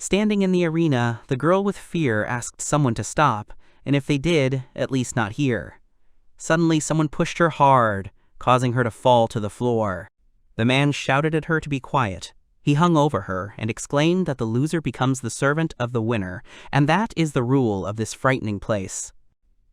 Standing in the arena, the girl with fear asked someone to stop, and if they did, at least not here. Suddenly, someone pushed her hard, causing her to fall to the floor. The man shouted at her to be quiet. He hung over her and exclaimed that the loser becomes the servant of the winner, and that is the rule of this frightening place.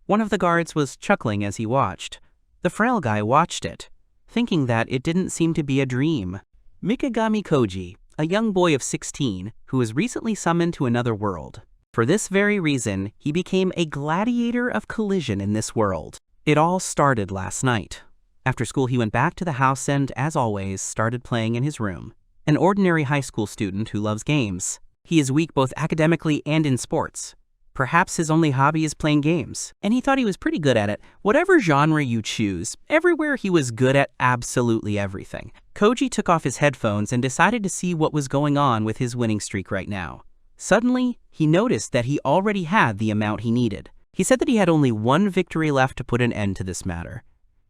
One of the guards was chuckling as he watched. The frail guy watched it, thinking that it didn't seem to be a dream. Mikagami Koji, a young boy of 16 who was recently summoned to another world. For this very reason, he became a gladiator of collision in this world. It all started last night. After school, he went back to the house and, as always, started playing in his room. An ordinary high school student who loves games. He is weak both academically and in sports. Perhaps his only hobby is playing games, and he thought he was pretty good at it. Whatever genre you choose, everywhere he was good at absolutely everything. Koji took off his headphones and decided to see what was going on with his winning streak right now. Suddenly, he noticed that he already had the amount he needed. He said that he had only one victory left to put an end to this matter.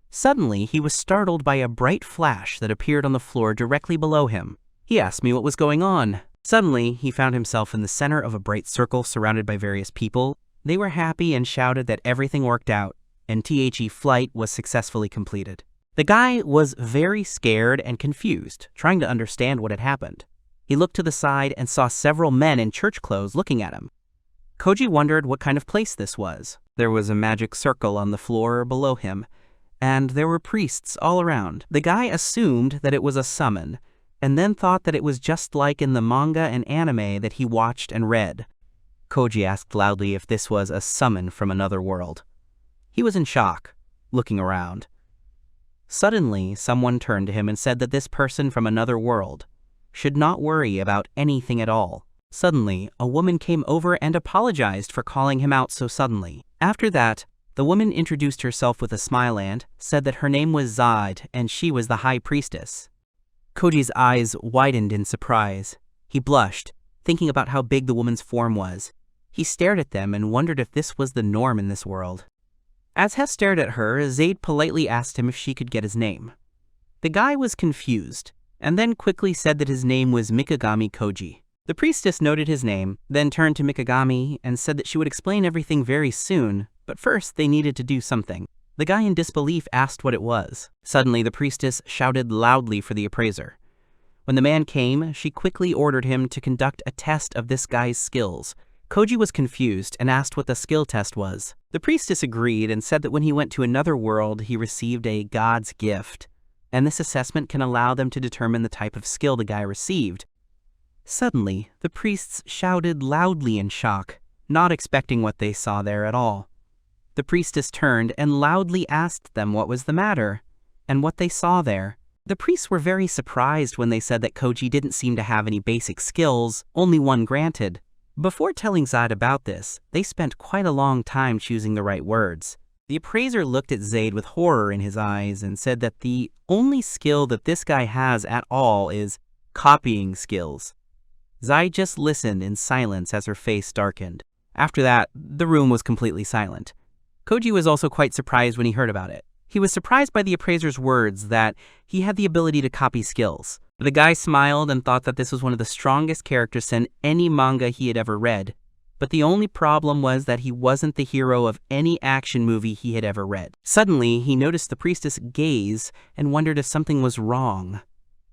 Suddenly, he was startled by a bright flash that appeared on the floor directly below him. He asked me what was going on. Suddenly, he found himself in the center of a bright circle surrounded by various people. They were happy and shouted that everything worked out, and THE flight was successfully completed. The guy was very scared and confused, trying to understand what had happened. He looked to the side and saw several men in church clothes looking at him. Koji wondered what kind of place this was. There was a magic circle on the floor below him, and there were priests all around. The guy assumed that it was a summon, and then thought that it was just like in the manga and anime that he watched and read. Koji asked loudly if this was a summon from another world. He was in shock, looking around. Suddenly, someone turned to him and said that this person from another world should not worry about anything at all. Suddenly, a woman came over and apologized for calling him out so suddenly. After that, the woman introduced herself with a smile and said that her name was Zaid and she was the High Priestess. Koji's eyes widened in surprise. He blushed, thinking about how big the woman's form was. He stared at them and wondered if this was the norm in this world. As Hess stared at her, Zaid politely asked him if she could get his name. The guy was confused, and then quickly said that his name was Mikagami Koji. The priestess noted his name, then turned to Mikagami and said that she would explain everything very soon, but first they needed to do something. The guy in disbelief asked what it was. Suddenly, the priestess shouted loudly for the appraiser. When the man came, she quickly ordered him to conduct a test of this guy's skills. Koji was confused and asked what the skill test was. The priestess agreed and said that when he went to another world, he received a god's gift, and this assessment can allow them to determine the type of skill the guy received. Suddenly, the priests shouted loudly in shock, not expecting what they saw there at all. The priestess turned and loudly asked them what was the matter, and what they saw there. The priests were very surprised when they said that Koji didn't seem to have any basic skills, only one granted. Before telling Zaid about this, they spent quite a long time choosing the right words. The appraiser looked at Zaid with horror in his eyes and said that the only skill that this guy has at all is copying skills. Zaid just listened in silence as her face darkened. After that, the room was completely silent. Koji was also quite surprised when he heard about it. He was surprised by the appraiser's words that he had the ability to copy skills. The guy smiled and thought that this was one of the strongest characters in any manga he had ever read. But the only problem was that he wasn't the hero of any action movie he had ever read. Suddenly, he noticed the priestess gaze and wondered if something was wrong.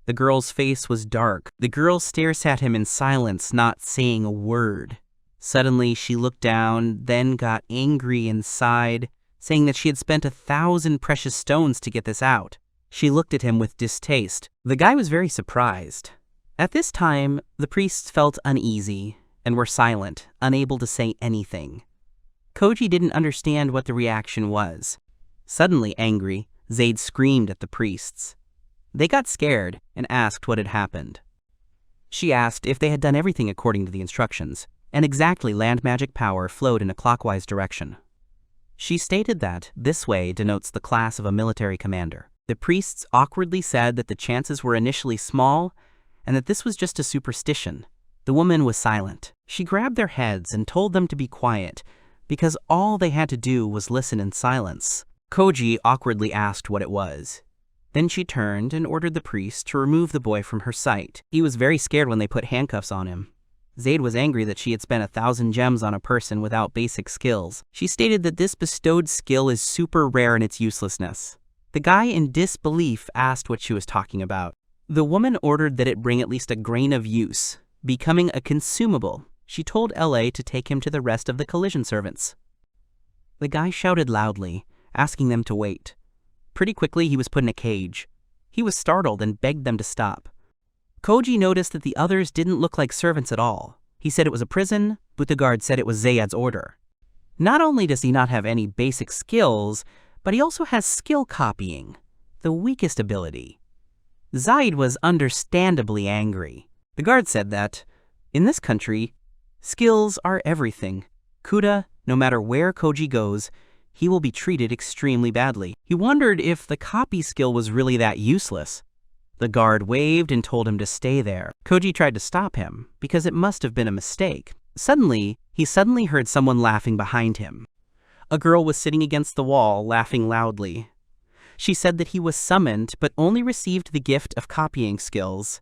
The girl's face was dark. The girl stares at him in silence, not saying a word. Suddenly, she looked down, then got angry and sighed, saying that she had spent 1,000 precious stones to get this out. She looked at him with distaste. The guy was very surprised. At this time, the priests felt uneasy and were silent, unable to say anything. Koji didn't understand what the reaction was. Suddenly angry, Zaid screamed at the priests. They got scared and asked what had happened. She asked if they had done everything according to the instructions, and exactly land magic power flowed in a clockwise direction. She stated that this way denotes the class of a military commander. The priests awkwardly said that the chances were initially small and that this was just a superstition. The woman was silent. She grabbed their heads and told them to be quiet because all they had to do was listen in silence. Koji awkwardly asked what it was. Then she turned and ordered the priest to remove the boy from her sight. He was very scared when they put handcuffs on him. Zaid was angry that she had spent 1,000 gems on a person without basic skills. She stated that this bestowed skill is super rare in its uselessness. The guy in disbelief asked what she was talking about. The woman ordered that it bring at least a grain of use, becoming a consumable. She told LA to take him to the rest of the collision servants. The guy shouted loudly, asking them to wait. Pretty quickly, he was put in a cage. He was startled and begged them to stop. Koji noticed that the others didn't look like servants at all. He said it was a prison, but the guard said it was Zayad's order. Not only does he not have any basic skills, but he also has skill copying, the weakest ability. Zaid was understandably angry. The guard said that, in this country, skills are everything. Kuda, no matter where Koji goes, he will be treated extremely badly. He wondered if the copy skill was really that useless. The guard waved and told him to stay there. Koji tried to stop him, because it must have been a mistake. He suddenly heard someone laughing behind him. A girl was sitting against the wall, laughing loudly. She said that he was summoned, but only received the gift of copying skills.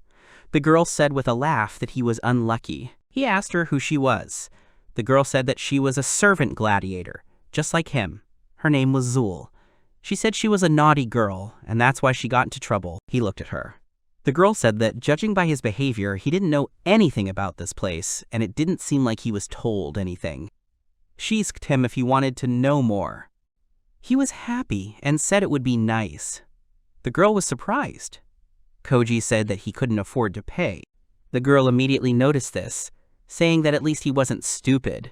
The girl said with a laugh that he was unlucky. He asked her who she was. The girl said that she was a servant gladiator, just like him. Her name was Zul. She said she was a naughty girl, and that's why she got into trouble. He looked at her. The girl said that, judging by his behavior, he didn't know anything about this place, and it didn't seem like he was told anything. She asked him if he wanted to know more. He was happy and said it would be nice. The girl was surprised. Koji said that he couldn't afford to pay. The girl immediately noticed this, saying that at least he wasn't stupid.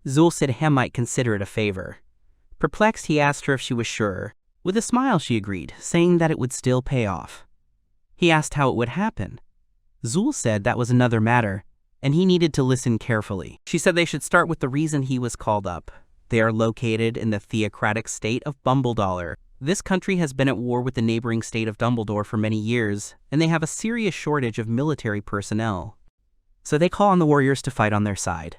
Zul said he might consider it a favor. Perplexed, he asked her if she was sure. With a smile, she agreed, saying that it would still pay off. He asked how it would happen. Zul said that was another matter, and he needed to listen carefully. She said they should start with the reason he was called up. They are located in the theocratic state of Bumbledollar. This country has been at war with the neighboring state of Dumbledore for many years, and they have a serious shortage of military personnel. So they call on the warriors to fight on their side.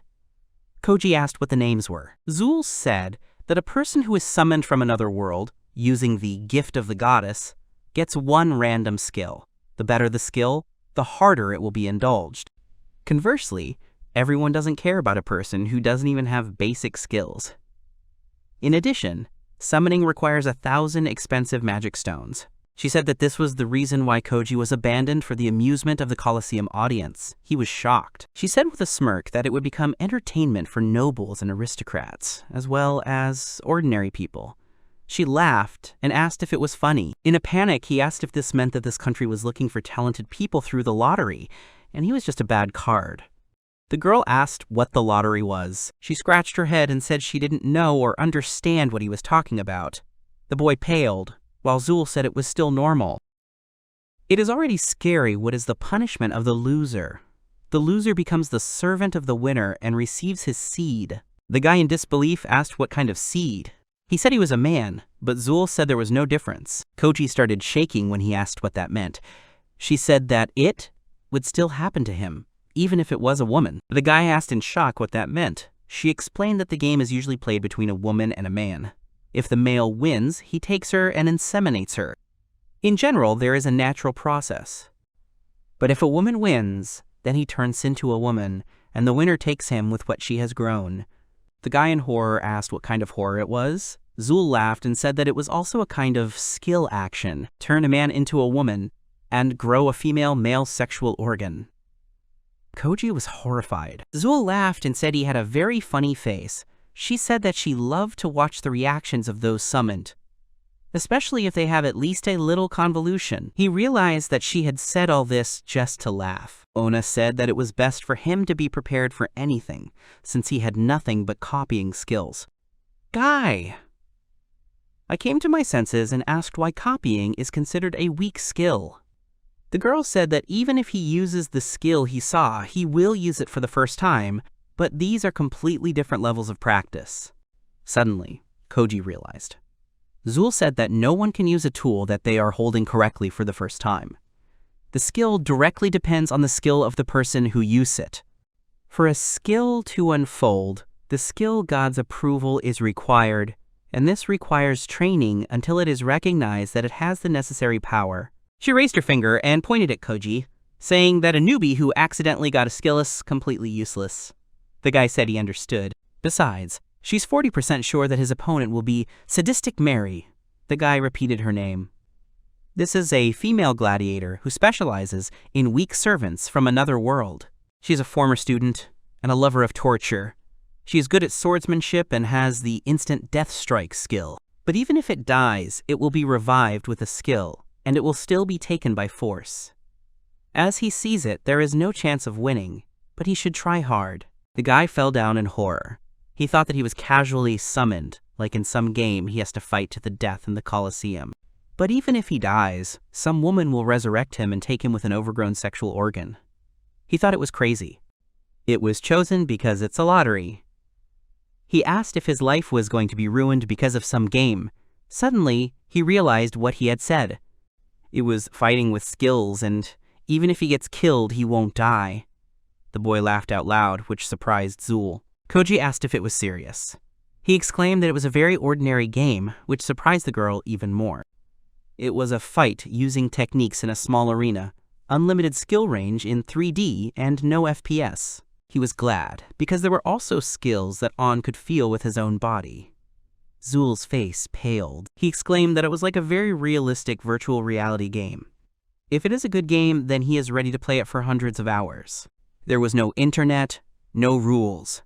Koji asked what the names were. Zul said that a person who is summoned from another world, using the gift of the goddess, gets one random skill. The better the skill, the harder it will be indulged. Conversely, everyone doesn't care about a person who doesn't even have basic skills. In addition, summoning requires 1,000 expensive magic stones. She said that this was the reason why Koji was abandoned for the amusement of the Coliseum audience. He was shocked. She said with a smirk that it would become entertainment for nobles and aristocrats, as well as ordinary people. She laughed and asked if it was funny. In a panic, he asked if this meant that this country was looking for talented people through the lottery, and he was just a bad card. The girl asked what the lottery was. She scratched her head and said she didn't know or understand what he was talking about. The boy paled, while Zul said it was still normal. It is already scary what is the punishment of the loser. The loser becomes the servant of the winner and receives his seed. The guy in disbelief asked what kind of seed. He said he was a man, but Zul said there was no difference. Koji started shaking when he asked what that meant. She said that it would still happen to him, even if it was a woman. The guy asked in shock what that meant. She explained that the game is usually played between a woman and a man. If the male wins, he takes her and inseminates her. In general, there is a natural process. But if a woman wins, then he turns into a woman, and the winner takes him with what she has grown. The guy in horror asked what kind of horror it was. Zul laughed and said that it was also a kind of skill action. Turn a man into a woman and grow a female male sexual organ. Koji was horrified. Zul laughed and said he had a very funny face. She said that she loved to watch the reactions of those summoned, especially if they have at least a little convolution. He realized that she had said all this just to laugh. Ona said that it was best for him to be prepared for anything, since he had nothing but copying skills. Guy! I came to my senses and asked why copying is considered a weak skill. The girl said that even if he uses the skill he saw, he will use it for the first time, but these are completely different levels of practice. Suddenly, Koji realized. Zul said that no one can use a tool that they are holding correctly for the first time. The skill directly depends on the skill of the person who uses it. For a skill to unfold, the skill god's approval is required, and this requires training until it is recognized that it has the necessary power. She raised her finger and pointed at Koji. saying that a newbie who accidentally got a skill is completely useless. The guy said he understood. Besides, she's 40% sure that his opponent will be Sadistic Mary. The guy repeated her name. This is a female gladiator who specializes in weak servants from another world. She's a former student and a lover of torture. She is good at swordsmanship and has the instant death strike skill. But even if it dies, it will be revived with a skill, and it will still be taken by force. As he sees it, there is no chance of winning, but he should try hard. The guy fell down in horror. He thought that he was casually summoned, like in some game he has to fight to the death in the Coliseum. But even if he dies, some woman will resurrect him and take him with an overgrown sexual organ. He thought it was crazy. It was chosen because it's a lottery. He asked if his life was going to be ruined because of some game. Suddenly, he realized what he had said. It was fighting with skills, and even if he gets killed, he won't die. The boy laughed out loud, which surprised Zul. Koji asked if it was serious. He exclaimed that it was a very ordinary game, which surprised the girl even more. It was a fight using techniques in a small arena, unlimited skill range in 3D, and no FPS. He was glad, because there were also skills that On could feel with his own body. Zul's face paled. He exclaimed that it was like a very realistic virtual reality game. If it is a good game, then he is ready to play it for hundreds of hours. There was no internet, no rules.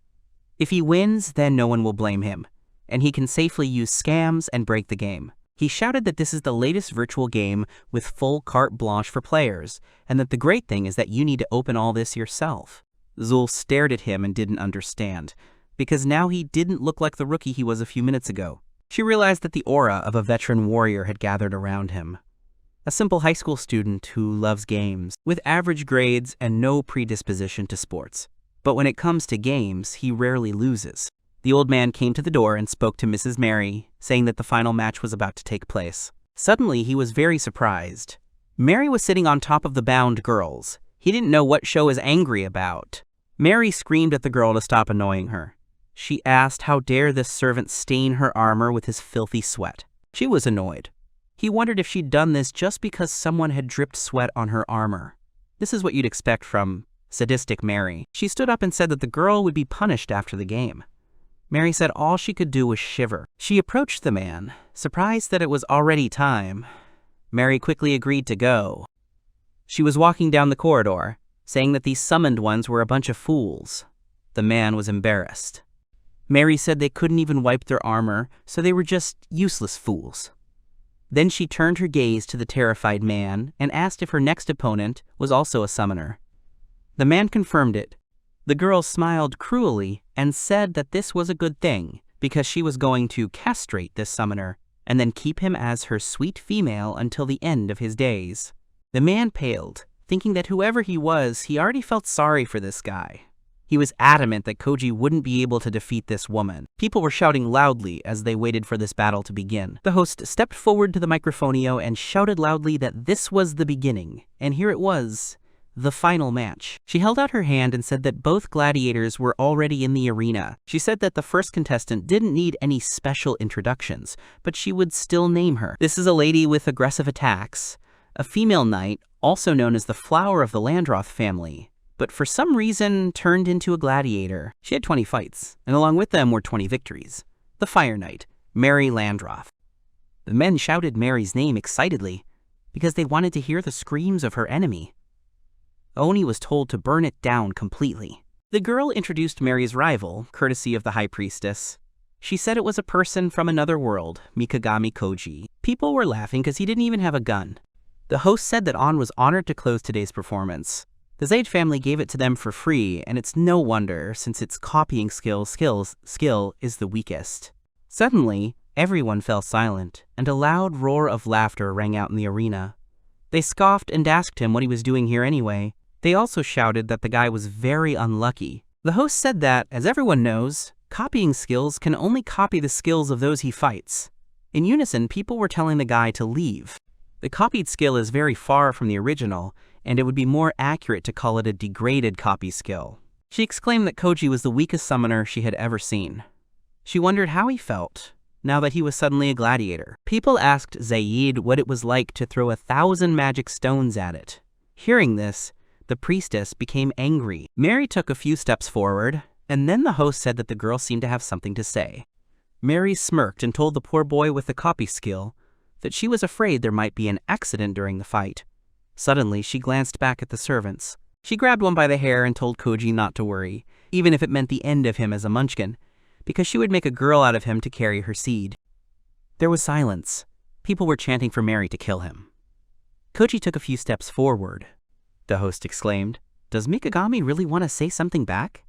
If he wins, then no one will blame him, and he can safely use scams and break the game. He shouted that this is the latest virtual game with full carte blanche for players, and that the great thing is that you need to open all this yourself. Zul stared at him and didn't understand, because now he didn't look like the rookie he was a few minutes ago. She realized that the aura of a veteran warrior had gathered around him. A simple high school student who loves games, with average grades and no predisposition to sports. But when it comes to games, he rarely loses. The old man came to the door and spoke to Mrs. Mary, saying that the final match was about to take place. Suddenly, he was very surprised. Mary was sitting on top of the bound girls. He didn't know what Sho was angry about. Mary screamed at the girl to stop annoying her. She asked how dare this servant stain her armor with his filthy sweat. She was annoyed. He wondered if she'd done this just because someone had dripped sweat on her armor. This is what you'd expect from Sadistic Mary. She stood up and said that the girl would be punished after the game. Mary said all she could do was shiver. She approached the man, surprised that it was already time. Mary quickly agreed to go. She was walking down the corridor, saying that these summoned ones were a bunch of fools. The man was embarrassed. Mary said they couldn't even wipe their armor, so they were just useless fools. Then she turned her gaze to the terrified man and asked if her next opponent was also a summoner. The man confirmed it. The girl smiled cruelly and said that this was a good thing, because she was going to castrate this summoner and then keep him as her sweet female until the end of his days. The man paled, thinking that whoever he was, he already felt sorry for this guy. He was adamant that Koji wouldn't be able to defeat this woman. People were shouting loudly as they waited for this battle to begin. The host stepped forward to the microphonio and shouted loudly that this was the beginning, and here it was, the final match. She held out her hand and said that both gladiators were already in the arena. She said that the first contestant didn't need any special introductions, but she would still name her. This is a lady with aggressive attacks, a female knight, also known as the flower of the Landroth family, but for some reason turned into a gladiator. She had 20 fights, and along with them were 20 victories. The Fire Knight, Mary Landroth. The men shouted Mary's name excitedly, because they wanted to hear the screams of her enemy. Oni was told to burn it down completely. The girl introduced Mary's rival, courtesy of the High Priestess. She said it was a person from another world, Mikagami Koji. People were laughing because he didn't even have a gun. The host said that On was honored to close today's performance. The Zage family gave it to them for free, and it's no wonder since its copying skill is the weakest. Suddenly, everyone fell silent, and a loud roar of laughter rang out in the arena. They scoffed and asked him what he was doing here anyway. They also shouted that the guy was very unlucky. The host said that, as everyone knows, copying skills can only copy the skills of those he fights. In unison, people were telling the guy to leave. The copied skill is very far from the original, and it would be more accurate to call it a degraded copy skill. She exclaimed that Koji was the weakest summoner she had ever seen. She wondered how he felt, now that he was suddenly a gladiator. People asked Zaid what it was like to throw 1,000 magic stones at it. Hearing this, the priestess became angry. Mary took a few steps forward, and then the host said that the girl seemed to have something to say. Mary smirked and told the poor boy with the copy skill that she was afraid there might be an accident during the fight. Suddenly, she glanced back at the servants. She grabbed one by the hair and told Koji not to worry, even if it meant the end of him as a munchkin, because she would make a girl out of him to carry her seed. There was silence. People were chanting for Mary to kill him. Koji took a few steps forward. The host exclaimed, "Does Mikagami really want to say something back?"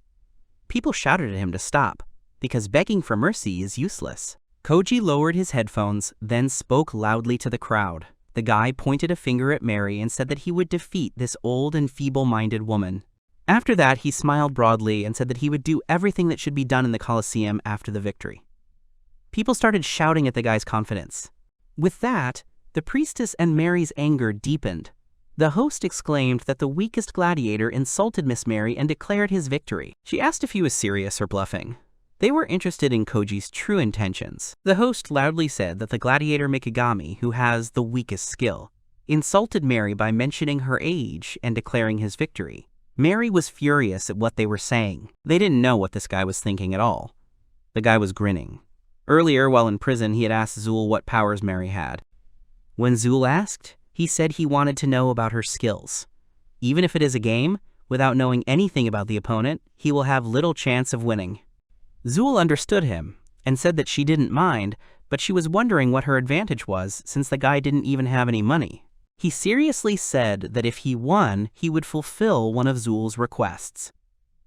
People shouted at him to stop, because begging for mercy is useless. Koji lowered his headphones, then spoke loudly to the crowd. The guy pointed a finger at Mary and said that he would defeat this old and feeble-minded woman. After that, he smiled broadly and said that he would do everything that should be done in the Coliseum after the victory. People started shouting at the guy's confidence. With that, the priestess and Mary's anger deepened. The host exclaimed that the weakest gladiator insulted Miss Mary and declared his victory. She asked if he was serious or bluffing. They were interested in Koji's true intentions. The host loudly said that the gladiator Mikagami, who has the weakest skill, insulted Mary by mentioning her age and declaring his victory. Mary was furious at what they were saying. They didn't know what this guy was thinking at all. The guy was grinning. Earlier, while in prison, he had asked Zul what powers Mary had. When Zul asked, he said he wanted to know about her skills. Even if it is a game, without knowing anything about the opponent, he will have little chance of winning. Zul understood him and said that she didn't mind, but she was wondering what her advantage was since the guy didn't even have any money. He seriously said that if he won, he would fulfill one of Zul's requests.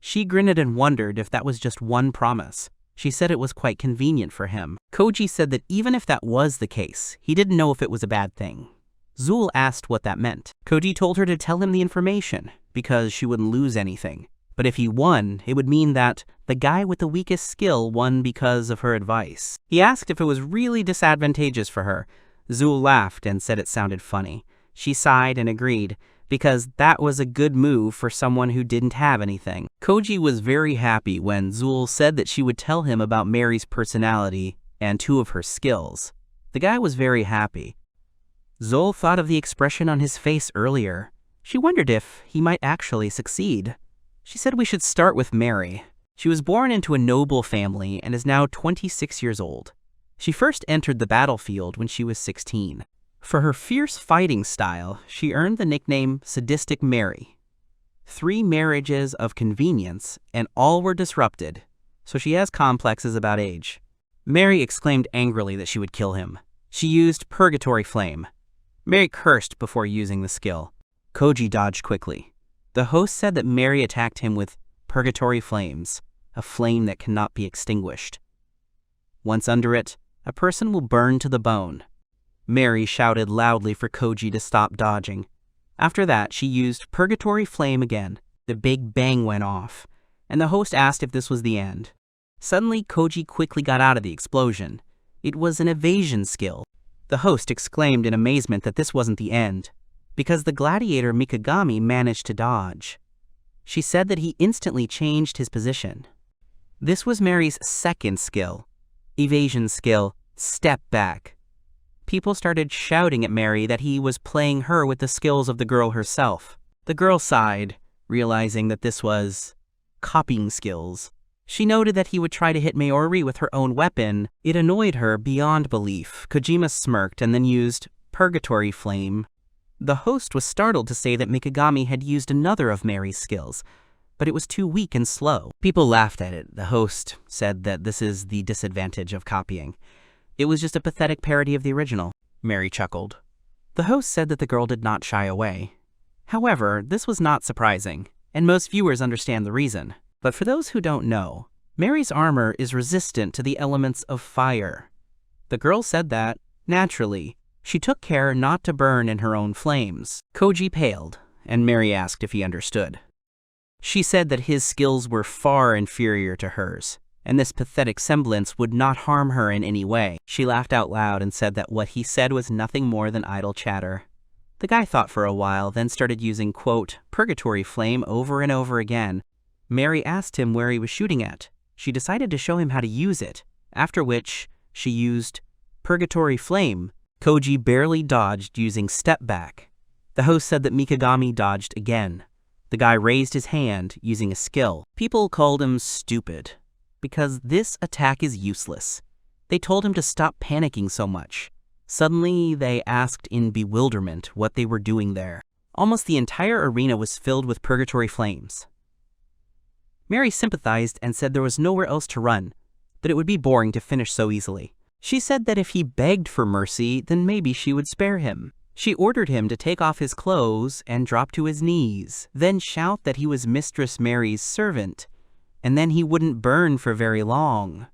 She grinned and wondered if that was just one promise. She said it was quite convenient for him. Koji said that even if that was the case, he didn't know if it was a bad thing. Zul asked what that meant. Koji told her to tell him the information, because she wouldn't lose anything. But if he won, it would mean that the guy with the weakest skill won because of her advice. He asked if it was really disadvantageous for her. Zul laughed and said it sounded funny. She sighed and agreed, because that was a good move for someone who didn't have anything. Koji was very happy when Zul said that she would tell him about Mary's personality and two of her skills. The guy was very happy. Zul thought of the expression on his face earlier. She wondered if he might actually succeed. She said we should start with Mary. She was born into a noble family and is now 26 years old. She first entered the battlefield when she was 16. For her fierce fighting style, she earned the nickname Sadistic Mary. 3 marriages of convenience, and all were disrupted, so she has complexes about age. Mary exclaimed angrily that she would kill him. She used Purgatory Flame. Mary cursed before using the skill. Koji dodged quickly. The host said that Mary attacked him with Purgatory Flames, a flame that cannot be extinguished. Once under it, a person will burn to the bone. Mary shouted loudly for Koji to stop dodging. After that, she used Purgatory Flame again. The big bang went off, and the host asked if this was the end. Suddenly, Koji quickly got out of the explosion. It was an evasion skill. The host exclaimed in amazement that this wasn't the end, because the gladiator Mikagami managed to dodge. She said that he instantly changed his position. This was Mary's second skill, evasion skill, Step Back. People started shouting at Mary that he was playing her with the skills of the girl herself. The girl sighed, realizing that this was copying skills. She noted that he would try to hit Mayori with her own weapon. It annoyed her beyond belief. Kojima smirked and then used Purgatory Flame. The host was startled to say that Mikagami had used another of Mary's skills, but it was too weak and slow. People laughed at it. The host said that this is the disadvantage of copying. It was just a pathetic parody of the original. Mary chuckled. The host said that the girl did not shy away. However, this was not surprising, and most viewers understand the reason. But for those who don't know, Mary's armor is resistant to the elements of fire. The girl said that, naturally, she took care not to burn in her own flames. Koji paled, and Mary asked if he understood. She said that his skills were far inferior to hers, and this pathetic semblance would not harm her in any way. She laughed out loud and said that what he said was nothing more than idle chatter. The guy thought for a while, then started using, quote, Purgatory Flame over and over again. Mary asked him where he was shooting at. She decided to show him how to use it, after which she used Purgatory Flame. Koji barely dodged using Step Back. The host said that Mikagami dodged again. The guy raised his hand using a skill. People called him stupid, because this attack is useless. They told him to stop panicking so much. Suddenly, they asked in bewilderment what they were doing there. Almost the entire arena was filled with purgatory flames. Mary sympathized and said there was nowhere else to run, that it would be boring to finish so easily. She said that if he begged for mercy, then maybe she would spare him. She ordered him to take off his clothes and drop to his knees, then shout that he was Mistress Mary's servant, and then he wouldn't burn for very long.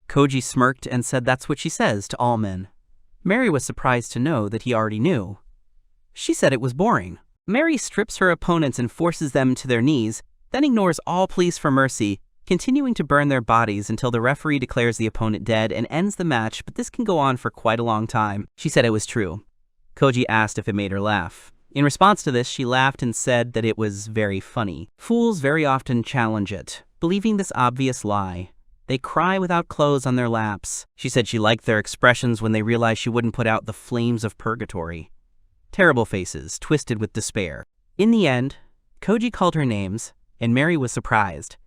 Koji smirked and said that's what she says to all men. Mary was surprised to know that he already knew. She said it was boring. Mary strips her opponents and forces them to their knees, then ignores all pleas for mercy, continuing to burn their bodies until the referee declares the opponent dead and ends the match, but this can go on for quite a long time. She said it was true. Koji asked if it made her laugh. In response to this, she laughed and said that it was very funny. Fools very often challenge it, believing this obvious lie. They cry without clothes on their laps. She said she liked their expressions when they realized she wouldn't put out the flames of purgatory. Terrible faces, twisted with despair. In the end, Koji called her names, and Mary was surprised.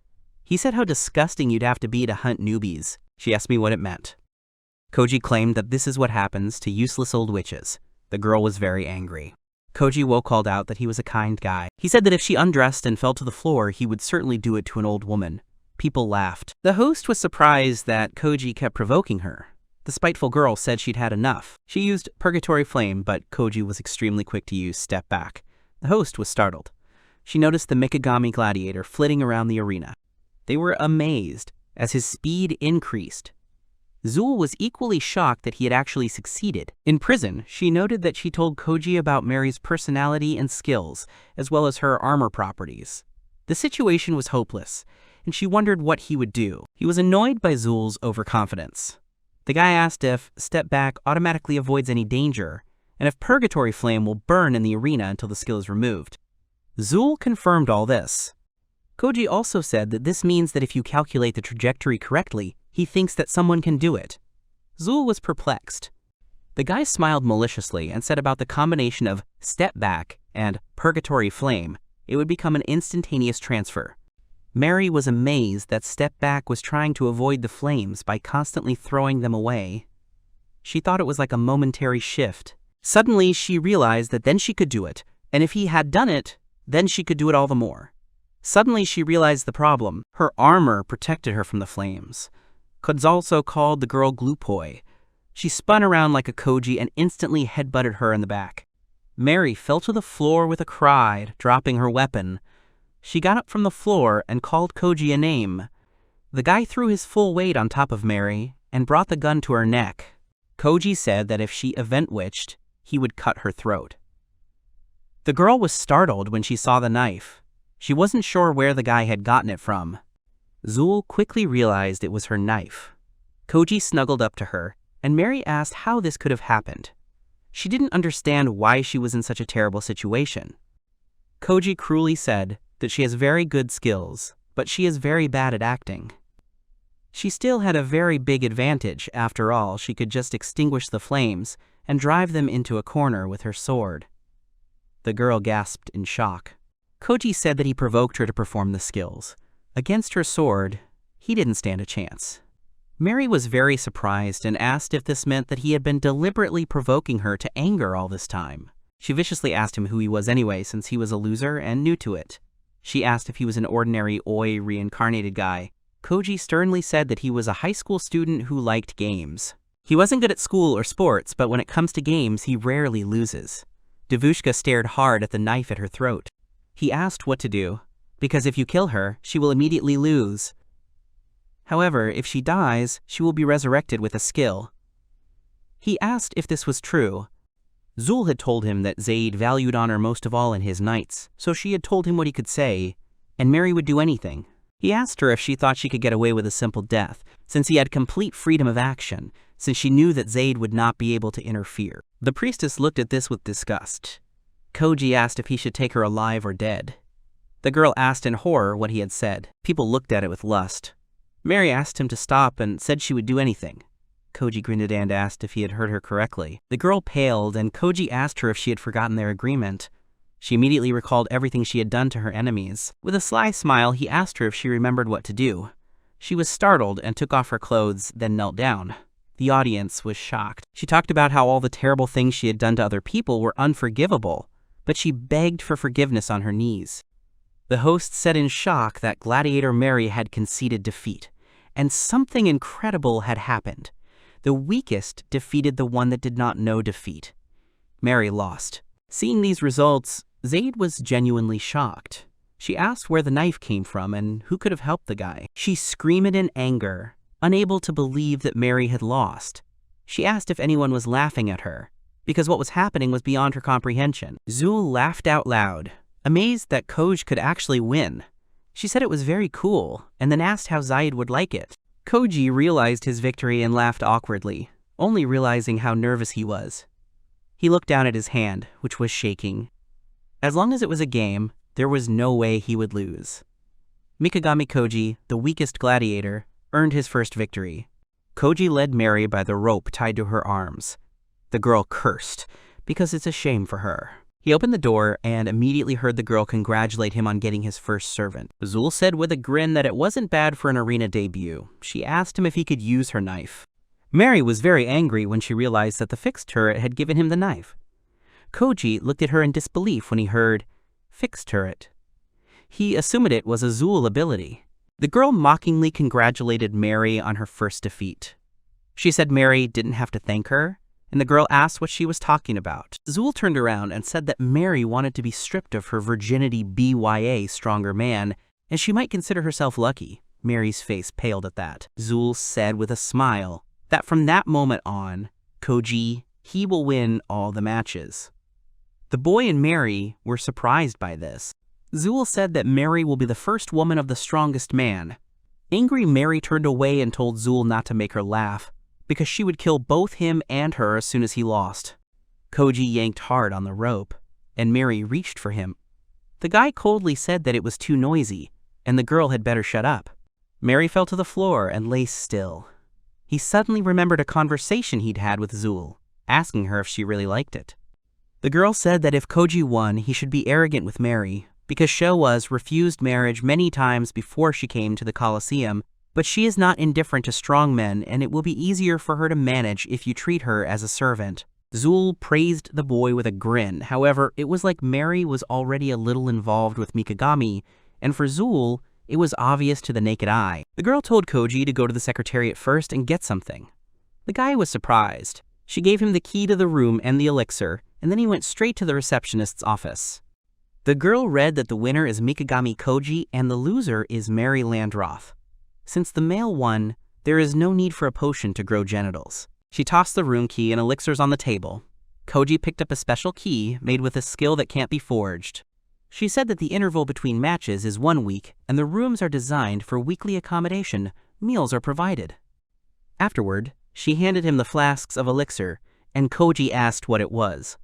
He said how disgusting you'd have to be to hunt newbies. She asked me what it meant. Koji claimed that this is what happens to useless old witches. The girl was very angry. Koji Wo called out that he was a kind guy. He said that if she undressed and fell to the floor, he would certainly do it to an old woman. People laughed. The host was surprised that Koji kept provoking her. The spiteful girl said she'd had enough. She used Purgatory Flame, but Koji was extremely quick to use Step Back. The host was startled. She noticed the Mikagami Gladiator flitting around the arena. They were amazed as his speed increased. Zul was equally shocked that he had actually succeeded. In prison, she noted that she told Koji about Mary's personality and skills, as well as her armor properties. The situation was hopeless, and she wondered what he would do. He was annoyed by Zul's overconfidence. The guy asked if Step Back automatically avoids any danger, and if Purgatory Flame will burn in the arena until the skill is removed. Zul confirmed all this. Koji also said that this means that if you calculate the trajectory correctly, he thinks that someone can do it. Zul was perplexed. The guy smiled maliciously and said about the combination of Step Back and Purgatory Flame, it would become an instantaneous transfer. Mary was amazed that Step Back was trying to avoid the flames by constantly throwing them away. She thought it was like a momentary shift. Suddenly, she realized that then she could do it, and if he had done it, then she could do it all the more. Suddenly, she realized the problem. Her armor protected her from the flames. Kods also called the girl Glupoi. She spun around like a Koji and instantly headbutted her in the back. Mary fell to the floor with a cry, dropping her weapon. She got up from the floor and called Koji a name. The guy threw his full weight on top of Mary and brought the gun to her neck. Koji said that if she event witched, he would cut her throat. The girl was startled when she saw the knife. She wasn't sure where the guy had gotten it from. Zul quickly realized it was her knife. Koji snuggled up to her, and Mary asked how this could have happened. She didn't understand why she was in such a terrible situation. Koji cruelly said that she has very good skills, but she is very bad at acting. She still had a very big advantage. After all, she could just extinguish the flames and drive them into a corner with her sword. The girl gasped in shock. Koji said that he provoked her to perform the skills. Against her sword, he didn't stand a chance. Mary was very surprised and asked if this meant that he had been deliberately provoking her to anger all this time. She viciously asked him who he was anyway, since he was a loser and new to it. She asked if he was an ordinary Oi reincarnated guy. Koji sternly said that he was a high school student who liked games. He wasn't good at school or sports, but when it comes to games, he rarely loses. Devushka stared hard at the knife at her throat. He asked what to do, because if you kill her, she will immediately lose. However, if she dies, she will be resurrected with a skill. He asked if this was true. Zul had told him that Zaid valued honor most of all in his knights, so she had told him what he could say, and Mary would do anything. He asked her if she thought she could get away with a simple death, since he had complete freedom of action, since she knew that Zaid would not be able to interfere. The priestess looked at this with disgust. Koji asked if he should take her alive or dead. The girl asked in horror what he had said. People looked at it with lust. Mary asked him to stop and said she would do anything. Koji grinned and asked if he had heard her correctly. The girl paled, and Koji asked her if she had forgotten their agreement. She immediately recalled everything she had done to her enemies. With a sly smile, he asked her if she remembered what to do. She was startled and took off her clothes, then knelt down. The audience was shocked. She talked about how all the terrible things she had done to other people were unforgivable, but she begged for forgiveness on her knees. The host said in shock that Gladiator Mary had conceded defeat, and something incredible had happened. The weakest defeated the one that did not know defeat. Mary lost. Seeing these results, Zaid was genuinely shocked. She asked where the knife came from and who could have helped the guy. She screamed in anger, unable to believe that Mary had lost. She asked if anyone was laughing at her, because what was happening was beyond her comprehension. Zul laughed out loud, amazed that Koji could actually win. She said it was very cool, and then asked how Zaid would like it. Koji realized his victory and laughed awkwardly, only realizing how nervous he was. He looked down at his hand, which was shaking. As long as it was a game, there was no way he would lose. Mikagami Koji, the weakest gladiator, earned his first victory. Koji led Mary by the rope tied to her arms. The girl cursed, because it's a shame for her. He opened the door and immediately heard the girl congratulate him on getting his first servant. Zul said with a grin that it wasn't bad for an arena debut. She asked him if he could use her knife. Mary was very angry when she realized that the fixed turret had given him the knife. Koji looked at her in disbelief when he heard, "Fixed turret." He assumed it was a Zul ability. The girl mockingly congratulated Mary on her first defeat. She said Mary didn't have to thank her, and the girl asked what she was talking about. Zul turned around and said that Mary wanted to be stripped of her virginity BYA stronger man, and she might consider herself lucky. Mary's face paled at that. Zul said with a smile that from that moment on, Koji, he will win all the matches. The boy and Mary were surprised by this. Zul said that Mary will be the first woman of the strongest man. Angry Mary turned away and told Zul not to make her laugh, because she would kill both him and her as soon as he lost. Koji yanked hard on the rope, and Mary reached for him. The guy coldly said that it was too noisy, and the girl had better shut up. Mary fell to the floor and lay still. He suddenly remembered a conversation he'd had with Zul, asking her if she really liked it. The girl said that if Koji won, he should be arrogant with Mary, because Showa's refused marriage many times before she came to the Coliseum, but she is not indifferent to strong men, and it will be easier for her to manage if you treat her as a servant. Zul praised the boy with a grin. However, it was like Mary was already a little involved with Mikagami, and for Zul, it was obvious to the naked eye. The girl told Koji to go to the secretariat first and get something. The guy was surprised. She gave him the key to the room and the elixir, and then he went straight to the receptionist's office. The girl read that the winner is Mikagami Koji and the loser is Mary Landroth. Since the male won, there is no need for a potion to grow genitals. She tossed the room key and elixirs on the table. Koji picked up a special key made with a skill that can't be forged. She said that the interval between matches is 1 week and the rooms are designed for weekly accommodation. Meals are provided. Afterward, she handed him the flasks of elixir, and Koji asked what it was.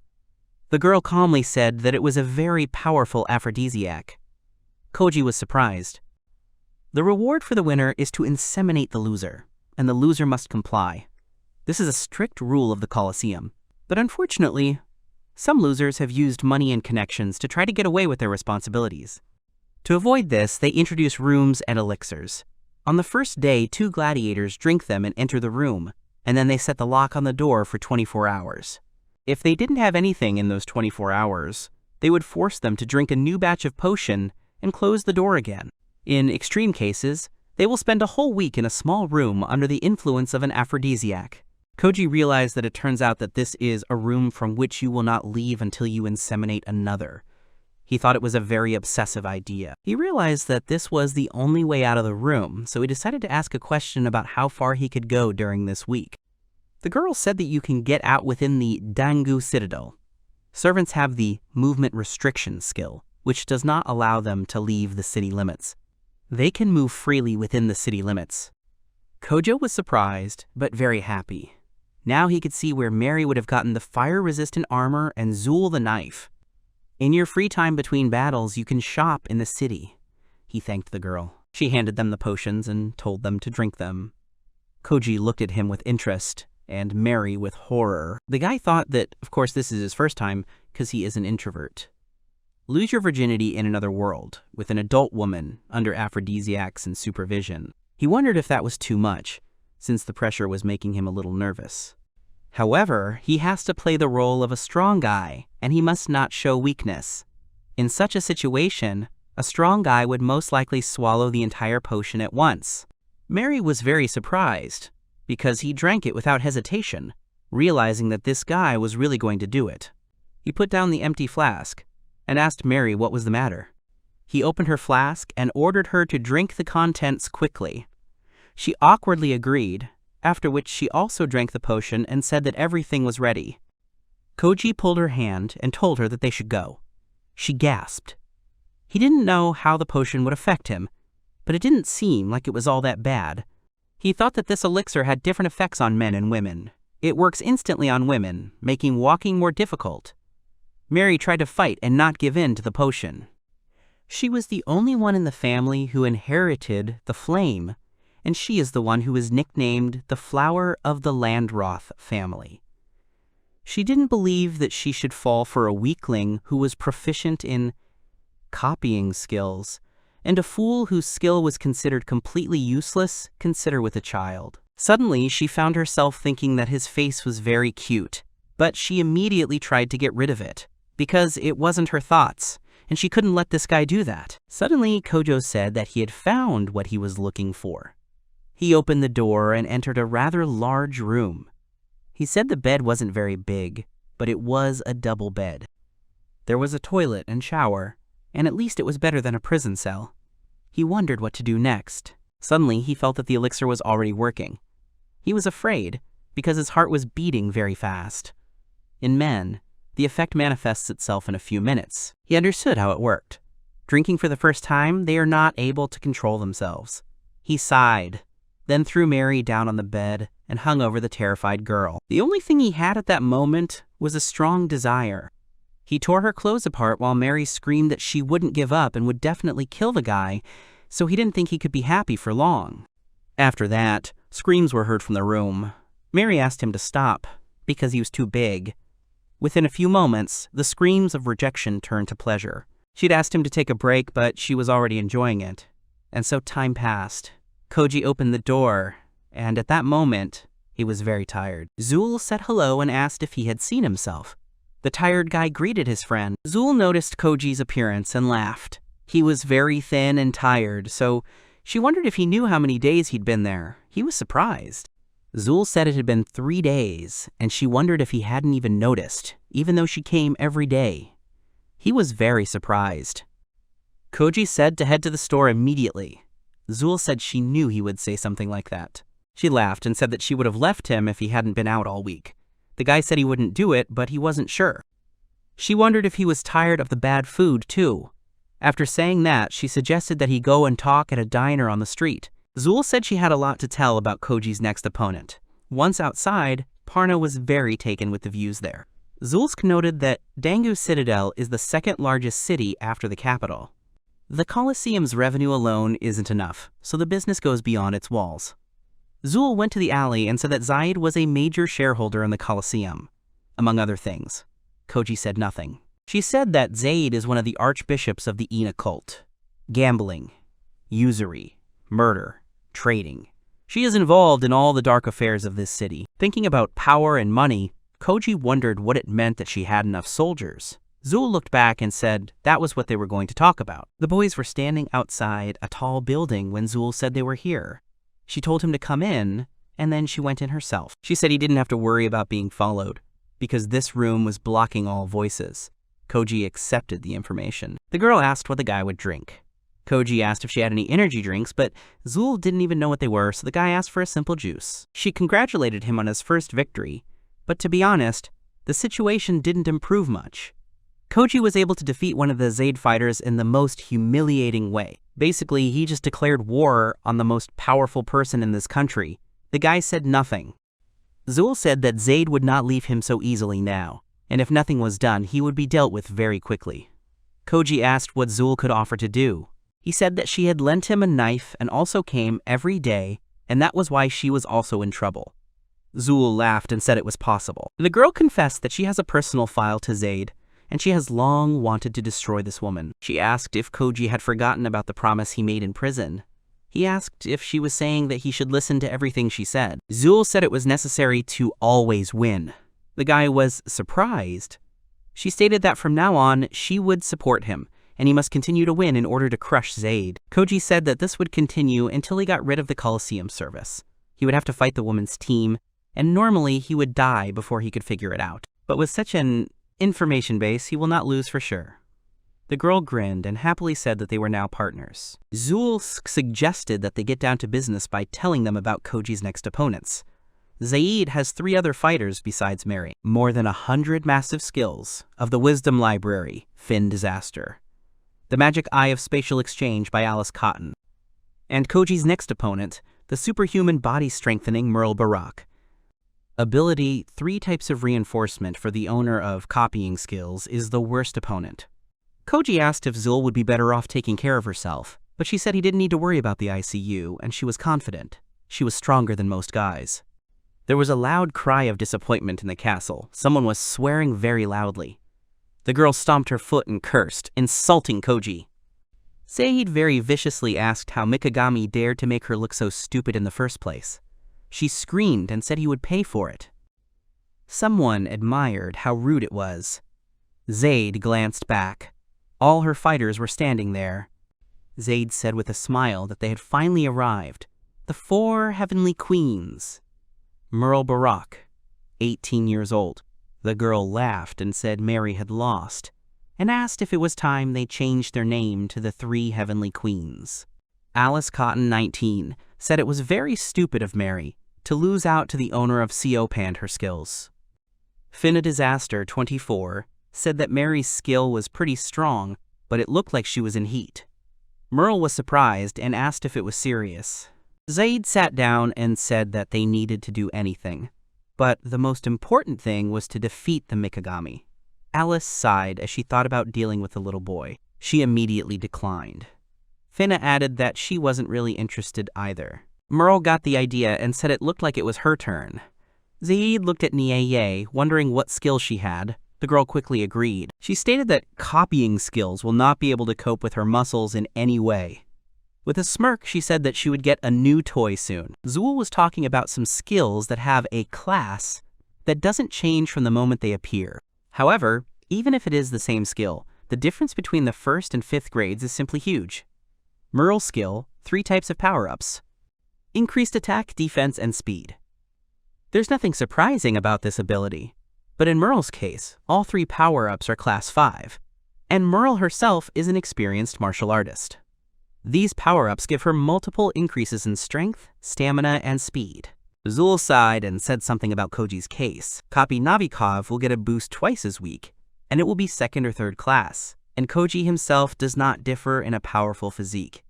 The girl calmly said that it was a very powerful aphrodisiac. Koji was surprised. The reward for the winner is to inseminate the loser, and the loser must comply. This is a strict rule of the Colosseum. But unfortunately, some losers have used money and connections to try to get away with their responsibilities. To avoid this, they introduce rooms and elixirs. On the first day, 2 gladiators drink them and enter the room, and then they set the lock on the door for 24 hours. If they didn't have anything in those 24 hours, they would force them to drink a new batch of potion and close the door again. In extreme cases, they will spend a whole week in a small room under the influence of an aphrodisiac. Koji realized that it turns out that this is a room from which you will not leave until you inseminate another. He thought it was a very obsessive idea. He realized that this was the only way out of the room, so he decided to ask a question about how far he could go during this week. The girl said that you can get out within the Dangu Citadel. Servants have the movement restriction skill, which does not allow them to leave the city limits. They can move freely within the city limits. Kojo was surprised, but very happy. Now he could see where Mary would have gotten the fire-resistant armor and Zul the knife. In your free time between battles, you can shop in the city. He thanked the girl. She handed them the potions and told them to drink them. Koji looked at him with interest, and Mary with horror. The guy thought that, of course, this is his first time because he is an introvert. Lose your virginity in another world, with an adult woman, under aphrodisiacs and supervision. He wondered if that was too much, since the pressure was making him a little nervous. However, he has to play the role of a strong guy, and he must not show weakness. In such a situation, a strong guy would most likely swallow the entire potion at once. Mary was very surprised, because he drank it without hesitation, realizing that this guy was really going to do it. He put down the empty flask, and asked Mary what was the matter. He opened her flask and ordered her to drink the contents quickly. She awkwardly agreed, after which she also drank the potion and said that everything was ready. Koji pulled her hand and told her that they should go. She gasped. He didn't know how the potion would affect him, but it didn't seem like it was all that bad. He thought that this elixir had different effects on men and women. It works instantly on women, making walking more difficult. Mary tried to fight and not give in to the potion. She was the only one in the family who inherited the flame, and she is the one who is nicknamed the Flower of the Landroth family. She didn't believe that she should fall for a weakling who was proficient in copying skills, and a fool whose skill was considered completely useless, consider with a child. Suddenly, she found herself thinking that his face was very cute, but she immediately tried to get rid of it, because it wasn't her thoughts, and she couldn't let this guy do that. Suddenly, Kojo said that he had found what he was looking for. He opened the door and entered a rather large room. He said the bed wasn't very big, but it was a double bed. There was a toilet and shower, and at least it was better than a prison cell. He wondered what to do next. Suddenly, he felt that the elixir was already working. He was afraid, because his heart was beating very fast. In men, the effect manifests itself in a few minutes. He understood how it worked. Drinking for the first time, they are not able to control themselves. He sighed, then threw Mary down on the bed and hung over the terrified girl. The only thing he had at that moment was a strong desire. He tore her clothes apart while Mary screamed that she wouldn't give up and would definitely kill the guy, so he didn't think he could be happy for long. After that, screams were heard from the room. Mary asked him to stop, because he was too big. Within a few moments, the screams of rejection turned to pleasure. She'd asked him to take a break, but she was already enjoying it. And so time passed. Koji opened the door, and at that moment, he was very tired. Zul said hello and asked if he had seen himself. The tired guy greeted his friend. Zul noticed Koji's appearance and laughed. He was very thin and tired, so she wondered if he knew how many days he'd been there. He was surprised. Zul said it had been 3 days, and she wondered if he hadn't even noticed, even though she came every day. He was very surprised. Koji said to head to the store immediately. Zul said she knew he would say something like that. She laughed and said that she would have left him if he hadn't been out all week. The guy said he wouldn't do it, but he wasn't sure. She wondered if he was tired of the bad food, too. After saying that, she suggested that he go and talk at a diner on the street. Zul said she had a lot to tell about Koji's next opponent. Once outside, Parna was very taken with the views there. Zulsk noted that Dangu Citadel is the second largest city after the capital. The Coliseum's revenue alone isn't enough, so the business goes beyond its walls. Zul went to the alley and said that Zaid was a major shareholder in the Coliseum. Among other things, Koji said nothing. She said that Zaid is one of the archbishops of the Ina cult. Gambling, usury, murder, trading. She is involved in all the dark affairs of this city. Thinking about power and money, Koji wondered what it meant that she had enough soldiers. Zul looked back and said that was what they were going to talk about. The boys were standing outside a tall building when Zul said they were here. She told him to come in, and then she went in herself. She said he didn't have to worry about being followed, because this room was blocking all voices. Koji accepted the information. The girl asked what the guy would drink. Koji asked if she had any energy drinks, but Zul didn't even know what they were, so the guy asked for a simple juice. She congratulated him on his first victory, but to be honest, the situation didn't improve much. Koji was able to defeat one of the Zaid fighters in the most humiliating way. Basically, he just declared war on the most powerful person in this country. The guy said nothing. Zul said that Zaid would not leave him so easily now, and if nothing was done, he would be dealt with very quickly. Koji asked what Zul could offer to do. He said that she had lent him a knife and also came every day, and that was why she was also in trouble. Zul laughed and said it was possible. The girl confessed that she has a personal file to Zaid. and she has long wanted to destroy this woman. She asked if Koji had forgotten about the promise he made in prison. He asked if she was saying that he should listen to everything she said. Zul said it was necessary to always win. The guy was surprised. She stated that from now on, she would support him, and he must continue to win in order to crush Zaid. Koji said that this would continue until he got rid of the Coliseum service. He would have to fight the woman's team, and normally he would die before he could figure it out. But with such an information base, he will not lose for sure. The girl grinned and happily said that they were now partners. Zul suggested that they get down to business by telling them about Koji's next opponents. Zaid has 3 other fighters besides Mary, more than 100 massive skills of the Wisdom Library, Fin Disaster, The Magic Eye of Spatial Exchange by Alice Cotton, and Koji's next opponent, the superhuman body-strengthening Merle Barak. Ability 3 types of reinforcement for the owner of copying skills is the worst opponent. Koji asked if Zul would be better off taking care of herself, but she said he didn't need to worry about the ICU, and she was confident. She was stronger than most guys. There was a loud cry of disappointment in the castle. Someone was swearing very loudly. The girl stomped her foot and cursed, insulting Koji. Zaid very viciously asked how Mikagami dared to make her look so stupid in the first place. She screamed and said he would pay for it. Someone admired how rude it was. Zaid glanced back. All her fighters were standing there. Zaid said with a smile that they had finally arrived. The 4 heavenly queens. Merle Barak, 18 years old. The girl laughed and said Mary had lost, and asked if it was time they changed their name to the 3 heavenly queens. Alice Cotton, 19, said it was very stupid of Mary to lose out to the owner of Seopan her skills. Finna Disaster, 24, said that Mary's skill was pretty strong, but it looked like she was in heat. Merle was surprised and asked if it was serious. Zaid sat down and said that they needed to do anything, but the most important thing was to defeat the Mikagami. Alice sighed as she thought about dealing with the little boy. She immediately declined. Finna added that she wasn't really interested either. Merle got the idea and said it looked like it was her turn. Zaid looked at Nieye, wondering what skill she had. The girl quickly agreed. She stated that copying skills will not be able to cope with her muscles in any way. With a smirk, she said that she would get a new toy soon. Zul was talking about some skills that have a class that doesn't change from the moment they appear. However, even if it is the same skill, the difference between the 1st and 5th grades is simply huge. Merle's skill, 3 types of power-ups. Increased attack, defense, and speed. There's nothing surprising about this ability. But in Merle's case, all 3 power-ups are class 5, and Merle herself is an experienced martial artist. These power-ups give her multiple increases in strength, stamina, and speed. Zul sighed and said something about Koji's case. Copy Navikov will get a boost twice as weak, and it will be 2nd or 3rd class, and Koji himself does not differ in a powerful physique.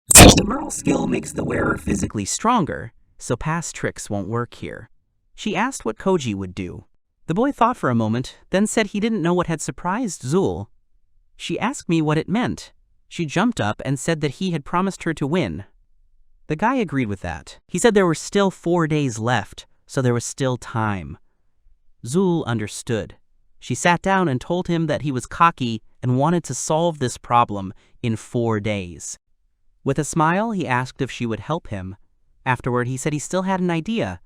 The Merle skill makes the wearer physically stronger, so past tricks won't work here. She asked what Koji would do. The boy thought for a moment, then said he didn't know what had surprised Zul. She asked me what it meant. She jumped up and said that he had promised her to win. The guy agreed with that. He said there were still 4 days left, so there was still time. Zul understood. She sat down and told him that he was cocky and wanted to solve this problem in 4 days. With a smile, he asked if she would help him. Afterward, he said he still had an idea.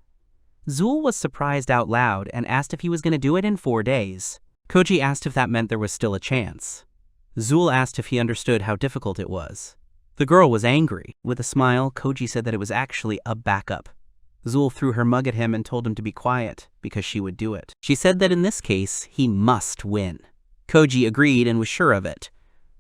Zul was surprised out loud and asked if he was going to do it in 4 days. Koji asked if that meant there was still a chance. Zul asked if he understood how difficult it was. The girl was angry. With a smile, Koji said that it was actually a backup. Zul threw her mug at him and told him to be quiet, because she would do it. She said that in this case, he must win. Koji agreed and was sure of it.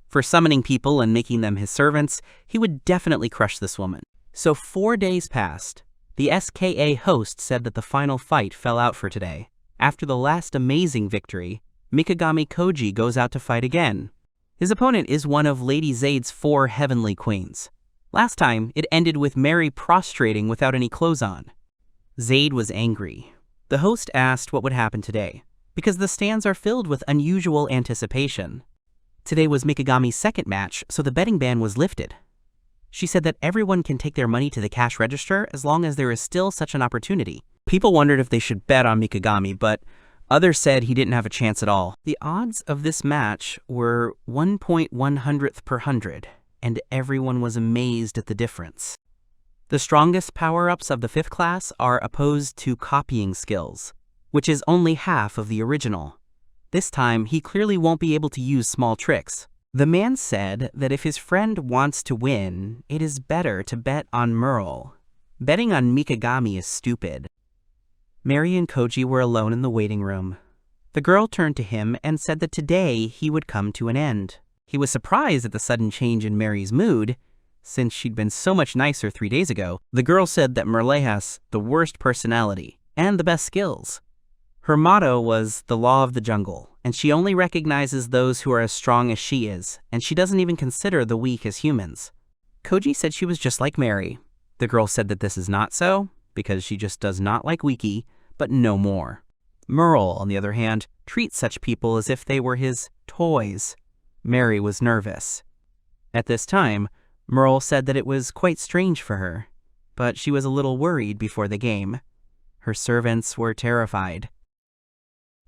For summoning people and making them his servants, he would definitely crush this woman. So 4 days passed. The SKA host said that the final fight fell out for today. After the last amazing victory, Mikagami Koji goes out to fight again. His opponent is one of Lady Zaid's 4 heavenly queens. Last time, it ended with Mary prostrating without any clothes on. Zaid was angry. The host asked what would happen today, because the stands are filled with unusual anticipation. Today was Mikagami's 2nd match, so the betting ban was lifted. She said that everyone can take their money to the cash register as long as there is still such an opportunity. People wondered if they should bet on Mikagami, but Others said he didn't have a chance at all. The odds of this match were 1.100th per 100, and everyone was amazed at the difference. The strongest power-ups of the 5th class are opposed to copying skills, which is only half of the original. This time, he clearly won't be able to use small tricks. The man said that if his friend wants to win, it is better to bet on Merle. Betting on Mikagami is stupid. Mary and Koji were alone in the waiting room. The girl turned to him and said that today he would come to an end. He was surprised at the sudden change in Mary's mood, since she'd been so much nicer 3 days ago. The girl said that Merle has the worst personality and the best skills. Her motto was the law of the jungle, and she only recognizes those who are as strong as she is, and she doesn't even consider the weak as humans. Koji said she was just like Mary. The girl said that this is not so, because she just does not like Wiki, but no more. Merle, on the other hand, treats such people as if they were his toys. Mary was nervous. At this time, Merle said that it was quite strange for her, but she was a little worried before the game. Her servants were terrified.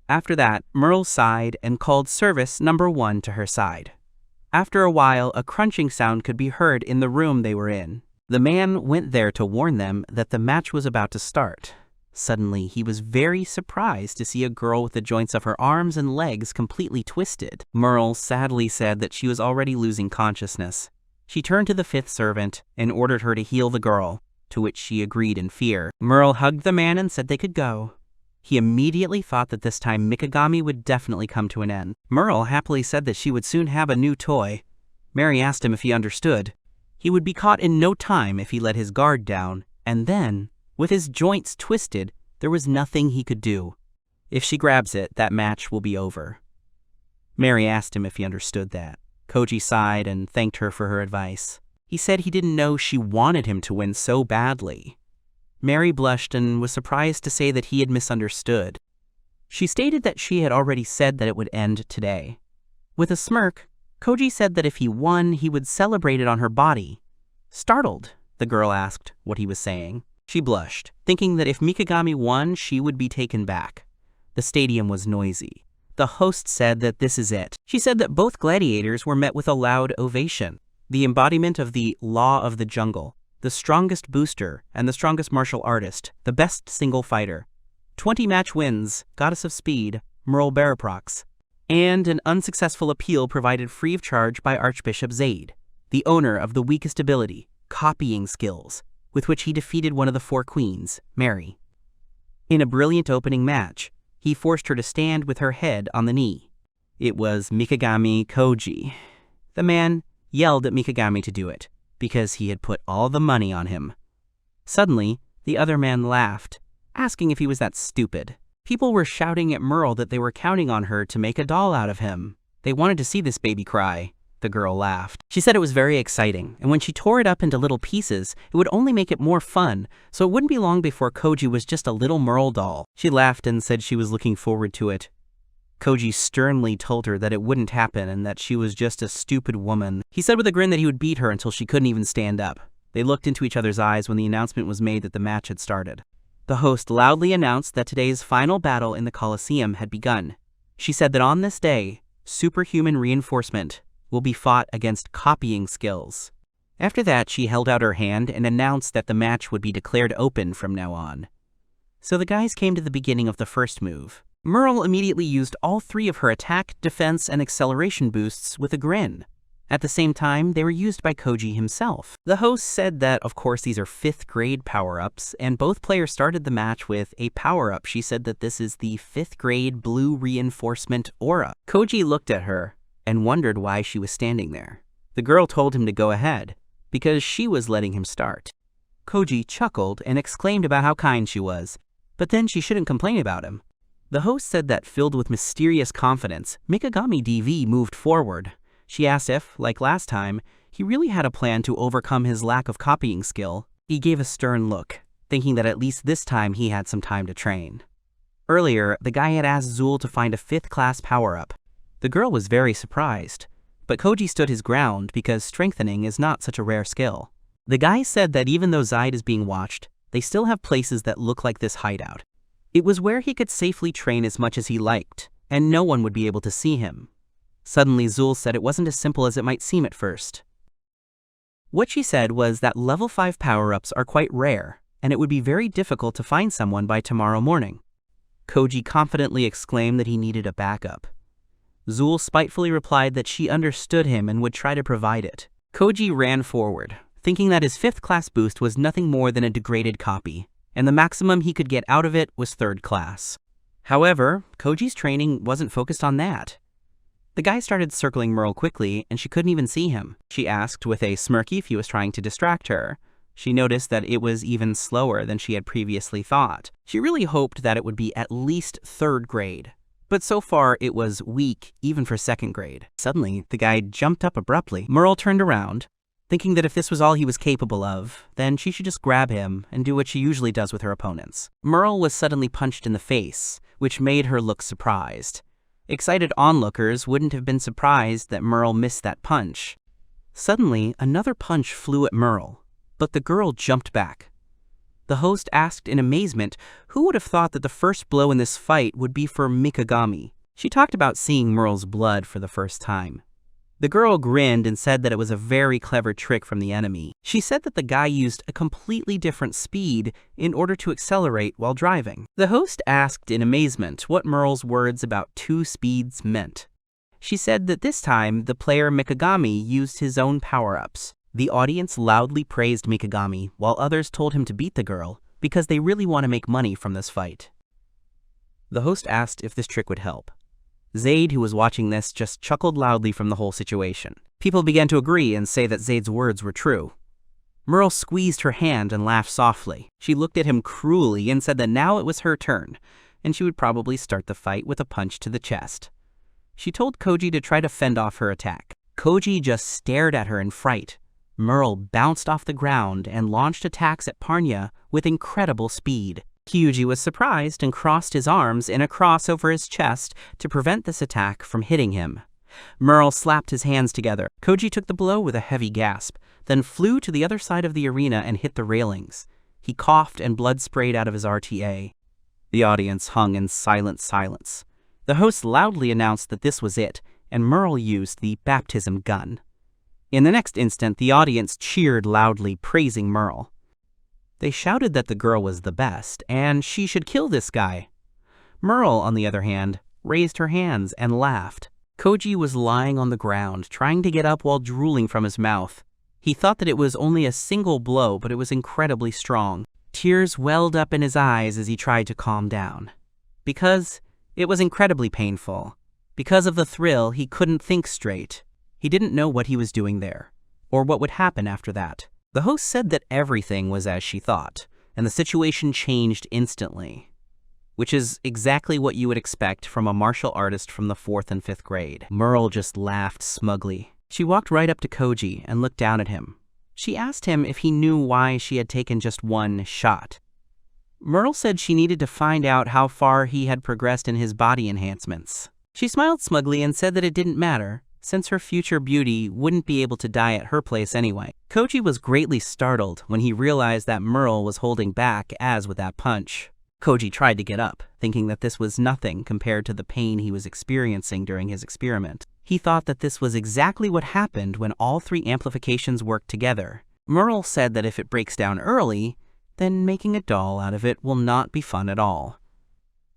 After that, Merle sighed and called service number 1 to her side. After a while, a crunching sound could be heard in the room they were in. The man went there to warn them that the match was about to start. Suddenly, he was very surprised to see a girl with the joints of her arms and legs completely twisted. Merle sadly said that she was already losing consciousness. She turned to the 5th servant and ordered her to heal the girl, to which she agreed in fear. Merle hugged the man and said they could go. He immediately thought that this time Mikagami would definitely come to an end. Merle happily said that she would soon have a new toy. Mary asked him if he understood. He would be caught in no time if he let his guard down, and then, with his joints twisted, there was nothing he could do. If she grabs it, that match will be over. Mary asked him if he understood that. Koji sighed and thanked her for her advice. He said he didn't know she wanted him to win so badly. Mary blushed and was surprised to say that he had misunderstood. She stated that she had already said that it would end today. With a smirk, Koji said that if he won, he would celebrate it on her body. Startled, the girl asked what he was saying. She blushed, thinking that if Mikagami won, she would be taken back. The stadium was noisy. The host said that this is it. She said that both gladiators were met with a loud ovation. The embodiment of the law of the jungle, the strongest booster and the strongest martial artist, the best single fighter, 20 match wins, goddess of speed, Merle Baraprox, and an unsuccessful appeal provided free of charge by Archbishop Zaid, the owner of the weakest ability, copying skills, with which he defeated one of the 4 queens, Mary. In a brilliant opening match, he forced her to stand with her head on the knee. It was Mikagami Koji. The man yelled at Mikagami to do it, because he had put all the money on him. Suddenly, the other man laughed, asking if he was that stupid. People were shouting at Merle that they were counting on her to make a doll out of him. They wanted to see this baby cry. The girl laughed. She said it was very exciting, and when she tore it up into little pieces, it would only make it more fun, so it wouldn't be long before Koji was just a little Merle doll. She laughed and said she was looking forward to it. Koji sternly told her that it wouldn't happen and that she was just a stupid woman. He said with a grin that he would beat her until she couldn't even stand up. They looked into each other's eyes when the announcement was made that the match had started. The host loudly announced that today's final battle in the Coliseum had begun. She said that on this day, superhuman reinforcement will be fought against copying skills. After that, she held out her hand and announced that the match would be declared open from now on. So the guys came to the beginning of the first move. Merle immediately used all 3 of her attack, defense, and acceleration boosts with a grin. At the same time, they were used by Koji himself. The host said that, of course, these are 5th grade power-ups, and both players started the match with a power-up. She said that this is the 5th grade blue reinforcement aura. Koji looked at her and wondered why she was standing there. The girl told him to go ahead, because she was letting him start. Koji chuckled and exclaimed about how kind she was, but then she shouldn't complain about him. The host said that, filled with mysterious confidence, Mikagami DV moved forward. She asked if, like last time, he really had a plan to overcome his lack of copying skill. He gave a stern look, thinking that at least this time he had some time to train. Earlier, the guy had asked Zul to find a 5th class power-up. The girl was very surprised, but Koji stood his ground because strengthening is not such a rare skill. The guy said that even though Zaid is being watched, they still have places that look like this hideout. It was where he could safely train as much as he liked, and no one would be able to see him. Suddenly, Zul said it wasn't as simple as it might seem at first. What she said was that level 5 power-ups are quite rare, and it would be very difficult to find someone by tomorrow morning. Koji confidently exclaimed that he needed a backup. Zul spitefully replied that she understood him and would try to provide it. Koji ran forward, thinking that his 5th class boost was nothing more than a degraded copy, and the maximum he could get out of it was 3rd class. However, Koji's training wasn't focused on that. The guy started circling Merle quickly, and she couldn't even see him. She asked with a smirky if he was trying to distract her. She noticed that it was even slower than she had previously thought. She really hoped that it would be at least 3rd grade. But so far, it was weak, even for 2nd grade. Suddenly, the guy jumped up abruptly. Merle turned around, thinking that if this was all he was capable of, then she should just grab him and do what she usually does with her opponents. Merle was suddenly punched in the face, which made her look surprised. Excited onlookers wouldn't have been surprised that Merle missed that punch. Suddenly, another punch flew at Merle, but the girl jumped back. The host asked in amazement who would have thought that the first blow in this fight would be for Mikagami. She talked about seeing Merle's blood for the first time. The girl grinned and said that it was a very clever trick from the enemy. She said that the guy used a completely different speed in order to accelerate while driving. The host asked in amazement what Merle's words about 2 speeds meant. She said that this time the player Mikagami used his own power-ups. The audience loudly praised Mikagami, while others told him to beat the girl because they really want to make money from this fight. The host asked if this trick would help. Zaid, who was watching this, just chuckled loudly from the whole situation. People began to agree and say that Zaid's words were true. Merle squeezed her hand and laughed softly. She looked at him cruelly and said that now it was her turn, and she would probably start the fight with a punch to the chest. She told Koji to try to fend off her attack. Koji just stared at her in fright. Merle bounced off the ground and launched attacks at Parnya with incredible speed. Kyuji was surprised and crossed his arms in a cross over his chest to prevent this attack from hitting him. Merle slapped his hands together. Koji took the blow with a heavy gasp, then flew to the other side of the arena and hit the railings. He coughed and blood sprayed out of his RTA. The audience hung in silent silence. The host loudly announced that this was it, and Merle used the baptism gun. In the next instant, the audience cheered loudly, praising Merle. They shouted that the girl was the best, and she should kill this guy. Merle, on the other hand, raised her hands and laughed. Koji was lying on the ground, trying to get up while drooling from his mouth. He thought that it was only a single blow, but it was incredibly strong. Tears welled up in his eyes as he tried to calm down. Because it was incredibly painful. Because of the thrill, he couldn't think straight. He didn't know what he was doing there, or what would happen after that. The host said that everything was as she thought, and the situation changed instantly, which is exactly what you would expect from a martial artist from the 4th and 5th grade. Merle just laughed smugly. She walked right up to Koji and looked down at him. She asked him if he knew why she had taken just one shot. Merle said she needed to find out how far he had progressed in his body enhancements. She smiled smugly and said that it didn't matter, since her future beauty wouldn't be able to die at her place anyway. Koji was greatly startled when he realized that Merle was holding back as with that punch. Koji tried to get up, thinking that this was nothing compared to the pain he was experiencing during his experiment. He thought that this was exactly what happened when all 3 amplifications worked together. Merle said that if it breaks down early, then making a doll out of it will not be fun at all.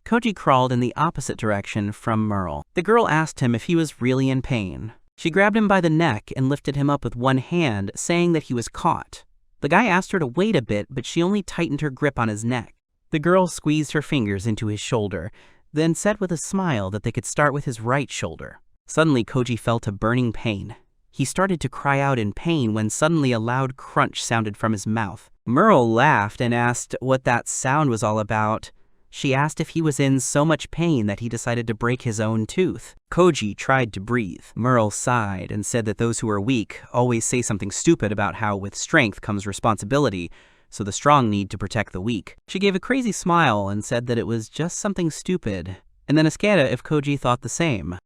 Koji crawled in the opposite direction from Merle. The girl asked him if he was really in pain. She grabbed him by the neck and lifted him up with one hand, saying that he was caught. The guy asked her to wait a bit, but she only tightened her grip on his neck. The girl squeezed her fingers into his shoulder, then said with a smile that they could start with his right shoulder. Suddenly, Koji felt a burning pain. He started to cry out in pain when suddenly a loud crunch sounded from his mouth. Merle laughed and asked what that sound was all about. She asked if he was in so much pain that he decided to break his own tooth. Koji tried to breathe. Merle sighed and said that those who are weak always say something stupid about how with strength comes responsibility, so the strong need to protect the weak. She gave a crazy smile and said that it was just something stupid, and then asked if Koji thought the same.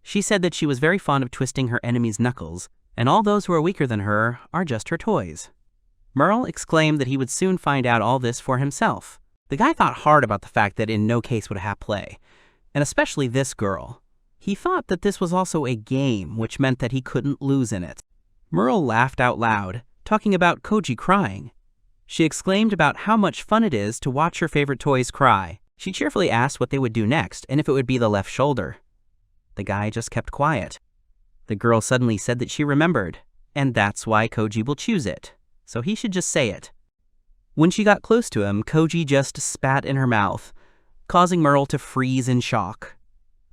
She said that she was very fond of twisting her enemy's knuckles, and all those who are weaker than her are just her toys. Merle exclaimed that he would soon find out all this for himself. The guy thought hard about the fact that in no case would Hap play, and especially this girl. He thought that this was also a game, which meant that he couldn't lose in it. Merle laughed out loud, talking about Koji crying. She exclaimed about how much fun it is to watch her favorite toys cry. She cheerfully asked what they would do next and if it would be the left shoulder. The guy just kept quiet. The girl suddenly said that she remembered, and that's why Koji will choose it, so he should just say it. When she got close to him, Koji just spat in her mouth, causing Merle to freeze in shock.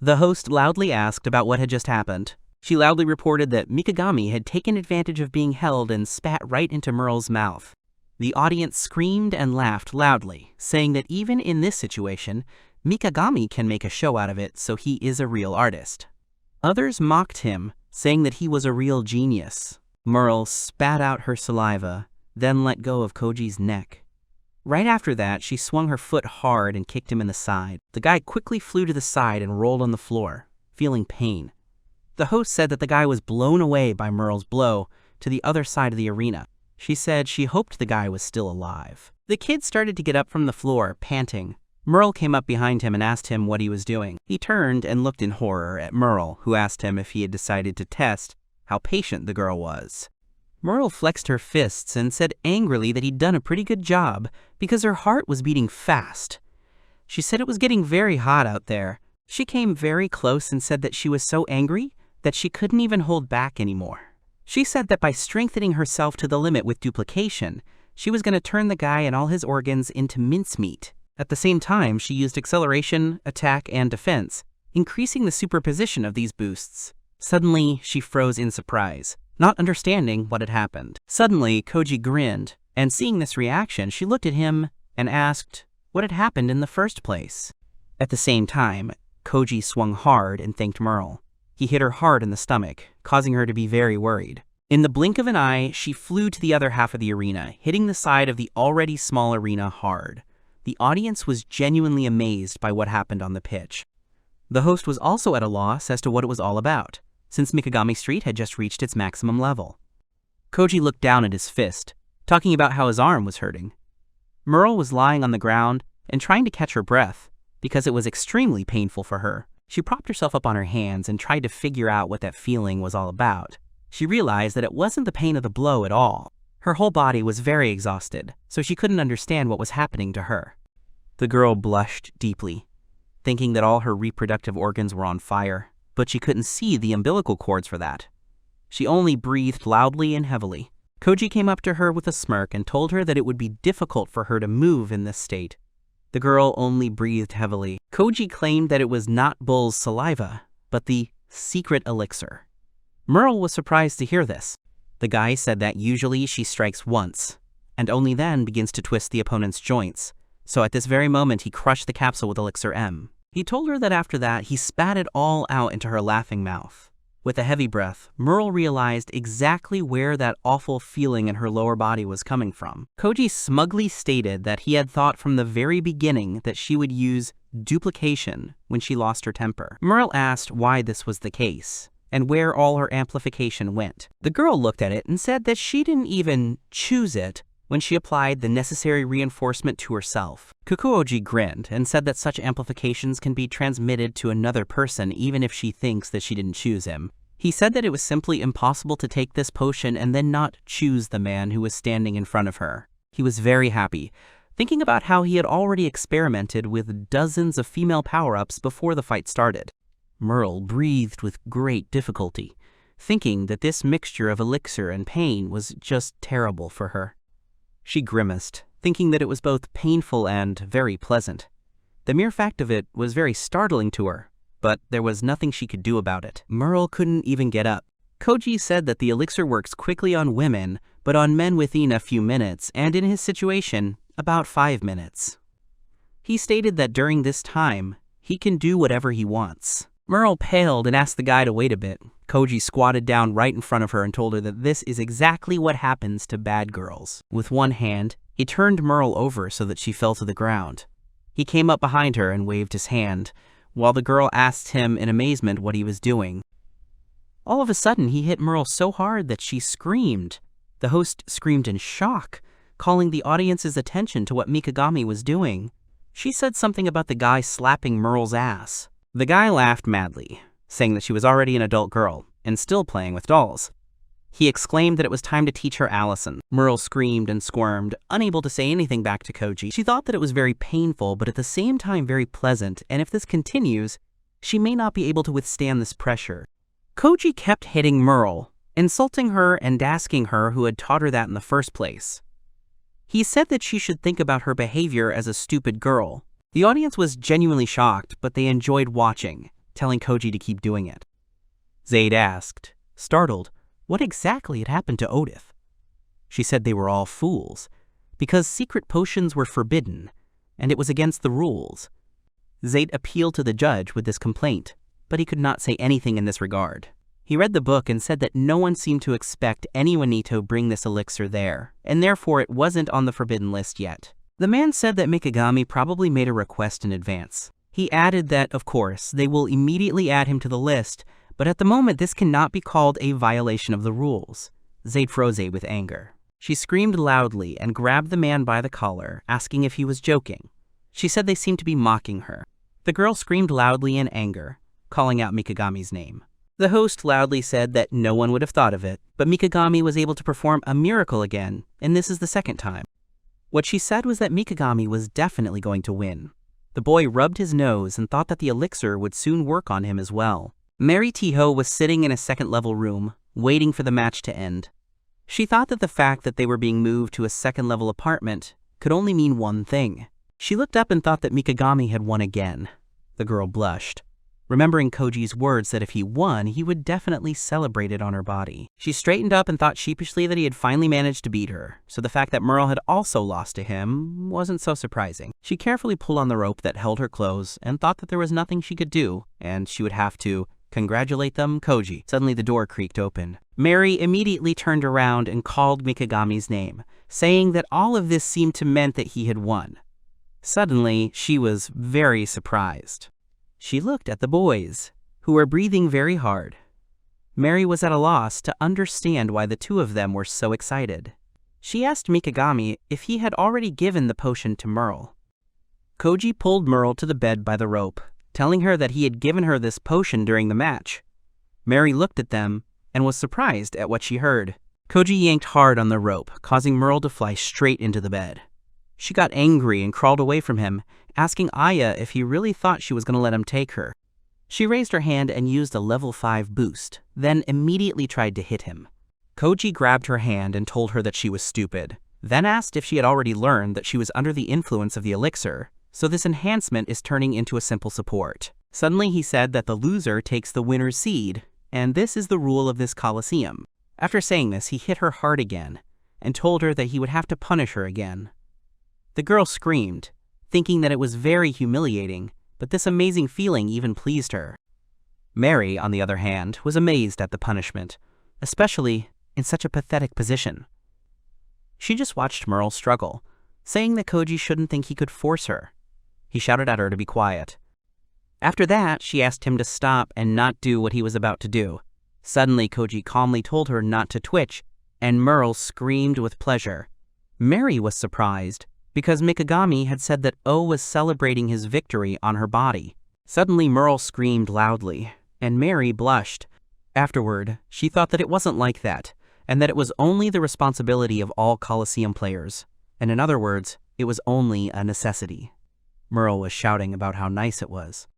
The host loudly asked about what had just happened. She loudly reported that Mikagami had taken advantage of being held and spat right into Merle's mouth. The audience screamed and laughed loudly, saying that even in this situation, Mikagami can make a show out of it, so he is a real artist. Others mocked him, saying that he was a real genius. Merle spat out her saliva, then let go of Koji's neck. Right after that, she swung her foot hard and kicked him in the side. The guy quickly flew to the side and rolled on the floor, feeling pain. The host said that the guy was blown away by Merle's blow to the other side of the arena. She said she hoped the guy was still alive. The kid started to get up from the floor, panting. Merle came up behind him and asked him what he was doing. He turned and looked in horror at Merle, who asked him if he had decided to test how patient the girl was. Merle flexed her fists and said angrily that he'd done a pretty good job because her heart was beating fast. She said it was getting very hot out there. She came very close and said that she was so angry that she couldn't even hold back anymore. She said that by strengthening herself to the limit with duplication, she was going to turn the guy and all his organs into mincemeat. At the same time, she used acceleration, attack, and defense, increasing the superposition of these boosts. Suddenly, she froze in surprise, not understanding what had happened. Suddenly, Koji grinned, and seeing this reaction, she looked at him and asked what had happened in the first place. At the same time, Koji swung hard and thanked Merle. He hit her hard in the stomach, causing her to be very worried. In the blink of an eye, she flew to the other half of the arena, hitting the side of the already small arena hard. The audience was genuinely amazed by what happened on the pitch. The host was also at a loss as to what it was all about, since Mikagami Street had just reached its maximum level. Koji looked down at his fist, talking about how his arm was hurting. Merle was lying on the ground and trying to catch her breath, because it was extremely painful for her. She propped herself up on her hands and tried to figure out what that feeling was all about. She realized that it wasn't the pain of the blow at all. Her whole body was very exhausted, so she couldn't understand what was happening to her. The girl blushed deeply, thinking that all her reproductive organs were on fire, but she couldn't see the umbilical cords for that. She only breathed loudly and heavily. Koji came up to her with a smirk and told her that it would be difficult for her to move in this state. The girl only breathed heavily. Koji claimed that it was not Bull's saliva, but the secret elixir. Merle was surprised to hear this. The guy said that usually she strikes once, and only then begins to twist the opponent's joints. So at this very moment, he crushed the capsule with Elixir M. He told her that after that, he spat it all out into her laughing mouth. With a heavy breath, Merle realized exactly where that awful feeling in her lower body was coming from. Koji smugly stated that he had thought from the very beginning that she would use duplication when she lost her temper. Merle asked why this was the case, and where all her amplification went. The girl looked at it and said that she didn't even choose it when she applied the necessary reinforcement to herself. Kukuoji grinned and said that such amplifications can be transmitted to another person even if she thinks that she didn't choose him. He said that it was simply impossible to take this potion and then not choose the man who was standing in front of her. He was very happy, thinking about how he had already experimented with dozens of female power-ups before the fight started. Merle breathed with great difficulty, thinking that this mixture of elixir and pain was just terrible for her. She grimaced, thinking that it was both painful and very pleasant. The mere fact of it was very startling to her, but there was nothing she could do about it. Merle couldn't even get up. Koji said that the elixir works quickly on women, but on men within a few minutes, and in his situation, about 5 minutes. He stated that during this time, he can do whatever he wants. Merle paled and asked the guy to wait a bit. Koji squatted down right in front of her and told her that this is exactly what happens to bad girls. With one hand, he turned Merle over so that she fell to the ground. He came up behind her and waved his hand, while the girl asked him in amazement what he was doing. All of a sudden, he hit Merle so hard that she screamed. The host screamed in shock, calling the audience's attention to what Mikagami was doing. She said something about the guy slapping Merle's ass. The guy laughed madly, saying that she was already an adult girl and still playing with dolls. He exclaimed that it was time to teach her Allison. Merle screamed and squirmed, unable to say anything back to Koji. She thought that it was very painful, but at the same time very pleasant, and if this continues, she may not be able to withstand this pressure. Koji kept hitting Merle, insulting her and asking her who had taught her that in the first place. He said that she should think about her behavior as a stupid girl. The audience was genuinely shocked, but they enjoyed watching, telling Koji to keep doing it. Zaid asked, startled, what exactly had happened to Odith. She said they were all fools, because secret potions were forbidden, and it was against the rules. Zaid appealed to the judge with this complaint, but he could not say anything in this regard. He read the book and said that no one seemed to expect anyone to bring this elixir there, and therefore it wasn't on the forbidden list yet. The man said that Mikagami probably made a request in advance. He added that, of course, they will immediately add him to the list, but at the moment this cannot be called a violation of the rules. Zaid froze with anger. She screamed loudly and grabbed the man by the collar, asking if he was joking. She said they seemed to be mocking her. The girl screamed loudly in anger, calling out Mikagami's name. The host loudly said that no one would have thought of it, but Mikagami was able to perform a miracle again, and this is the second time. What she said was that Mikagami was definitely going to win. The boy rubbed his nose and thought that the elixir would soon work on him as well. Mary Tiho was sitting in a second-level room, waiting for the match to end. She thought that the fact that they were being moved to a second-level apartment could only mean one thing. She looked up and thought that Mikagami had won again. The girl blushed, remembering Koji's words that if he won, he would definitely celebrate it on her body. She straightened up and thought sheepishly that he had finally managed to beat her, so the fact that Merle had also lost to him wasn't so surprising. She carefully pulled on the rope that held her clothes and thought that there was nothing she could do, and she would have to congratulate them, Koji. Suddenly the door creaked open. Mary immediately turned around and called Mikagami's name, saying that all of this seemed to mean that he had won. Suddenly, she was very surprised. She looked at the boys, who were breathing very hard. Mary was at a loss to understand why the two of them were so excited. She asked Mikagami if he had already given the potion to Merle. Koji pulled Merle to the bed by the rope, telling her that he had given her this potion during the match. Mary looked at them and was surprised at what she heard. Koji yanked hard on the rope, causing Merle to fly straight into the bed. She got angry and crawled away from him, asking Aya if he really thought she was going to let him take her. She raised her hand and used a level 5 boost, then immediately tried to hit him. Koji grabbed her hand and told her that she was stupid, then asked if she had already learned that she was under the influence of the elixir, so this enhancement is turning into a simple support. Suddenly he said that the loser takes the winner's seed, and this is the rule of this Coliseum. After saying this, he hit her hard again, and told her that he would have to punish her again. The girl screamed, thinking that it was very humiliating, but this amazing feeling even pleased her. Mary, on the other hand, was amazed at the punishment, especially in such a pathetic position. She just watched Merle struggle, saying that Koji shouldn't think he could force her. He shouted at her to be quiet. After that, she asked him to stop and not do what he was about to do. Suddenly, Koji calmly told her not to twitch, and Merle screamed with pleasure. Mary was surprised, because Mikagami had said that O was celebrating his victory on her body. Suddenly, Merle screamed loudly, and Mary blushed. Afterward, she thought that it wasn't like that, and that it was only the responsibility of all Coliseum players, and in other words, it was only a necessity. Merle was shouting about how nice it was.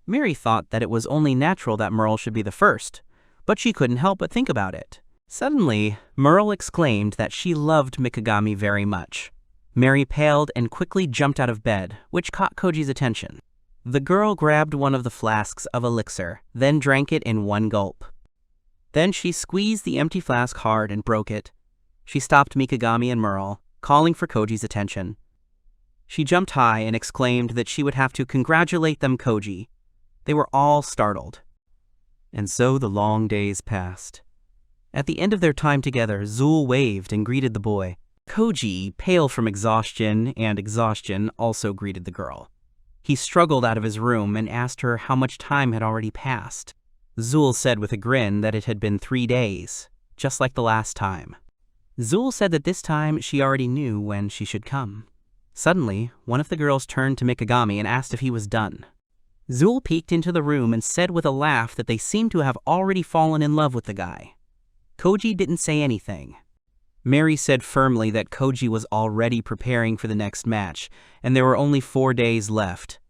Mary thought that it was only natural that Merle should be the first, but she couldn't help but think about it. Suddenly, Merle exclaimed that she loved Mikagami very much. Mary paled and quickly jumped out of bed, which caught Koji's attention. The girl grabbed one of the flasks of elixir, then drank it in one gulp. Then she squeezed the empty flask hard and broke it. She stopped Mikagami and Merle, calling for Koji's attention. She jumped high and exclaimed that she would have to congratulate them, Koji. They were all startled. And so the long days passed. At the end of their time together, Zul waved and greeted the boy. Koji, pale from exhaustion, also greeted the girl. He struggled out of his room and asked her how much time had already passed. Zul said with a grin that it had been 3 days, just like the last time. Zul said that this time she already knew when she should come. Suddenly, one of the girls turned to Mikagami and asked if he was done. Zul peeked into the room and said with a laugh that they seemed to have already fallen in love with the guy. Koji didn't say anything. Mary said firmly that Koji was already preparing for the next match, and there were only 4 days left.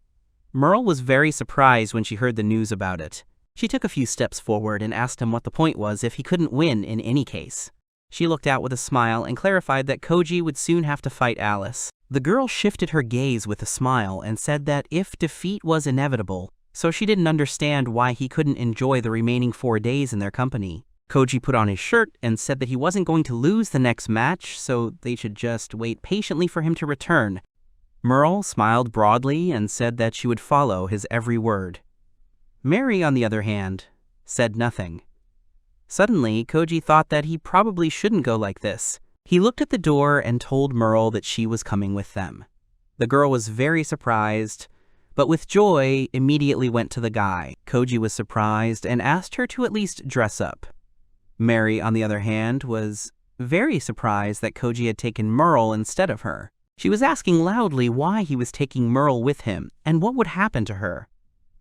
Merle was very surprised when she heard the news about it. She took a few steps forward and asked him what the point was if he couldn't win in any case. She looked out with a smile and clarified that Koji would soon have to fight Alice. The girl shifted her gaze with a smile and said that if defeat was inevitable, so she didn't understand why he couldn't enjoy the remaining 4 days in their company. Koji put on his shirt and said that he wasn't going to lose the next match, so they should just wait patiently for him to return. Merle smiled broadly and said that she would follow his every word. Mary, on the other hand, said nothing. Suddenly, Koji thought that he probably shouldn't go like this. He looked at the door and told Merle that she was coming with them. The girl was very surprised, but with joy immediately went to the guy. Koji was surprised and asked her to at least dress up. Mary, on the other hand, was very surprised that Koji had taken Merle instead of her. She was asking loudly why he was taking Merle with him and what would happen to her.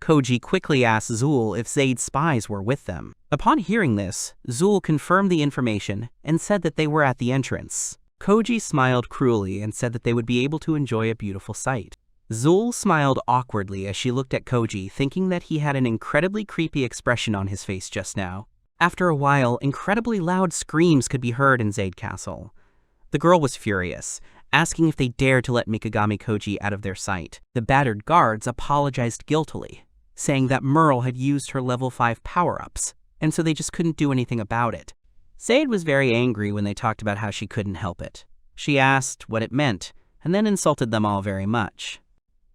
Koji quickly asked Zul if Zaid's spies were with them. Upon hearing this, Zul confirmed the information and said that they were at the entrance. Koji smiled cruelly and said that they would be able to enjoy a beautiful sight. Zul smiled awkwardly as she looked at Koji, thinking that he had an incredibly creepy expression on his face just now. After a while, incredibly loud screams could be heard in Zaid Castle. The girl was furious, asking if they dared to let Mikagami Koji out of their sight. The battered guards apologized guiltily, saying that Merle had used her level 5 power-ups, and so they just couldn't do anything about it. Zaid was very angry when they talked about how she couldn't help it. She asked what it meant, and then insulted them all very much.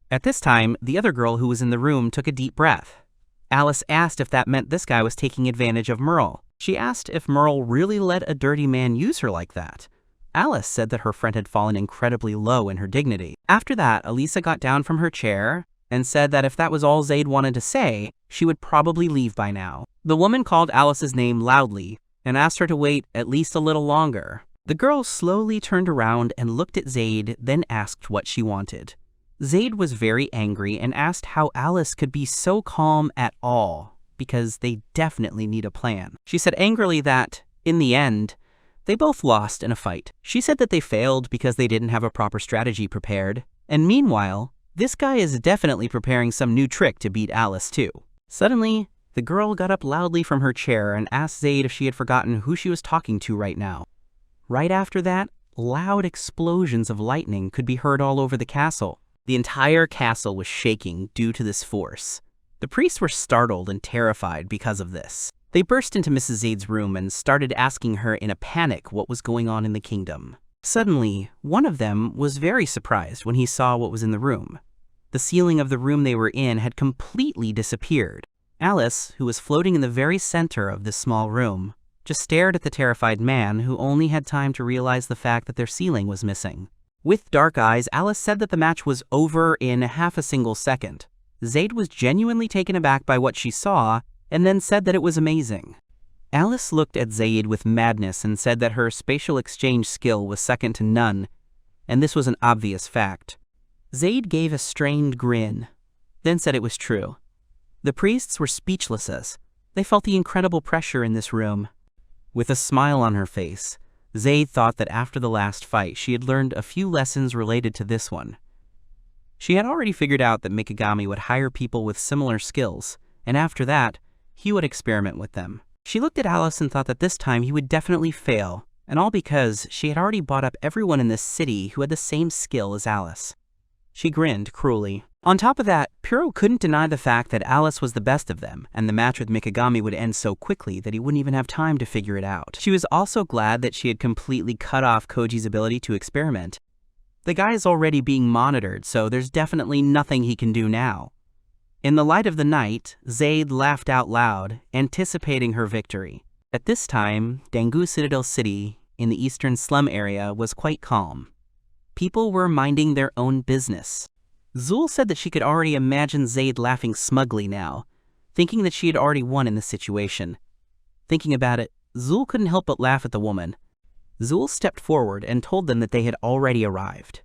At this time, the other girl who was in the room took a deep breath. Alice asked if that meant this guy was taking advantage of Merle. She asked if Merle really let a dirty man use her like that. Alice said that her friend had fallen incredibly low in her dignity. After that, Elisa got down from her chair and said that if that was all Zaid wanted to say, she would probably leave by now. The woman called Alice's name loudly and asked her to wait at least a little longer. The girl slowly turned around and looked at Zaid, then asked what she wanted. Zaid was very angry and asked how Alice could be so calm at all, because they definitely need a plan. She said angrily that, in the end, they both lost in a fight. She said that they failed because they didn't have a proper strategy prepared, and meanwhile, this guy is definitely preparing some new trick to beat Alice too. Suddenly, the girl got up loudly from her chair and asked Zaid if she had forgotten who she was talking to right now. Right after that, loud explosions of lightning could be heard all over the castle. The entire castle was shaking due to this force. The priests were startled and terrified because of this. They burst into Mrs. Zaid's room and started asking her in a panic what was going on in the kingdom. Suddenly, one of them was very surprised when he saw what was in the room. The ceiling of the room they were in had completely disappeared. Alice, who was floating in the very center of this small room, just stared at the terrified man who only had time to realize the fact that their ceiling was missing. With dark eyes, Alice said that the match was over in half a single second. Zaid was genuinely taken aback by what she saw, and then said that it was amazing. Alice looked at Zaid with madness and said that her spatial exchange skill was second to none, and this was an obvious fact. Zaid gave a strained grin, then said it was true. The priests were speechless as they felt the incredible pressure in this room. With a smile on her face, Zaid thought that after the last fight, she had learned a few lessons related to this one. She had already figured out that Mikagami would hire people with similar skills, and after that, he would experiment with them. She looked at Alice and thought that this time he would definitely fail, and all because she had already bought up everyone in this city who had the same skill as Alice. She grinned cruelly. On top of that, Puro couldn't deny the fact that Alice was the best of them, and the match with Mikagami would end so quickly that he wouldn't even have time to figure it out. She was also glad that she had completely cut off Koji's ability to experiment. The guy is already being monitored, so there's definitely nothing he can do now. In the light of the night, Zaid laughed out loud, anticipating her victory. At this time, Dangu Citadel City, in the eastern slum area, was quite calm. People were minding their own business. Zul said that she could already imagine Zaid laughing smugly now, thinking that she had already won in this situation. Thinking about it, Zul couldn't help but laugh at the woman. Zul stepped forward and told them that they had already arrived.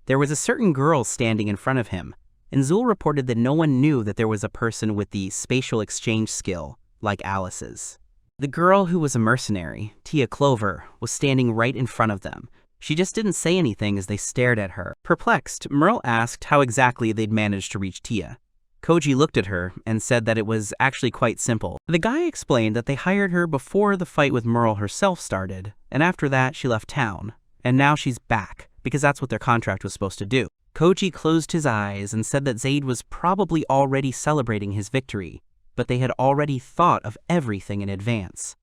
There was a certain girl standing in front of him, and Zul reported that no one knew that there was a person with the spatial exchange skill, like Alice's. The girl who was a mercenary, Tia Clover, was standing right in front of them. She just didn't say anything as they stared at her. Perplexed, Merle asked how exactly they'd managed to reach Tia. Koji looked at her and said that it was actually quite simple. The guy explained that they hired her before the fight with Merle herself started, and after that she left town. And now she's back, because that's what their contract was supposed to do. Koji closed his eyes and said that Zaid was probably already celebrating his victory, but they had already thought of everything in advance.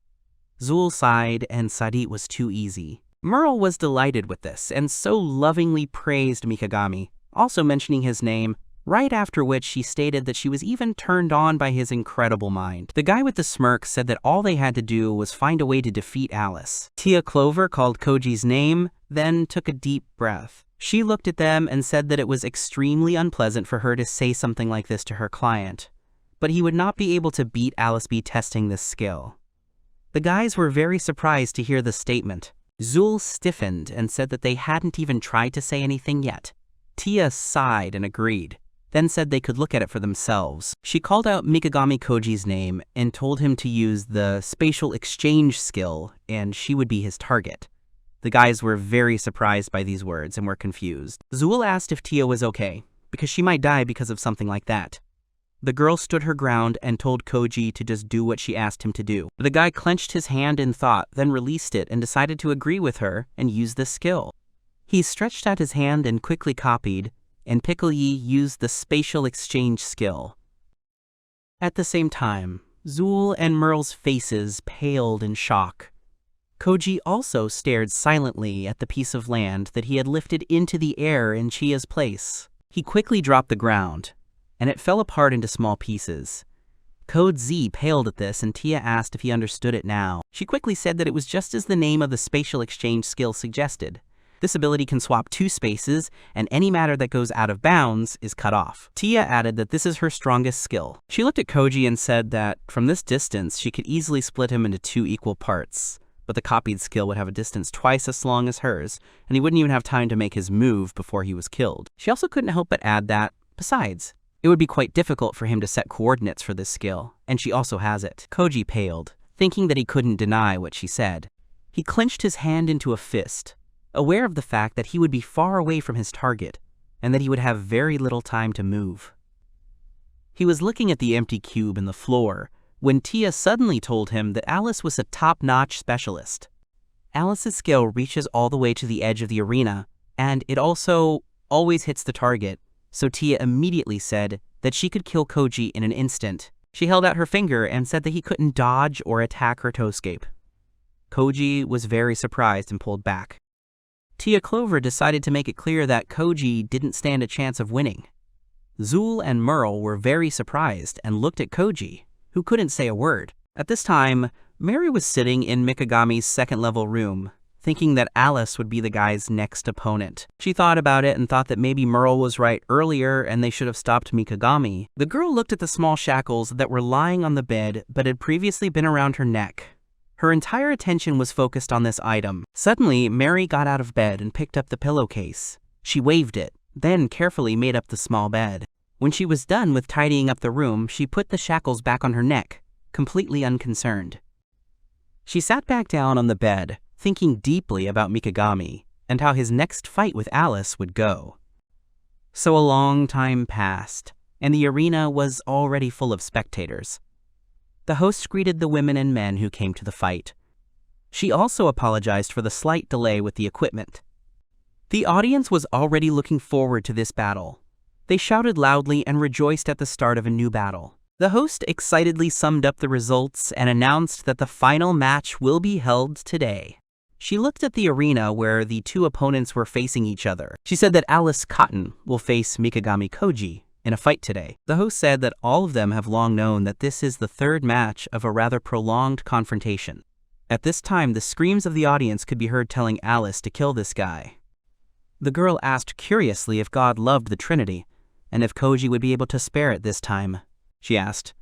Zul sighed and said it was too easy. Merle was delighted with this and so lovingly praised Mikagami, also mentioning his name, right after which she stated that she was even turned on by his incredible mind. The guy with the smirk said that all they had to do was find a way to defeat Alice. Tia Clover called Koji's name, then took a deep breath. She looked at them and said that it was extremely unpleasant for her to say something like this to her client, but he would not be able to beat Alice B testing this skill. The guys were very surprised to hear the statement. Zul stiffened and said that they hadn't even tried to say anything yet. Tia sighed and agreed, then said they could look at it for themselves. She called out Mikagami Koji's name and told him to use the spatial exchange skill and she would be his target. The guys were very surprised by these words and were confused. Zul asked if Tia was okay, because she might die because of something like that. The girl stood her ground and told Koji to just do what she asked him to do. The guy clenched his hand in thought, then released it and decided to agree with her and use the skill. He stretched out his hand and quickly copied, and Pickle Yi used the spatial exchange skill. At the same time, Zul and Merle's faces paled in shock. Koji also stared silently at the piece of land that he had lifted into the air in Chia's place. He quickly dropped the ground, and it fell apart into small pieces. Code Z paled at this, and Tia asked if he understood it now. She quickly said that it was just as the name of the spatial exchange skill suggested. This ability can swap two spaces, and any matter that goes out of bounds is cut off. Tia added that this is her strongest skill. She looked at Koji and said that, from this distance, she could easily split him into two equal parts. But the copied skill would have a distance twice as long as hers, and he wouldn't even have time to make his move before he was killed. She also couldn't help but add that, besides, it would be quite difficult for him to set coordinates for this skill, and she also has it. Koji paled, thinking that he couldn't deny what she said. He clenched his hand into a fist, aware of the fact that he would be far away from his target, and that he would have very little time to move. He was looking at the empty cube in the floor, when Tia suddenly told him that Alice was a top-notch specialist. Alice's skill reaches all the way to the edge of the arena, and it also always hits the target, so Tia immediately said that she could kill Koji in an instant. She held out her finger and said that he couldn't dodge or attack her toescape. Koji was very surprised and pulled back. Tia Clover decided to make it clear that Koji didn't stand a chance of winning. Zul and Merle were very surprised and looked at Koji, who couldn't say a word. At this time, Mary was sitting in Mikagami's second-level room, thinking that Alice would be the guy's next opponent. She thought about it and thought that maybe Merle was right earlier and they should have stopped Mikagami. The girl looked at the small shackles that were lying on the bed but had previously been around her neck. Her entire attention was focused on this item. Suddenly, Mary got out of bed and picked up the pillowcase. She waved it, then carefully made up the small bed. When she was done with tidying up the room, she put the shackles back on her neck, completely unconcerned. She sat back down on the bed, thinking deeply about Mikagami and how his next fight with Alice would go. So a long time passed, and the arena was already full of spectators. The host greeted the women and men who came to the fight. She also apologized for the slight delay with the equipment. The audience was already looking forward to this battle. They shouted loudly and rejoiced at the start of a new battle. The host excitedly summed up the results and announced that the final match will be held today. She looked at the arena where the two opponents were facing each other. She said that Alice Cotton will face Mikagami Koji in a fight today. The host said that all of them have long known that this is the third match of a rather prolonged confrontation. At this time, the screams of the audience could be heard telling Alice to kill this guy. The girl asked curiously if God loved the Trinity, and if Koji would be able to spare it this time. She asked,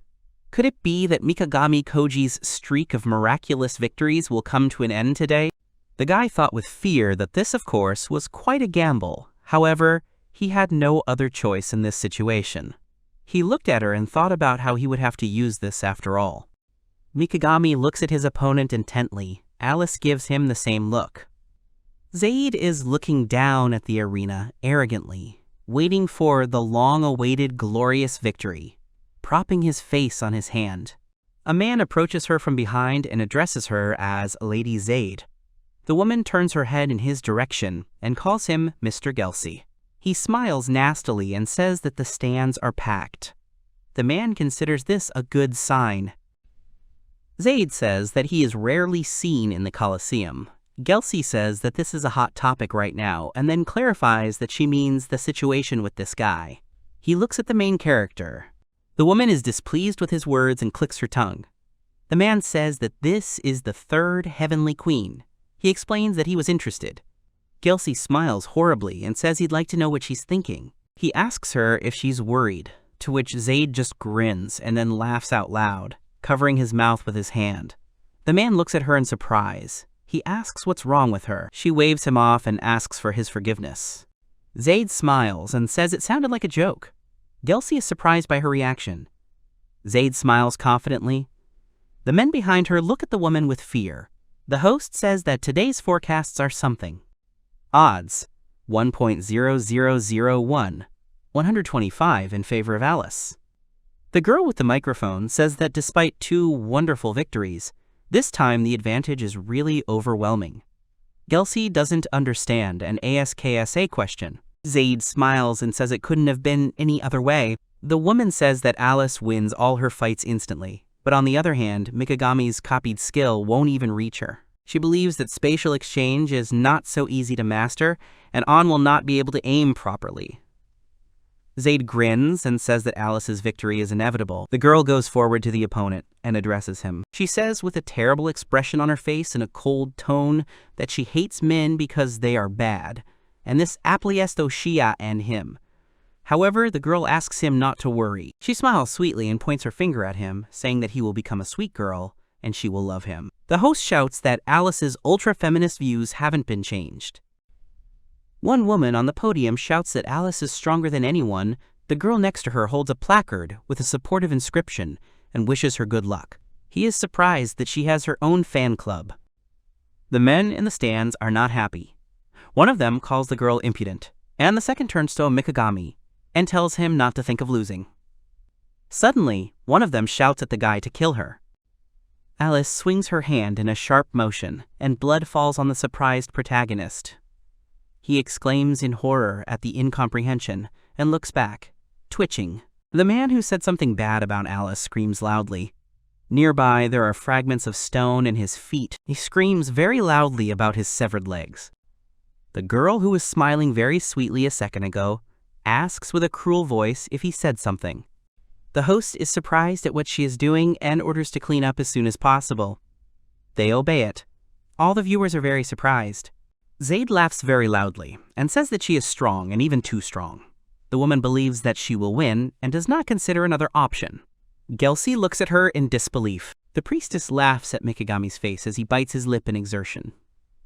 "Could it be that Mikagami Koji's streak of miraculous victories will come to an end today?" The guy thought with fear that this, of course, was quite a gamble. However, he had no other choice in this situation. He looked at her and thought about how he would have to use this after all. Mikagami looks at his opponent intently. Alice gives him the same look. Zaid is looking down at the arena arrogantly, waiting for the long-awaited glorious victory, propping his face on his hand. A man approaches her from behind and addresses her as Lady Zaid. The woman turns her head in his direction and calls him Mr. Gelsey. He smiles nastily and says that the stands are packed. The man considers this a good sign. Zaid says that he is rarely seen in the Coliseum. Gelsey says that this is a hot topic right now, and then clarifies that she means the situation with this guy. He looks at the main character. The woman is displeased with his words and clicks her tongue. The man says that this is the third heavenly queen. He explains that he was interested. Gelsey smiles horribly and says he'd like to know what she's thinking. He asks her if she's worried, to which Zaid just grins and then laughs out loud, covering his mouth with his hand. The man looks at her in surprise. He asks what's wrong with her. She waves him off and asks for his forgiveness. Zaid smiles and says it sounded like a joke. Gelsey is surprised by her reaction. Zaid smiles confidently. The men behind her look at the woman with fear. The host says that today's forecasts are something. Odds, 1.0001, 125 in favor of Alice. The girl with the microphone says that despite 2 wonderful victories, this time the advantage is really overwhelming. Gelsey doesn't understand an ASKSA question. Zaid smiles and says it couldn't have been any other way. The woman says that Alice wins all her fights instantly, but on the other hand, Mikagami's copied skill won't even reach her. She believes that spatial exchange is not so easy to master, and An will not be able to aim properly. Zaid grins and says that Alice's victory is inevitable. The girl goes forward to the opponent and addresses him. She says with a terrible expression on her face and a cold tone that she hates men because they are bad, and this applies Shia and him. However, the girl asks him not to worry. She smiles sweetly and points her finger at him, saying that he will become a sweet girl and she will love him. The host shouts that Alice's ultra-feminist views haven't been changed. One woman on the podium shouts that Alice is stronger than anyone. The girl next to her holds a placard with a supportive inscription and wishes her good luck. He is surprised that she has her own fan club. The men in the stands are not happy. One of them calls the girl impudent, and the second turns to Mikagami and tells him not to think of losing. Suddenly, one of them shouts at the guy to kill her. Alice swings her hand in a sharp motion, and blood falls on the surprised protagonist. He exclaims in horror at the incomprehension and looks back, twitching. The man who said something bad about Alice screams loudly. Nearby, there are fragments of stone in his feet. He screams very loudly about his severed legs. The girl who was smiling very sweetly a second ago asks with a cruel voice if he said something. The host is surprised at what she is doing and orders to clean up as soon as possible. They obey it. All the viewers are very surprised. Zaid laughs very loudly and says that she is strong and even too strong. The woman believes that she will win and does not consider another option. Gelsey looks at her in disbelief. The priestess laughs at Mikagami's face as he bites his lip in exertion.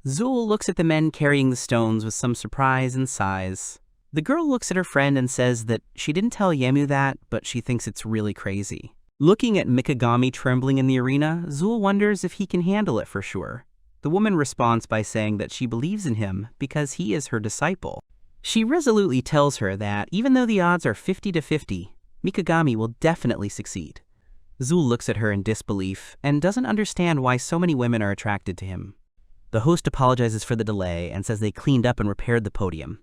Zul looks at the men carrying the stones with some surprise and sighs. The girl looks at her friend and says that she didn't tell Yemu that, but she thinks it's really crazy. Looking at Mikagami trembling in the arena, Zul wonders if he can handle it for sure. The woman responds by saying that she believes in him because he is her disciple. She resolutely tells her that even though the odds are 50-50, Mikagami will definitely succeed. Zul looks at her in disbelief and doesn't understand why so many women are attracted to him. The host apologizes for the delay and says they cleaned up and repaired the podium.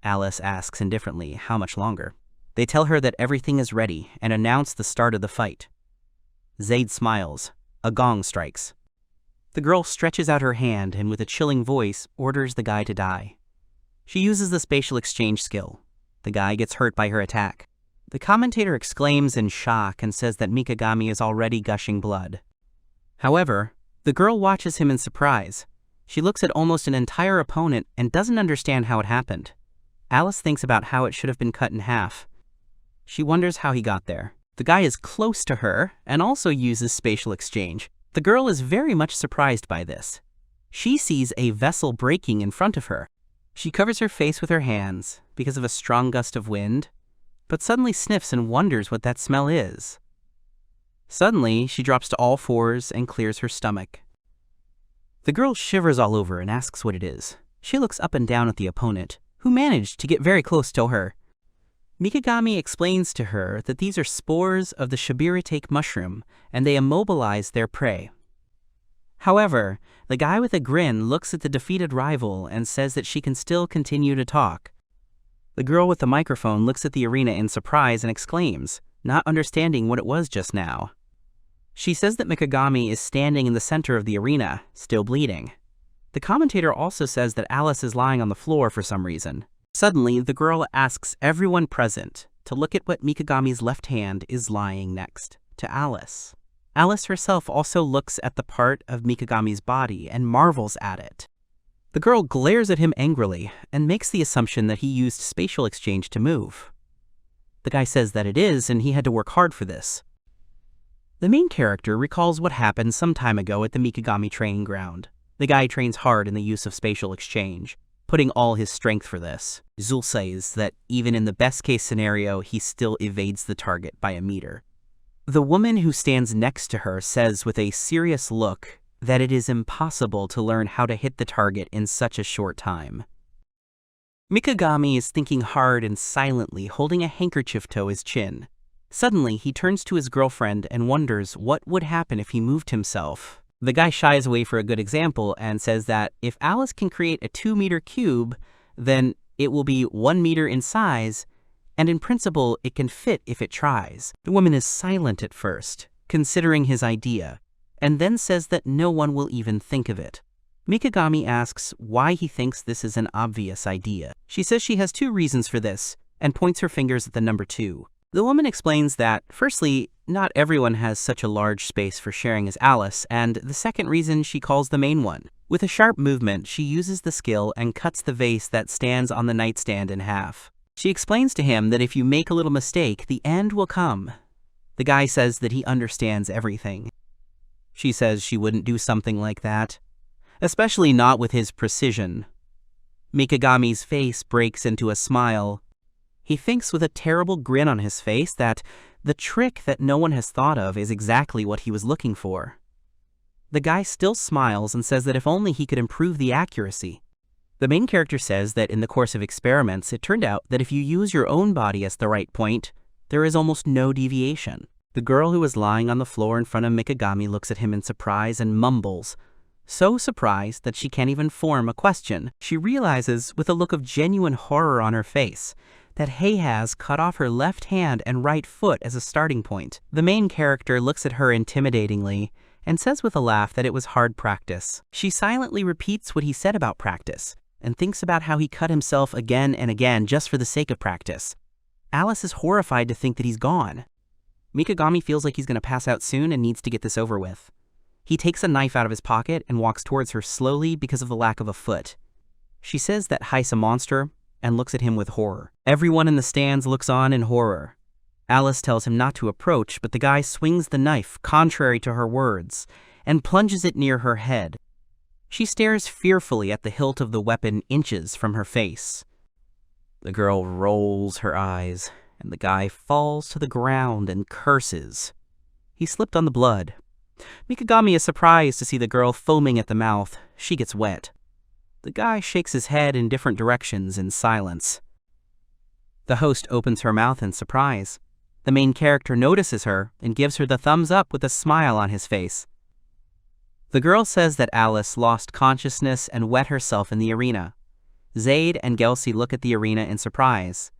Alice asks indifferently how much longer. They tell her that everything is ready and announce the start of the fight. Zaid smiles. A gong strikes. The girl stretches out her hand and with a chilling voice orders the guy to die. She uses the spatial exchange skill. The guy gets hurt by her attack. The commentator exclaims in shock and says that Mikagami is already gushing blood. However, the girl watches him in surprise. She looks at almost an entire opponent and doesn't understand how it happened. Alice thinks about how it should have been cut in half. She wonders how he got there. The guy is close to her and also uses spatial exchange. The girl is very much surprised by this. She sees a vessel breaking in front of her. She covers her face with her hands because of a strong gust of wind, but suddenly sniffs and wonders what that smell is. Suddenly, she drops to all fours and clears her stomach. The girl shivers all over and asks what it is. She looks up and down at the opponent, who managed to get very close to her. Mikagami explains to her that these are spores of the Shibiritake mushroom, and they immobilize their prey. However, the guy with a grin looks at the defeated rival and says that she can still continue to talk. The girl with the microphone looks at the arena in surprise and exclaims, not understanding what it was just now. She says that Mikagami is standing in the center of the arena, still bleeding. The commentator also says that Alice is lying on the floor for some reason. Suddenly, the girl asks everyone present to look at what Mikagami's left hand is lying next to Alice. Alice herself also looks at the part of Mikagami's body and marvels at it. The girl glares at him angrily and makes the assumption that he used spatial exchange to move. The guy says that it is, and he had to work hard for this. The main character recalls what happened some time ago at the Mikagami training ground. The guy trains hard in the use of spatial exchange, putting all his strength for this. Zul says that even in the best-case scenario, he still evades the target by a meter. The woman who stands next to her says with a serious look that it is impossible to learn how to hit the target in such a short time. Mikagami is thinking hard and silently, holding a handkerchief to his chin. Suddenly, he turns to his girlfriend and wonders what would happen if he moved himself. The guy shies away for a good example and says that if Alice can create a 2-meter cube, then it will be 1 meter in size, and in principle, it can fit if it tries. The woman is silent at first, considering his idea, and then says that no one will even think of it. Mikagami asks why he thinks this is an obvious idea. She says she has 2 reasons for this, and points her fingers at the number 2. The woman explains that, firstly, not everyone has such a large space for sharing as Alice, and the second reason she calls the main one. With a sharp movement, she uses the skill and cuts the vase that stands on the nightstand in half. She explains to him that if you make a little mistake, the end will come. The guy says that he understands everything. She says she wouldn't do something like that, especially not with his precision. Mikagami's face breaks into a smile. He thinks with a terrible grin on his face that the trick that no one has thought of is exactly what he was looking for. The guy still smiles and says that if only he could improve the accuracy. The main character says that in the course of experiments, it turned out that if you use your own body as the right point, there is almost no deviation. The girl who is lying on the floor in front of Mikagami looks at him in surprise and mumbles, so surprised that she can't even form a question. She realizes, with a look of genuine horror on her face, that Hei has cut off her left hand and right foot as a starting point. The main character looks at her intimidatingly and says with a laugh that it was hard practice. She silently repeats what he said about practice and thinks about how he cut himself again and again just for the sake of practice. Alice is horrified to think that he's gone. Mikagami feels like he's going to pass out soon and needs to get this over with. He takes a knife out of his pocket and walks towards her slowly because of the lack of a foot. She says that Hei's a monster and looks at him with horror. Everyone in the stands looks on in horror. Alice tells him not to approach, but the guy swings the knife, contrary to her words, and plunges it near her head. She stares fearfully at the hilt of the weapon inches from her face. The girl rolls her eyes, and the guy falls to the ground and curses. He slipped on the blood. Mikagami is surprised to see the girl foaming at the mouth. She gets wet. The guy shakes his head in different directions in silence. The host opens her mouth in surprise. The main character notices her and gives her the thumbs up with a smile on his face. The girl says that Alice lost consciousness and wet herself in the arena. Zaid and Gelsey look at the arena in surprise.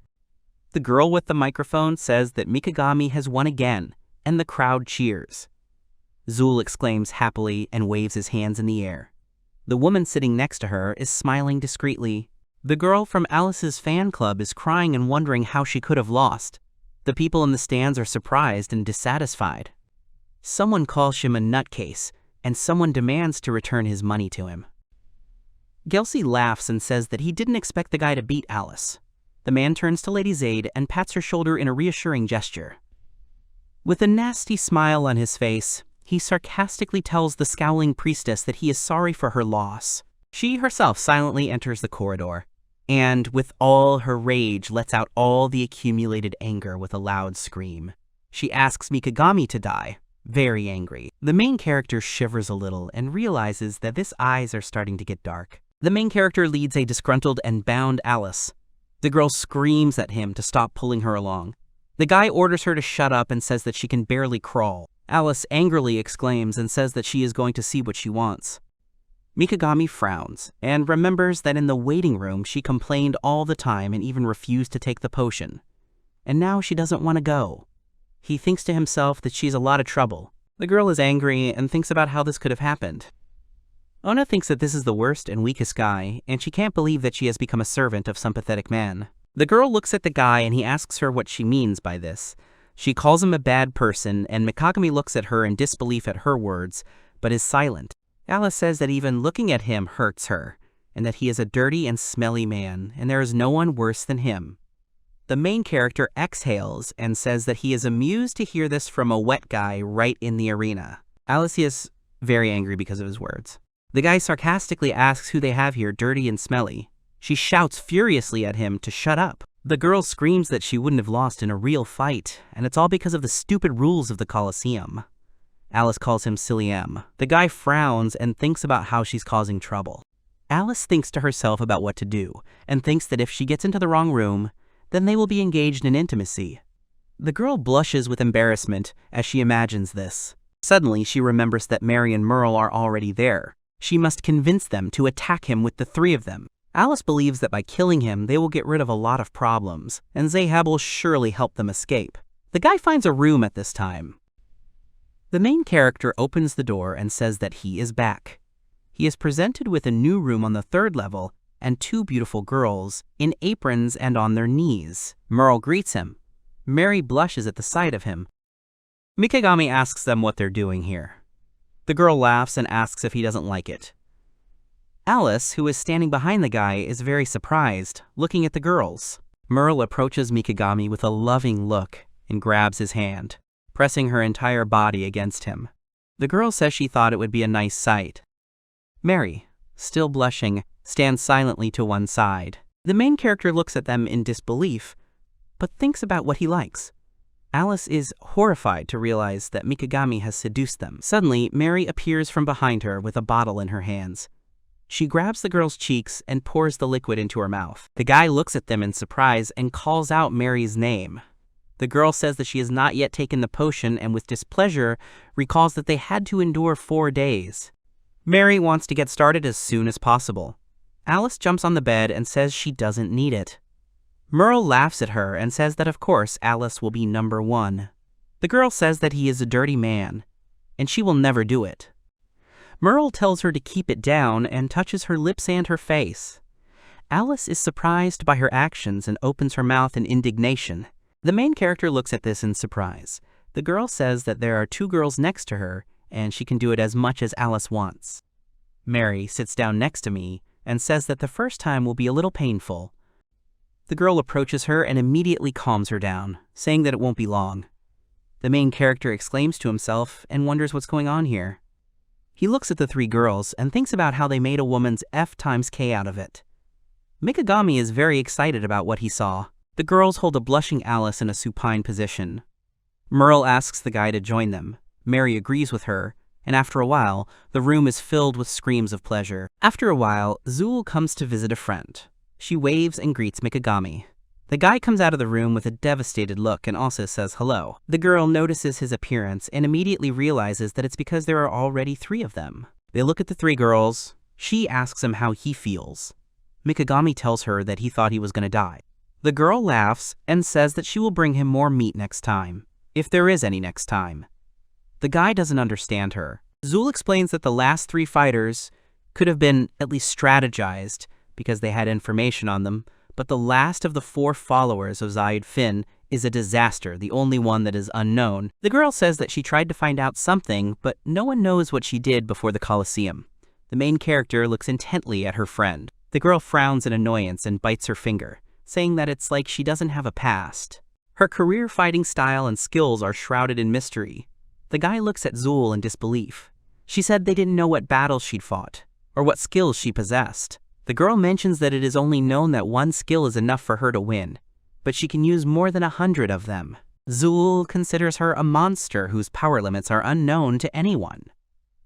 The girl with the microphone says that Mikagami has won again, and the crowd cheers. Zul exclaims happily and waves his hands in the air. The woman sitting next to her is smiling discreetly. The girl from Alice's fan club is crying and wondering how she could have lost. The people in the stands are surprised and dissatisfied. Someone calls him a nutcase, and someone demands to return his money to him. Gelsey laughs and says that he didn't expect the guy to beat Alice. The man turns to Lady Zaid and pats her shoulder in a reassuring gesture. With a nasty smile on his face, he sarcastically tells the scowling priestess that he is sorry for her loss. She herself silently enters the corridor. and with all her rage lets out all the accumulated anger with a loud scream. She asks Mikagami to die, very angry. The main character shivers a little and realizes that his eyes are starting to get dark. The main character leads a disgruntled and bound Alice. The girl screams at him to stop pulling her along. The guy orders her to shut up and says that she can barely crawl. Alice angrily exclaims and says that she is going to see what she wants. Mikagami frowns and remembers that in the waiting room she complained all the time and even refused to take the potion. And now she doesn't want to go. He thinks to himself that she's a lot of trouble. The girl is angry and thinks about how this could have happened. Ona thinks that this is the worst and weakest guy, and she can't believe that she has become a servant of some pathetic man. The girl looks at the guy and he asks her what she means by this. She calls him a bad person, and Mikagami looks at her in disbelief at her words, but is silent. Alice says that even looking at him hurts her, and that he is a dirty and smelly man, and there is no one worse than him. The main character exhales and says that he is amused to hear this from a wet guy right in the arena. Alice is very angry because of his words. The guy sarcastically asks who they have here dirty and smelly. She shouts furiously at him to shut up. The girl screams that she wouldn't have lost in a real fight, and it's all because of the stupid rules of the Coliseum. Alice calls him Silly M. The guy frowns and thinks about how she's causing trouble. Alice thinks to herself about what to do, and thinks that if she gets into the wrong room, then they will be engaged in intimacy. The girl blushes with embarrassment as she imagines this. Suddenly, she remembers that Mary and Merle are already there. She must convince them to attack him with the three of them. Alice believes that by killing him, they will get rid of a lot of problems, and Zahab will surely help them escape. The guy finds a room at this time. The main character opens the door and says that he is back. He is presented with a new room on the 3rd level and 2 beautiful girls in aprons and on their knees. Merle greets him. Mary blushes at the sight of him. Mikagami asks them what they're doing here. The girl laughs and asks if he doesn't like it. Alice, who is standing behind the guy, is very surprised, looking at the girls. Merle approaches Mikagami with a loving look and grabs his hand, pressing her entire body against him. The girl says she thought it would be a nice sight. Mary, still blushing, stands silently to one side. The main character looks at them in disbelief, but thinks about what he likes. Alice is horrified to realize that Mikagami has seduced them. Suddenly, Mary appears from behind her with a bottle in her hands. She grabs the girl's cheeks and pours the liquid into her mouth. The guy looks at them in surprise and calls out Mary's name. The girl says that she has not yet taken the potion and with displeasure recalls that they had to endure 4 days. Mary wants to get started as soon as possible. Alice jumps on the bed and says she doesn't need it. Merle laughs at her and says that of course Alice will be number 1. The girl says that he is a dirty man, and she will never do it. Merle tells her to keep it down and touches her lips and her face. Alice is surprised by her actions and opens her mouth in indignation. The main character looks at this in surprise. The girl says that there are 2 girls next to her, and she can do it as much as Alice wants. Mary sits down next to me and says that the first time will be a little painful. The girl approaches her and immediately calms her down, saying that it won't be long. The main character exclaims to himself and wonders what's going on here. He looks at the 3 girls and thinks about how they made a woman's F times K out of it. Mikagami is very excited about what he saw. The girls hold a blushing Alice in a supine position. Merle asks the guy to join them. Mary agrees with her, and after a while, the room is filled with screams of pleasure. After a while, Zul comes to visit a friend. She waves and greets Mikagami. The guy comes out of the room with a devastated look and also says hello. The girl notices his appearance and immediately realizes that it's because there are already 3 of them. They look at the 3 girls. She asks him how he feels. Mikagami tells her that he thought he was going to die. The girl laughs and says that she will bring him more meat next time, if there is any next time. The guy doesn't understand her. Zul explains that the last 3 fighters could have been at least strategized because they had information on them, but the last of the 4 followers of Zaid Fin is a disaster, the only one that is unknown. The girl says that she tried to find out something, but no one knows what she did before the Coliseum. The main character looks intently at her friend. The girl frowns in annoyance and bites her finger, saying that it's like she doesn't have a past. Her career fighting style and skills are shrouded in mystery. The guy looks at Zul in disbelief. She said they didn't know what battles she'd fought, or what skills she possessed. The girl mentions that it is only known that one skill is enough for her to win, but she can use more than 100 of them. Zool considers her a monster whose power limits are unknown to anyone.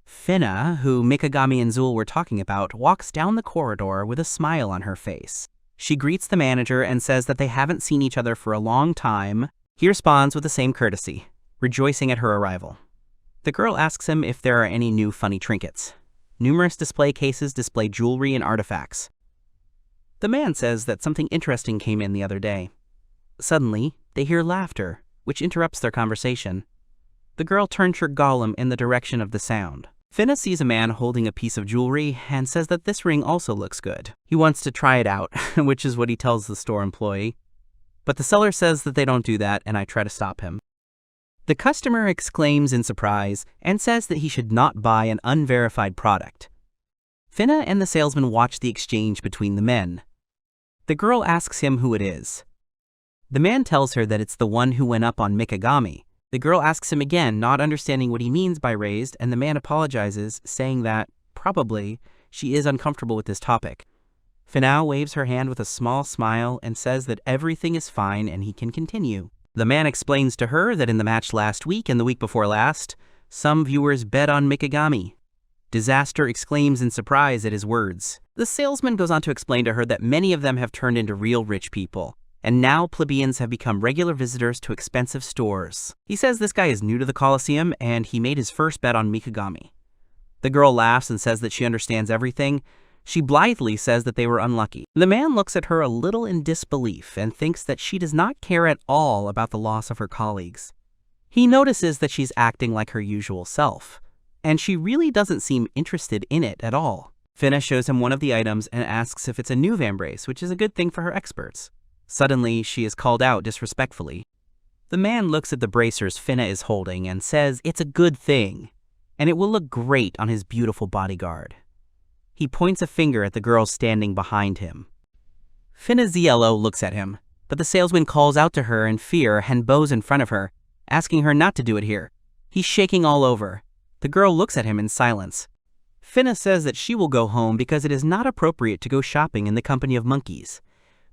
Finna, who Mikagami and Zool were talking about, walks down the corridor with a smile on her face. She greets the manager and says that they haven't seen each other for a long time. He responds with the same courtesy, rejoicing at her arrival. The girl asks him if there are any new funny trinkets. Numerous display cases display jewelry and artifacts. The man says that something interesting came in the other day. Suddenly, they hear laughter, which interrupts their conversation. The girl turns her golem in the direction of the sound. Finna sees a man holding a piece of jewelry and says that this ring also looks good. He wants to try it out, which is what he tells the store employee. But the seller says that they don't do that, and I try to stop him. The customer exclaims in surprise and says that he should not buy an unverified product. Finna and the salesman watch the exchange between the men. The girl asks him who it is. The man tells her that it's the one who went up on Mikagami. The girl asks him again, not understanding what he means by raised, and the man apologizes, saying that, probably, she is uncomfortable with this topic. Finna waves her hand with a small smile and says that everything is fine and he can continue. The man explains to her that in the match last week and the week before last, some viewers bet on Mikagami. Disaster exclaims in surprise at his words. The salesman goes on to explain to her that many of them have turned into real rich people, and now plebeians have become regular visitors to expensive stores. He says this guy is new to the Coliseum and he made his first bet on Mikagami. The girl laughs and says that she understands everything. She blithely says that they were unlucky. The man looks at her a little in disbelief and thinks that she does not care at all about the loss of her colleagues. He notices that she's acting like her usual self, and she really doesn't seem interested in it at all. Finna shows him one of the items and asks if it's a new vambrace, which is a good thing for her experts. Suddenly, she is called out disrespectfully. The man looks at the bracers Finna is holding and says it's a good thing, and it will look great on his beautiful bodyguard. He points a finger at the girl standing behind him. Finna ZLO looks at him, but the salesman calls out to her in fear and bows in front of her, asking her not to do it here. He's shaking all over. The girl looks at him in silence. Finna says that she will go home because it is not appropriate to go shopping in the company of monkeys.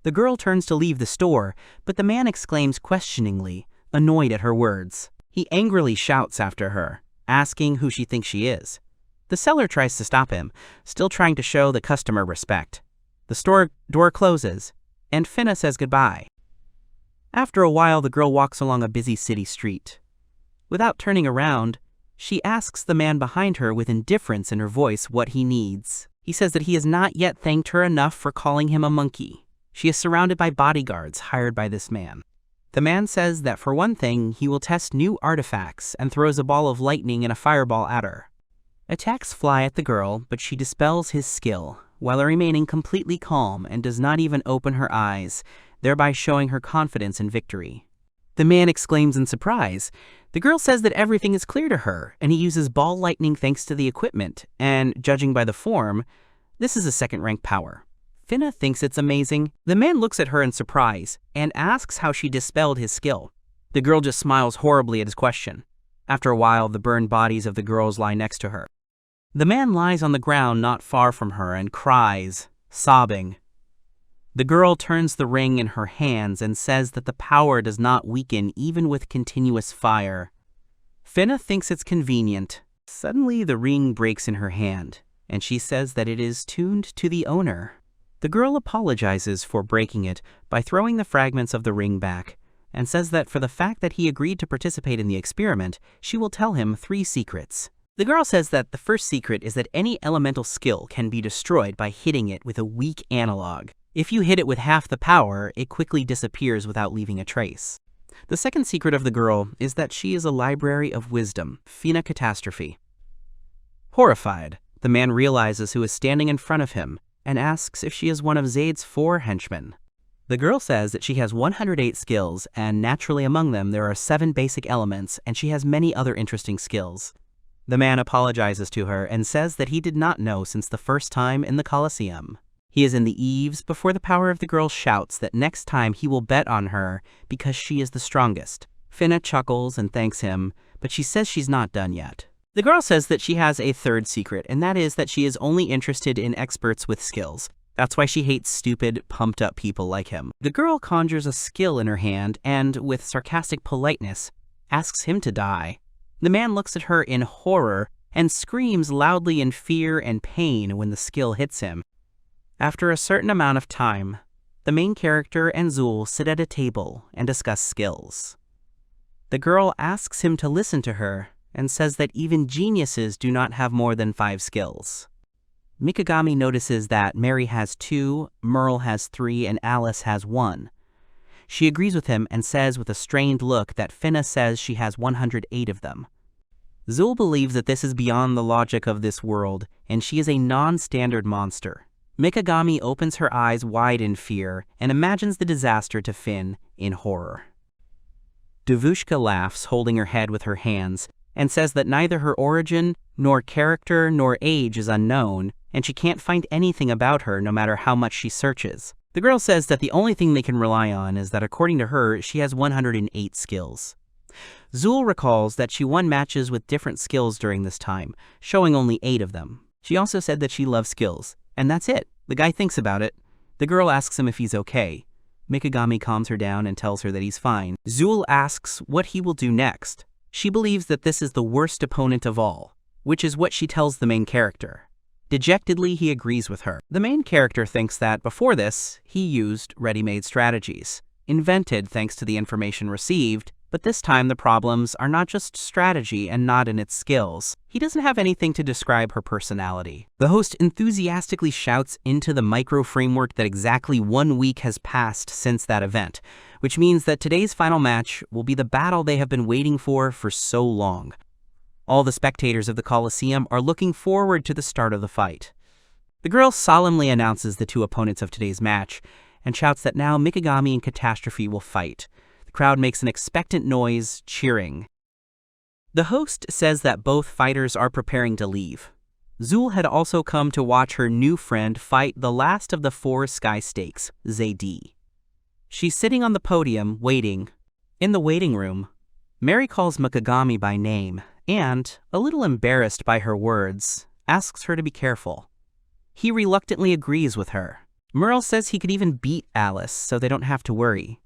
The girl turns to leave the store, but the man exclaims questioningly, annoyed at her words. He angrily shouts after her, asking who she thinks she is. The seller tries to stop him, still trying to show the customer respect. The store door closes, and Finna says goodbye. After a while, the girl walks along a busy city street. Without turning around, she asks the man behind her with indifference in her voice what he needs. He says that he has not yet thanked her enough for calling him a monkey. She is surrounded by bodyguards hired by this man. The man says that for one thing, he will test new artifacts and throws a ball of lightning and a fireball at her. Attacks fly at the girl, but she dispels his skill, while remaining completely calm and does not even open her eyes, thereby showing her confidence in victory. The man exclaims in surprise. The girl says that everything is clear to her, and he uses ball lightning thanks to the equipment, and, judging by the form, this is a second-rank power. Finna thinks it's amazing. The man looks at her in surprise, and asks how she dispelled his skill. The girl just smiles horribly at his question. After a while, the burned bodies of the girls lie next to her. The man lies on the ground not far from her and cries, sobbing. The girl turns the ring in her hands and says that the power does not weaken even with continuous fire. Finna thinks it's convenient. Suddenly, the ring breaks in her hand, and she says that it is tuned to the owner. The girl apologizes for breaking it by throwing the fragments of the ring back, and says that for the fact that he agreed to participate in the experiment, she will tell him 3 secrets. The girl says that the first secret is that any elemental skill can be destroyed by hitting it with a weak analog. If you hit it with half the power, it quickly disappears without leaving a trace. The second secret of the girl is that she is a library of wisdom, Finna Catastrophe. Horrified, the man realizes who is standing in front of him and asks if she is one of Zaid's 4 henchmen. The girl says that she has 108 skills, and naturally among them there are 7 basic elements, and she has many other interesting skills. The man apologizes to her and says that he did not know since the first time in the Coliseum. He is in the eaves before the power of the girl shouts that next time he will bet on her because she is the strongest. Finna chuckles and thanks him, but she says she's not done yet. The girl says that she has a third secret, and that is that she is only interested in experts with skills. That's why she hates stupid, pumped-up people like him. The girl conjures a skill in her hand and, with sarcastic politeness, asks him to die. The man looks at her in horror and screams loudly in fear and pain when the skill hits him. After a certain amount of time, the main character and Zul sit at a table and discuss skills. The girl asks him to listen to her and says that even geniuses do not have more than 5 skills. Mikagami notices that Mary has 2, Merle has 3, and Alice has 1. She agrees with him and says with a strained look that Finna says she has 108 of them. Zul believes that this is beyond the logic of this world, and she is a non-standard monster. Mikagami opens her eyes wide in fear and imagines the disaster to Finn in horror. Devushka laughs, holding her head with her hands, and says that neither her origin, nor character, nor age is unknown, and she can't find anything about her no matter how much she searches. The girl says that the only thing they can rely on is that according to her, she has 108 skills. Zul recalls that she won matches with different skills during this time, showing only 8 of them. She also said that she loves skills, and that's it. The guy thinks about it. The girl asks him if he's okay. Mikagami calms her down and tells her that he's fine. Zul asks what he will do next. She believes that this is the worst opponent of all, which is what she tells the main character. Dejectedly, he agrees with her. The main character thinks that before this, he used ready-made strategies, invented thanks to the information received, but this time the problems are not just strategy and not in its skills. He doesn't have anything to describe her personality. The host enthusiastically shouts into the micro-framework that exactly 1 week has passed since that event, which means that today's final match will be the battle they have been waiting for so long. All the spectators of the Coliseum are looking forward to the start of the fight. The girl solemnly announces the 2 opponents of today's match and shouts that now Mikagami and Catastrophe will fight. The crowd makes an expectant noise, cheering. The host says that both fighters are preparing to leave. Zul had also come to watch her new friend fight the last of the 4 Sky Stakes, Zaidi. She's sitting on the podium, waiting. In the waiting room, Mary calls Mikagami by name and, a little embarrassed by her words, asks her to be careful. He reluctantly agrees with her. Merle says he could even beat Alice so they don't have to worry.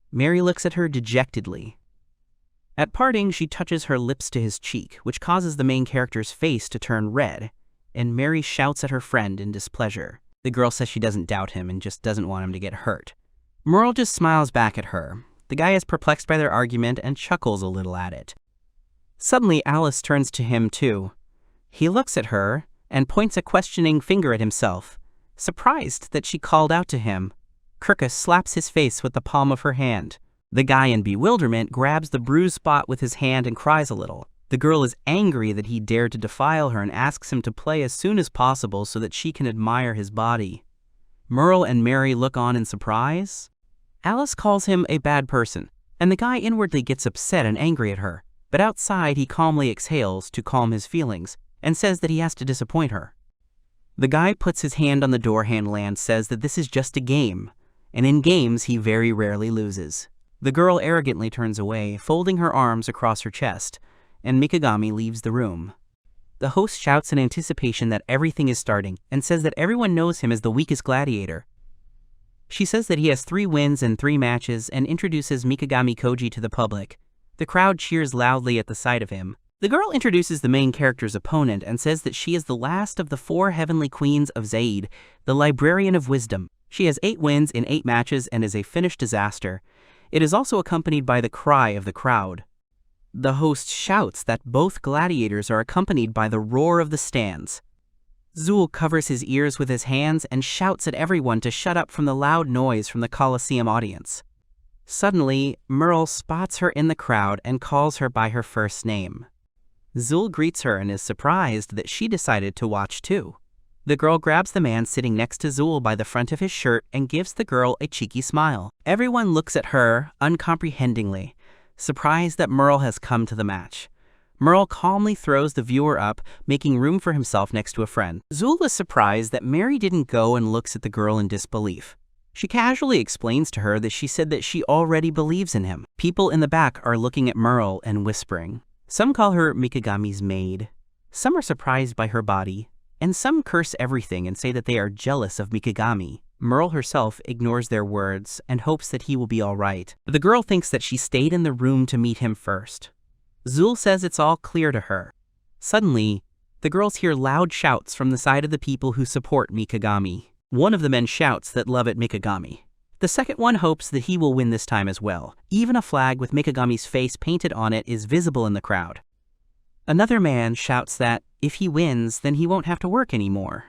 Mary looks at her dejectedly. At parting, she touches her lips to his cheek, which causes the main character's face to turn red, and Mary shouts at her friend in displeasure. The girl says she doesn't doubt him and just doesn't want him to get hurt. Merle just smiles back at her. The guy is perplexed by their argument and chuckles a little at it. Suddenly, Alice turns to him too. He looks at her and points a questioning finger at himself, surprised that she called out to him. Kirkus slaps his face with the palm of her hand. The guy in bewilderment grabs the bruised spot with his hand and cries a little. The girl is angry that he dared to defile her and asks him to play as soon as possible so that she can admire his body. Merle and Mary look on in surprise. Alice calls him a bad person, and the guy inwardly gets upset and angry at her, but outside he calmly exhales to calm his feelings and says that he has to disappoint her. The guy puts his hand on the door handle and says that this is just a game, and in games he very rarely loses. The girl arrogantly turns away, folding her arms across her chest, and Mikagami leaves the room. The host shouts in anticipation that everything is starting and says that everyone knows him as the weakest gladiator. She says that he has 3 wins in 3 matches and introduces Mikagami Koji to the public. The crowd cheers loudly at the sight of him. The girl introduces the main character's opponent and says that she is the last of the 4 heavenly queens of Zaid, the Librarian of Wisdom. She has 8 wins in 8 matches and is a finished disaster. It is also accompanied by the cry of the crowd. The host shouts that both gladiators are accompanied by the roar of the stands. Zul covers his ears with his hands and shouts at everyone to shut up from the loud noise from the Coliseum audience. Suddenly, Merle spots her in the crowd and calls her by her first name. Zul greets her and is surprised that she decided to watch too. The girl grabs the man sitting next to Zul by the front of his shirt and gives the girl a cheeky smile. Everyone looks at her uncomprehendingly, surprised that Merle has come to the match. Merle calmly throws the viewer up, making room for himself next to a friend. Zul is surprised that Mary didn't go and looks at the girl in disbelief. She casually explains to her that she said that she already believes in him. People in the back are looking at Merle and whispering. Some call her Mikagami's maid. Some are surprised by her body. and some curse everything and say that they are jealous of Mikagami. Merle herself ignores their words and hopes that he will be all right. But the girl thinks that she stayed in the room to meet him first. Zul says it's all clear to her. Suddenly, the girls hear loud shouts from the side of the people who support Mikagami. One of the men shouts that love at Mikagami. The second one hopes that he will win this time as well. Even a flag with Mikagami's face painted on it is visible in the crowd. Another man shouts that if he wins, then he won't have to work anymore.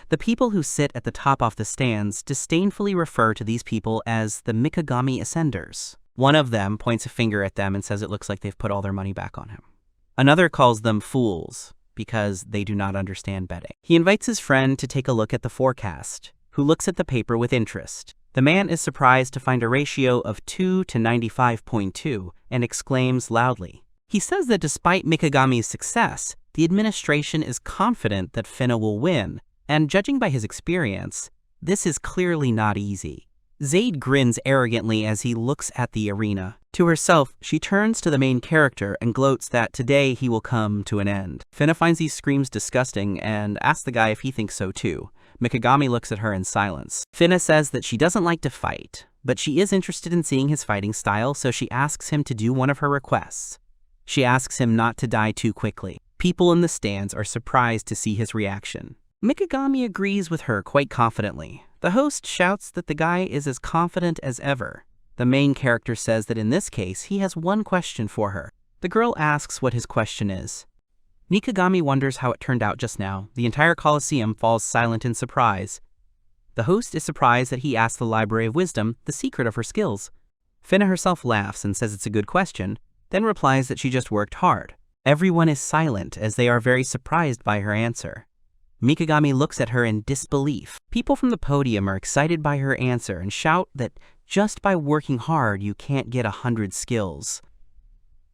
The people who sit at the top of the stands disdainfully refer to these people as the Mikagami Ascenders. One of them points a finger at them and says it looks like they've put all their money back on him. Another calls them fools because they do not understand betting. He invites his friend to take a look at the forecast, who looks at the paper with interest. The man is surprised to find a ratio of 2 to 95.2 and exclaims loudly. He says that despite Mikagami's success, the administration is confident that Finna will win, and judging by his experience, this is clearly not easy. Zaid grins arrogantly as he looks at the arena. To herself, she turns to the main character and gloats that today he will come to an end. Finna finds these screams disgusting and asks the guy if he thinks so too. Mikagami looks at her in silence. Finna says that she doesn't like to fight, but she is interested in seeing his fighting style, so she asks him to do one of her requests. She asks him not to die too quickly. People in the stands are surprised to see his reaction. Mikagami agrees with her quite confidently. The host shouts that the guy is as confident as ever. The main character says that in this case, he has one question for her. The girl asks what his question is. Mikagami wonders how it turned out just now. The entire Coliseum falls silent in surprise. The host is surprised that he asked the Library of Wisdom the secret of her skills. Finna herself laughs and says it's a good question, then replies that she just worked hard. Everyone is silent as they are very surprised by her answer. Mikagami looks at her in disbelief. People from the podium are excited by her answer and shout that just by working hard you can't get 100 skills.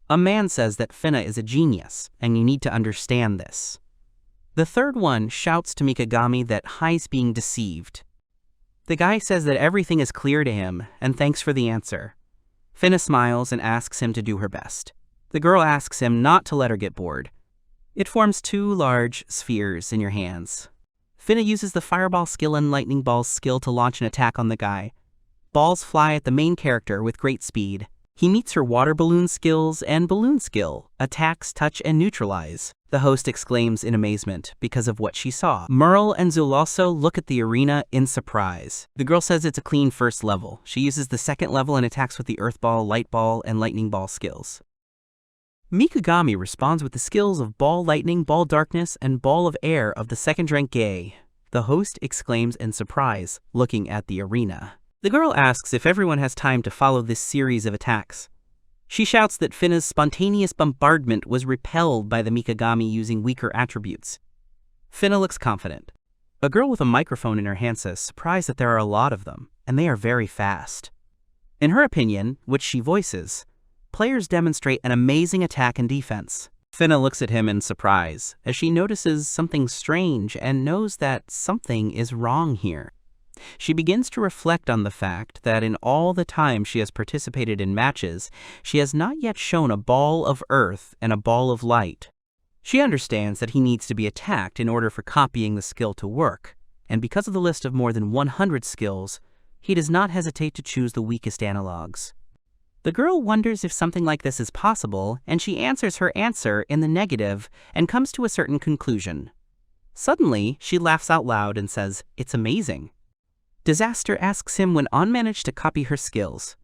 A man says that Finna is a genius, and you need to understand this. The third one shouts to Mikagami that Hai's being deceived. The guy says that everything is clear to him, and thanks for the answer. Finna smiles and asks him to do her best. The girl asks him not to let her get bored. It forms 2 large spheres in your hands. Finna uses the fireball skill and lightning ball skill to launch an attack on the guy. Balls fly at the main character with great speed. He meets her water balloon skills and balloon skill, attacks, touch, and neutralize. The host exclaims in amazement because of what she saw. Merle and Zul also look at the arena in surprise. The girl says it's a clean first level. She uses the second level and attacks with the earth ball, light ball, and lightning ball skills. Mikagami responds with the skills of Ball Lightning, Ball Darkness, and Ball of Air of the second rank Gay. The host exclaims in surprise, looking at the arena. The girl asks if everyone has time to follow this series of attacks. She shouts that Finna's spontaneous bombardment was repelled by the Mikagami using weaker attributes. Finna looks confident. A girl with a microphone in her hand says, surprised that there are a lot of them, and they are very fast. In her opinion, which she voices, players demonstrate an amazing attack and defense. Finna looks at him in surprise, as she notices something strange and knows that something is wrong here. She begins to reflect on the fact that in all the time she has participated in matches, she has not yet shown a ball of earth and a ball of light. She understands that he needs to be attacked in order for copying the skill to work, and because of the list of more than 100 skills, he does not hesitate to choose the weakest analogs. The girl wonders if something like this is possible, and she answers her answer in the negative and comes to a certain conclusion. Suddenly, she laughs out loud and says, "It's amazing." Disaster asks him when On managed to copy her skills.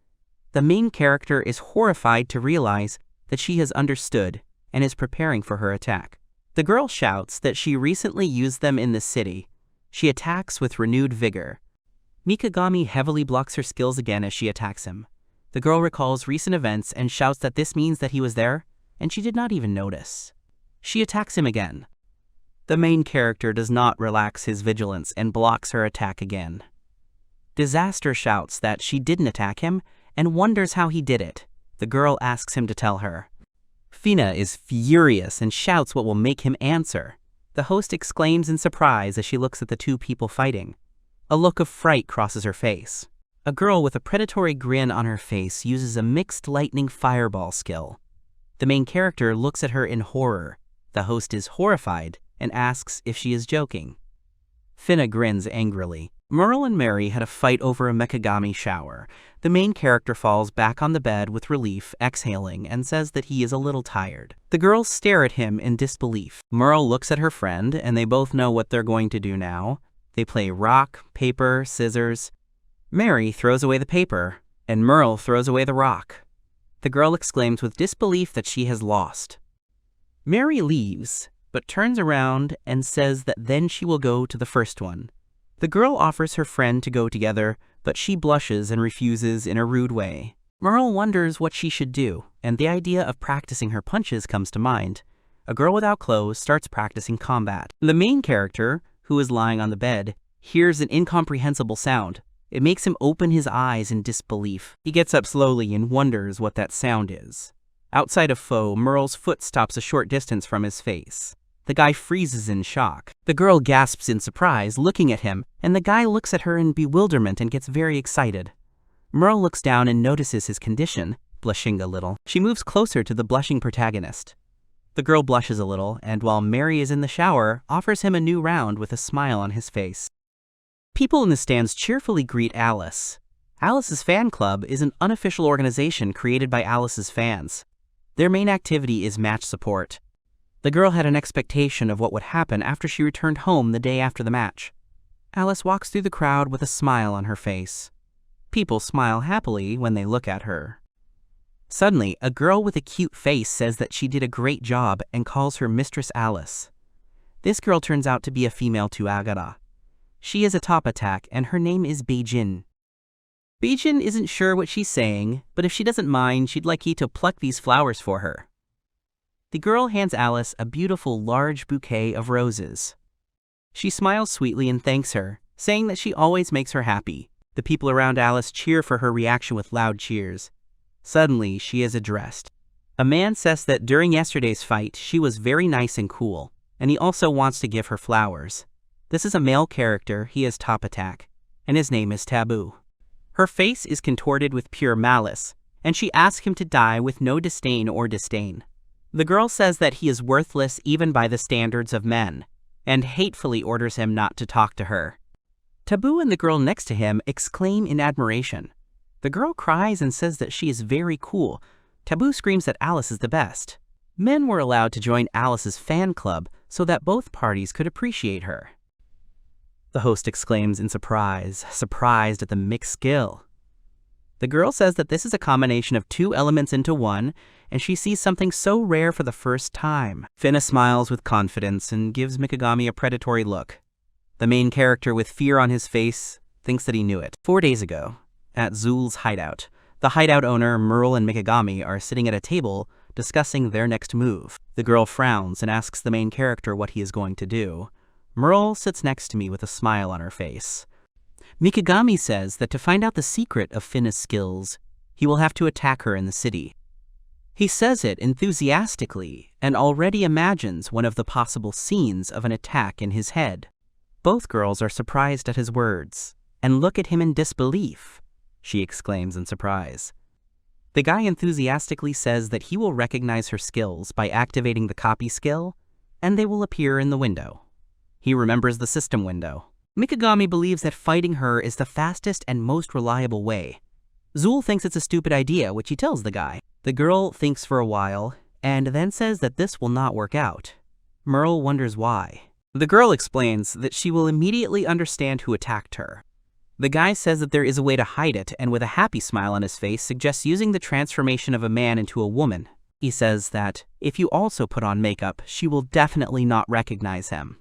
The main character is horrified to realize that she has understood and is preparing for her attack. The girl shouts that she recently used them in the city. She attacks with renewed vigor. Mikagami heavily blocks her skills again as she attacks him. The girl recalls recent events and shouts that this means that he was there, and she did not even notice. She attacks him again. The main character does not relax his vigilance and blocks her attack again. Disaster shouts that she didn't attack him and wonders how he did it. The girl asks him to tell her. Finna is furious and shouts what will make him answer. The host exclaims in surprise as she looks at the 2 people fighting. A look of fright crosses her face. A girl with a predatory grin on her face uses a mixed lightning fireball skill. The main character looks at her in horror. The host is horrified and asks if she is joking. Finna grins angrily. Merle and Mary had a fight over a Mikagami shower. The main character falls back on the bed with relief, exhaling, and says that he is a little tired. The girls stare at him in disbelief. Merle looks at her friend, and they both know what they're going to do now. They play rock, paper, scissors. Mary throws away the paper, and Merle throws away the rock. The girl exclaims with disbelief that she has lost. Mary leaves, but turns around and says that then she will go to the first one. The girl offers her friend to go together, but she blushes and refuses in a rude way. Merle wonders what she should do, and the idea of practicing her punches comes to mind. A girl without clothes starts practicing combat. The main character, who is lying on the bed, hears an incomprehensible sound. It makes him open his eyes in disbelief. He gets up slowly and wonders what that sound is. Outside of Foe, Merle's foot stops a short distance from his face. The guy freezes in shock. The girl gasps in surprise, looking at him, and the guy looks at her in bewilderment and gets very excited. Merle looks down and notices his condition, blushing a little. She moves closer to the blushing protagonist. The girl blushes a little, and while Mary is in the shower, offers him a new round with a smile on his face. People in the stands cheerfully greet Alice. Alice's fan club is an unofficial organization created by Alice's fans. Their main activity is match support. The girl had an expectation of what would happen after she returned home the day after the match. Alice walks through the crowd with a smile on her face. People smile happily when they look at her. Suddenly, a girl with a cute face says that she did a great job and calls her Mistress Alice. This girl turns out to be a female Tuagara. She is a top attack, and her name is Beijin. Beijin isn't sure what she's saying, but if she doesn't mind, she'd like you to pluck these flowers for her. The girl hands Alice a beautiful large bouquet of roses. She smiles sweetly and thanks her, saying that she always makes her happy. The people around Alice cheer for her reaction with loud cheers. Suddenly, she is addressed. A man says that during yesterday's fight, she was very nice and cool, and he also wants to give her flowers. This is a male character, he is top attack, and his name is Taboo. Her face is contorted with pure malice, and she asks him to die with no disdain or disdain. The girl says that he is worthless even by the standards of men, and hatefully orders him not to talk to her. Taboo and the girl next to him exclaim in admiration. The girl cries and says that she is very cool. Taboo screams that Alice is the best. Men were allowed to join Alice's fan club so that both parties could appreciate her. The host exclaims in surprise, surprised at the mixed skill. The girl says that this is a combination of two elements into one, and she sees something so rare for the first time. Finna smiles with confidence and gives Mikagami a predatory look. The main character, with fear on his face, thinks that he knew it. 4 days ago, at Zul's hideout, the hideout owner, Merle and Mikagami, are sitting at a table discussing their next move. The girl frowns and asks the main character what he is going to do. Merle sits next to me with a smile on her face. Mikagami says that to find out the secret of Finna's skills, he will have to attack her in the city. He says it enthusiastically and already imagines one of the possible scenes of an attack in his head. Both girls are surprised at his words and look at him in disbelief, she exclaims in surprise. The guy enthusiastically says that he will recognize her skills by activating the copy skill, and they will appear in the window. He remembers the system window. Mikagami believes that fighting her is the fastest and most reliable way. Zul thinks it's a stupid idea, which he tells the guy. The girl thinks for a while, and then says that this will not work out. Merle wonders why. The girl explains that she will immediately understand who attacked her. The guy says that there is a way to hide it, and with a happy smile on his face suggests using the transformation of a man into a woman. He says that if you also put on makeup, she will definitely not recognize him.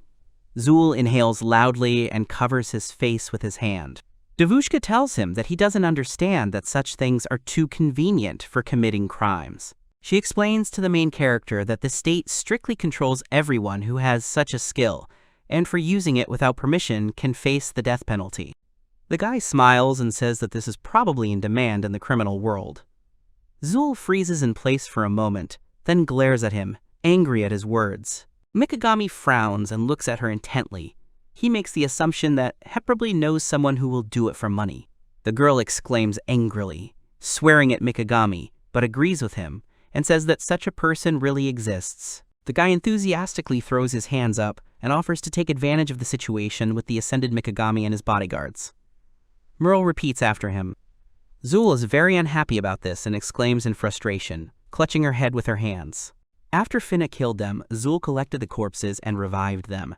Zul inhales loudly and covers his face with his hand. Devushka tells him that he doesn't understand that such things are too convenient for committing crimes. She explains to the main character that the state strictly controls everyone who has such a skill, and for using it without permission can face the death penalty. The guy smiles and says that this is probably in demand in the criminal world. Zul freezes in place for a moment, then glares at him, angry at his words. Mikagami frowns and looks at her intently. He makes the assumption that he probably knows someone who will do it for money. The girl exclaims angrily, swearing at Mikagami, but agrees with him, and says that such a person really exists. The guy enthusiastically throws his hands up and offers to take advantage of the situation with the ascended Mikagami and his bodyguards. Merle repeats after him. Zul is very unhappy about this and exclaims in frustration, clutching her head with her hands. After Finna killed them, Zul collected the corpses and revived them.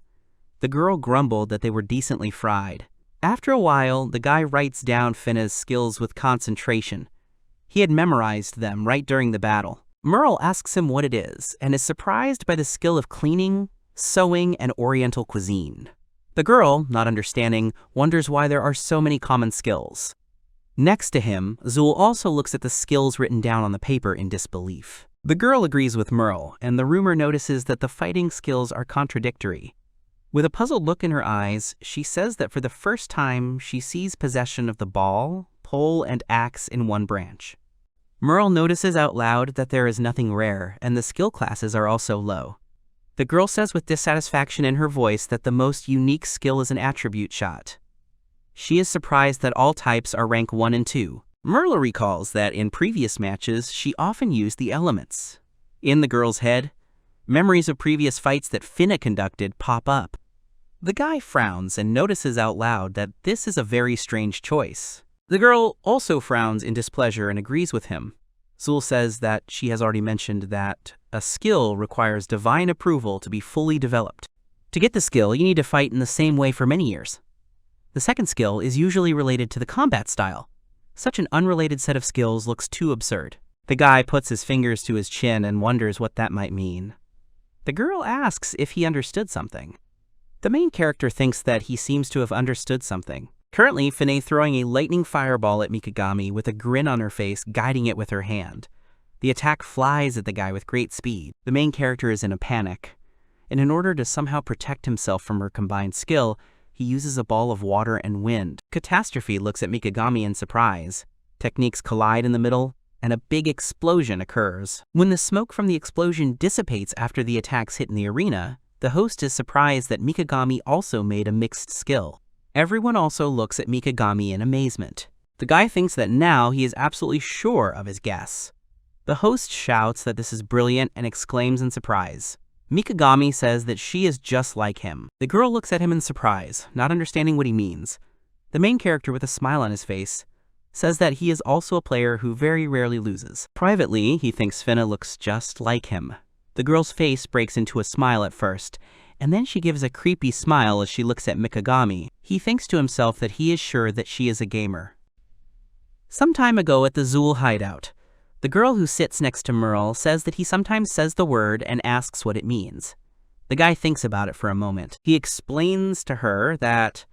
The girl grumbled that they were decently fried. After a while, the guy writes down Finna's skills with concentration. He had memorized them right during the battle. Merle asks him what it is, and is surprised by the skill of cleaning, sewing, and oriental cuisine. The girl, not understanding, wonders why there are so many common skills. Next to him, Zul also looks at the skills written down on the paper in disbelief. The girl agrees with Merle, and the rumor notices that the fighting skills are contradictory. With a puzzled look in her eyes, she says that for the first time she sees possession of the ball, pole, and axe in one branch. Merle notices out loud that there is nothing rare, and the skill classes are also low. The girl says with dissatisfaction in her voice that the most unique skill is an attribute shot. She is surprised that all types are rank 1 and 2. Merle recalls that in previous matches she often used the elements. In the girl's head, memories of previous fights that Finna conducted pop up. The guy frowns and notices out loud that this is a very strange choice. The girl also frowns in displeasure and agrees with him. Zul says that she has already mentioned that a skill requires divine approval to be fully developed. To get the skill, you need to fight in the same way for many years. The second skill is usually related to the combat style. Such an unrelated set of skills looks too absurd. The guy puts his fingers to his chin and wonders what that might mean. The girl asks if he understood something. The main character thinks that he seems to have understood something. Currently, Finna throwing a lightning fireball at Mikagami with a grin on her face, guiding it with her hand. The attack flies at the guy with great speed. The main character is in a panic, and in order to somehow protect himself from her combined skill, he uses a ball of water and wind. Catastrophe looks at Mikagami in surprise. Techniques collide in the middle, and a big explosion occurs. When the smoke from the explosion dissipates after the attacks hit in the arena, the host is surprised that Mikagami also made a mixed skill. Everyone also looks at Mikagami in amazement. The guy thinks that now he is absolutely sure of his guess. The host shouts that this is brilliant and exclaims in surprise. Mikagami says that she is just like him. The girl looks at him in surprise, not understanding what he means. The main character, with a smile on his face, says that he is also a player who very rarely loses. Privately, he thinks Finna looks just like him. The girl's face breaks into a smile at first, and then she gives a creepy smile as she looks at Mikagami. He thinks to himself that he is sure that she is a gamer. Some time ago at the Zul hideout, the girl who sits next to Merle says that he sometimes says the word and asks what it means. The guy thinks about it for a moment. He explains to her that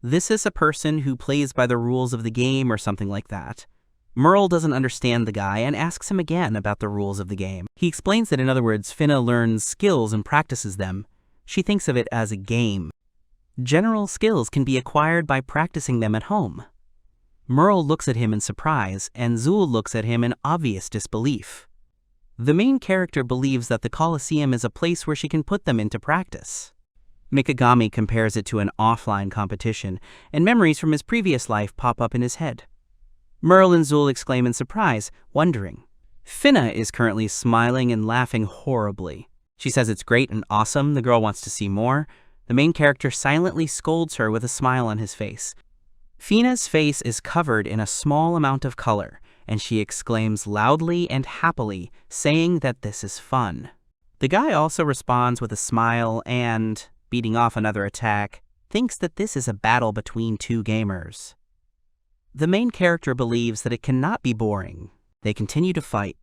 this is a person who plays by the rules of the game or something like that. Merle doesn't understand the guy and asks him again about the rules of the game. He explains that in other words, Finna learns skills and practices them. She thinks of it as a game. General skills can be acquired by practicing them at home. Merle looks at him in surprise, and Zul looks at him in obvious disbelief. The main character believes that the Coliseum is a place where she can put them into practice. Mikagami compares it to an offline competition, and memories from his previous life pop up in his head. Merle and Zul exclaim in surprise, wondering. Finna is currently smiling and laughing horribly. She says it's great and awesome, the girl wants to see more. The main character silently scolds her with a smile on his face. Finna's face is covered in a small amount of color, and she exclaims loudly and happily, saying that this is fun. The guy also responds with a smile and, beating off another attack, thinks that this is a battle between two gamers. The main character believes that it cannot be boring. They continue to fight.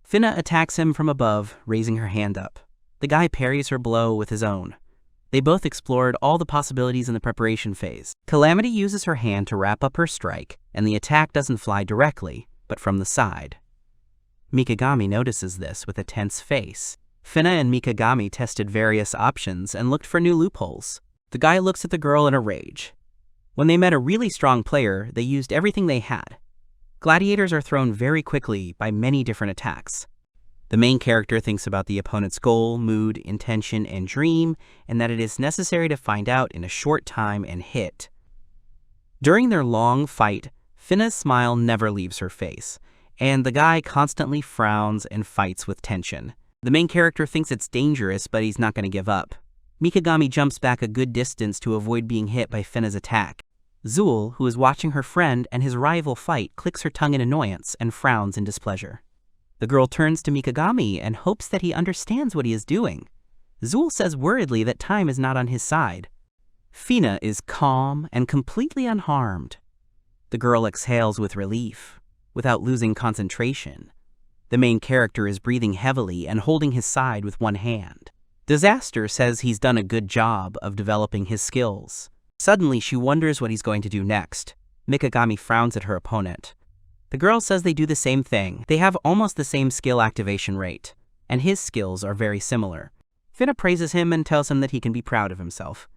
Finna attacks him from above, raising her hand up. The guy parries her blow with his own. They both explored all the possibilities in the preparation phase. Calamity uses her hand to wrap up her strike, and the attack doesn't fly directly, but from the side. Mikagami notices this with a tense face. Finna and Mikagami tested various options and looked for new loopholes. The guy looks at the girl in a rage. When they met a really strong player, they used everything they had. Gladiators are thrown very quickly by many different attacks. The main character thinks about the opponent's goal, mood, intention, and dream, and that it is necessary to find out in a short time and hit. During their long fight, Finna's smile never leaves her face, and the guy constantly frowns and fights with tension. The main character thinks it's dangerous, but he's not going to give up. Mikagami jumps back a good distance to avoid being hit by Fina's attack. Zul, who is watching her friend and his rival fight, clicks her tongue in annoyance and frowns in displeasure. The girl turns to Mikagami and hopes that he understands what he is doing. Zul says worriedly that time is not on his side. Fina is calm and completely unharmed. The girl exhales with relief, without losing concentration. The main character is breathing heavily and holding his side with one hand. Disaster says he's done a good job of developing his skills. Suddenly, she wonders what he's going to do next. Mikagami frowns at her opponent. The girl says they do the same thing. They have almost the same skill activation rate, and his skills are very similar. Fina praises him and tells him that he can be proud of himself.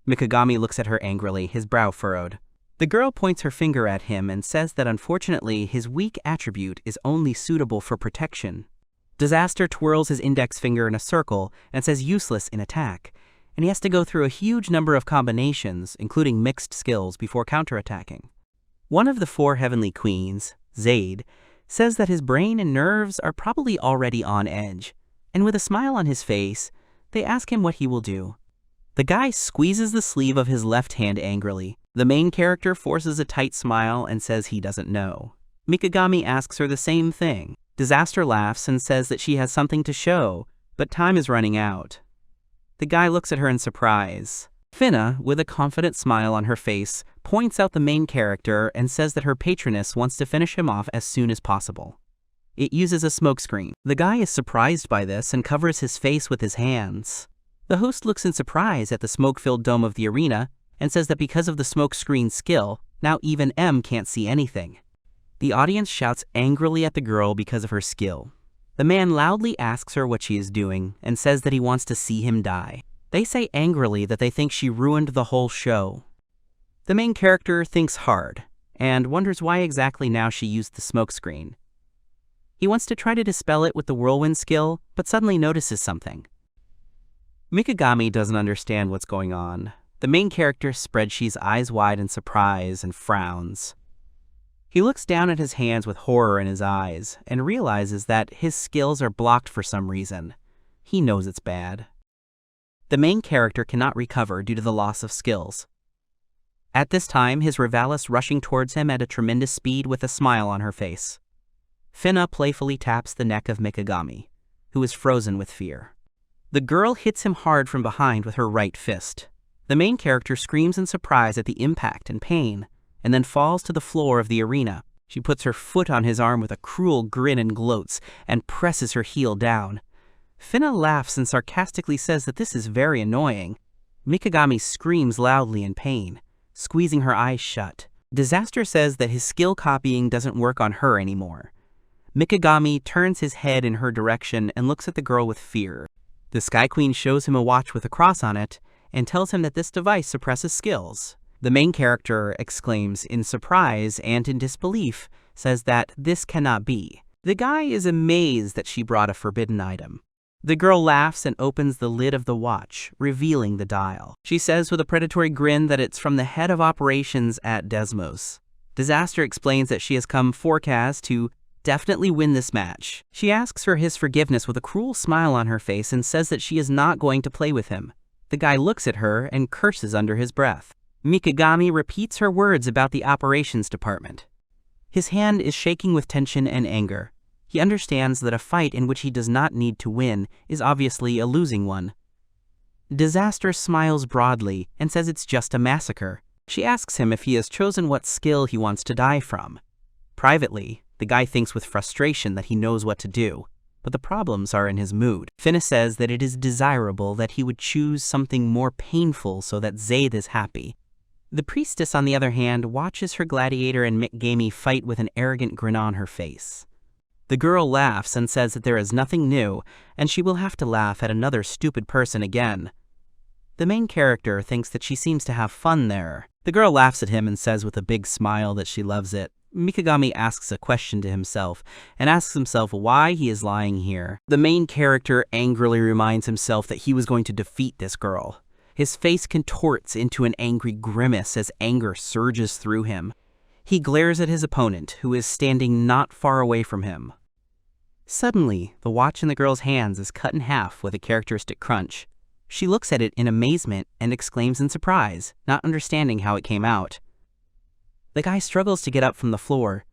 Mikagami looks at her angrily, his brow furrowed. The girl points her finger at him and says that unfortunately his weak attribute is only suitable for protection. Disaster twirls his index finger in a circle and says useless in attack, and he has to go through a huge number of combinations, including mixed skills, before counterattacking. One of the 4 heavenly queens, Zaid, says that his brain and nerves are probably already on edge, and with a smile on his face, they ask him what he will do. The guy squeezes the sleeve of his left hand angrily. The main character forces a tight smile and says he doesn't know. Mikagami asks her the same thing. Disaster laughs and says that she has something to show, but time is running out. The guy looks at her in surprise. Fina, with a confident smile on her face, points out the main character and says that her patroness wants to finish him off as soon as possible. It uses a smokescreen. The guy is surprised by this and covers his face with his hands. The host looks in surprise at the smoke-filled dome of the arena and says that because of the smokescreen skill, now even M can't see anything. The audience shouts angrily at the girl because of her skill. The man loudly asks her what she is doing and says that he wants to see him die. They say angrily that they think she ruined the whole show. The main character thinks hard and wonders why exactly now she used the smokescreen. He wants to try to dispel it with the whirlwind skill, but suddenly notices something. Mikagami doesn't understand what's going on. The main character spreads his eyes wide in surprise and frowns. He looks down at his hands with horror in his eyes and realizes that his skills are blocked for some reason. He knows it's bad. The main character cannot recover due to the loss of skills. At this time, his rivalis rushing towards him at a tremendous speed with a smile on her face. Fina playfully taps the neck of Mikagami, who is frozen with fear. The girl hits him hard from behind with her right fist. The main character screams in surprise at the impact and pain, and then falls to the floor of the arena. She puts her foot on his arm with a cruel grin and gloats, and presses her heel down. Fina laughs and sarcastically says that this is very annoying. Mikagami screams loudly in pain, squeezing her eyes shut. Disaster says that his skill copying doesn't work on her anymore. Mikagami turns his head in her direction and looks at the girl with fear. The Sky Queen shows him a watch with a cross on it, and tells him that this device suppresses skills. The main character exclaims in surprise and in disbelief, says that this cannot be. The guy is amazed that she brought a forbidden item. The girl laughs and opens the lid of the watch, revealing the dial. She says with a predatory grin that it's from the head of operations at Desmos. Disaster explains that she has come forecast to definitely win this match. She asks for his forgiveness with a cruel smile on her face and says that she is not going to play with him. The guy looks at her and curses under his breath. Mikagami repeats her words about the operations department. His hand is shaking with tension and anger. He understands that a fight in which he does not need to win is obviously a losing one. Disaster smiles broadly and says it's just a massacre. She asks him if he has chosen what skill he wants to die from. Privately, the guy thinks with frustration that he knows what to do, but the problems are in his mood. Fina says that it is desirable that he would choose something more painful so that Zaid is happy. The priestess, on the other hand, watches her Gladiator and Mikagami fight with an arrogant grin on her face. The girl laughs and says that there is nothing new, and she will have to laugh at another stupid person again. The main character thinks that she seems to have fun there. The girl laughs at him and says with a big smile that she loves it. Mikagami asks a question to himself, and asks himself why he is lying here. The main character angrily reminds himself that he was going to defeat this girl. His face contorts into an angry grimace as anger surges through him. He glares at his opponent, who is standing not far away from him. Suddenly, the watch in the girl's hands is cut in half with a characteristic crunch. She looks at it in amazement and exclaims in surprise, not understanding how it came out. The guy struggles to get up from the floor.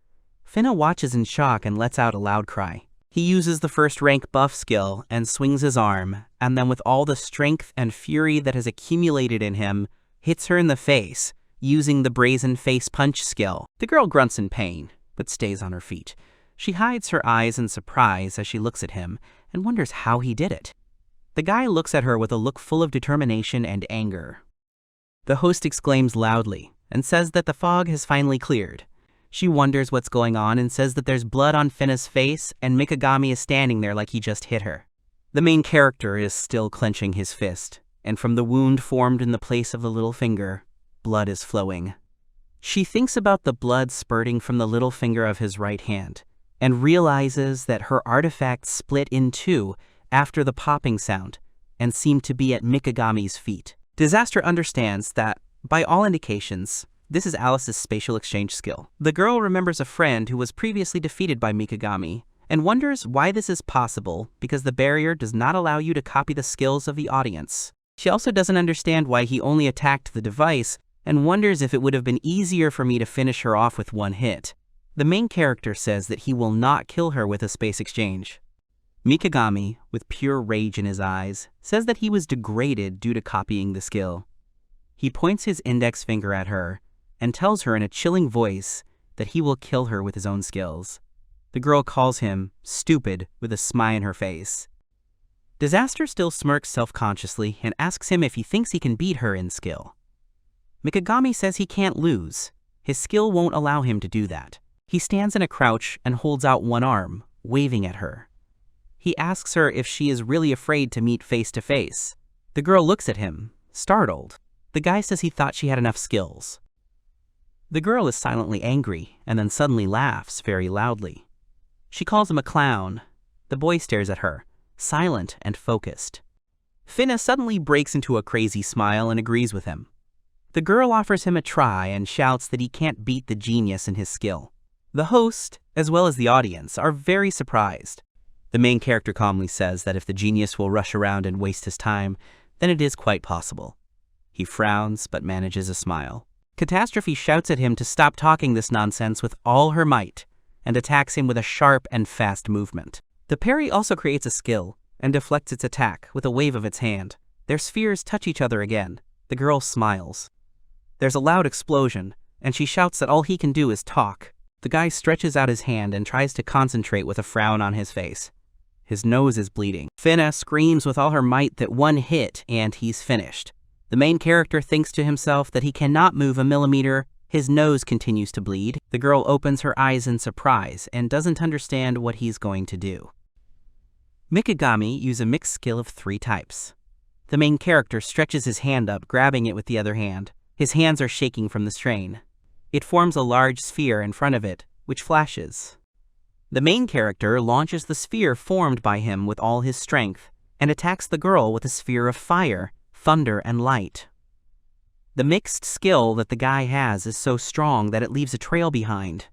Finna watches in shock and lets out a loud cry. He uses the first rank buff skill and swings his arm, and then with all the strength and fury that has accumulated in him, hits her in the face, using the brazen face punch skill. The girl grunts in pain, but stays on her feet. She hides her eyes in surprise as she looks at him and wonders how he did it. The guy looks at her with a look full of determination and anger. The host exclaims loudly and says that the fog has finally cleared. She wonders what's going on and says that there's blood on Finna's face and Mikagami is standing there like he just hit her. The main character is still clenching his fist, and from the wound formed in the place of the little finger, blood is flowing. She thinks about the blood spurting from the little finger of his right hand, and realizes that her artifact split in two after the popping sound, and seemed to be at Mikagami's feet. Disaster understands that, by all indications, this is Alice's spatial exchange skill. The girl remembers a friend who was previously defeated by Mikagami, and wonders why this is possible because the barrier does not allow you to copy the skills of the audience. She also doesn't understand why he only attacked the device, and wonders if it would have been easier for me to finish her off with one hit. The main character says that he will not kill her with a space exchange. Mikagami, with pure rage in his eyes, says that he was degraded due to copying the skill. He points his index finger at her and tells her in a chilling voice that he will kill her with his own skills. The girl calls him stupid with a smile in her face. Disaster still smirks self-consciously and asks him if he thinks he can beat her in skill. Mikagami says he can't lose. His skill won't allow him to do that. He stands in a crouch and holds out one arm, waving at her. He asks her if she is really afraid to meet face to face. The girl looks at him, startled. The guy says he thought she had enough skills. The girl is silently angry and then suddenly laughs very loudly. She calls him a clown. The boy stares at her, silent and focused. Finna suddenly breaks into a crazy smile and agrees with him. The girl offers him a try and shouts that he can't beat the genius in his skill. The host, as well as the audience, are very surprised. The main character calmly says that if the genius will rush around and waste his time, then it is quite possible. He frowns but manages a smile. Catastrophe shouts at him to stop talking this nonsense with all her might, and attacks him with a sharp and fast movement. The parry also creates a skill, and deflects its attack with a wave of its hand. Their spheres touch each other again. The girl smiles. There's a loud explosion, and she shouts that all he can do is talk. The guy stretches out his hand and tries to concentrate with a frown on his face. His nose is bleeding. Finna screams with all her might that one hit and he's finished. The main character thinks to himself that he cannot move a millimeter. His nose continues to bleed. The girl opens her eyes in surprise and doesn't understand what he's going to do. Mikagami uses a mixed skill of 3 types. The main character stretches his hand up, grabbing it with the other hand. His hands are shaking from the strain. It forms a large sphere in front of it, which flashes. The main character launches the sphere formed by him with all his strength, and attacks the girl with a sphere of fire, thunder, and light. The mixed skill that the guy has is so strong that it leaves a trail behind.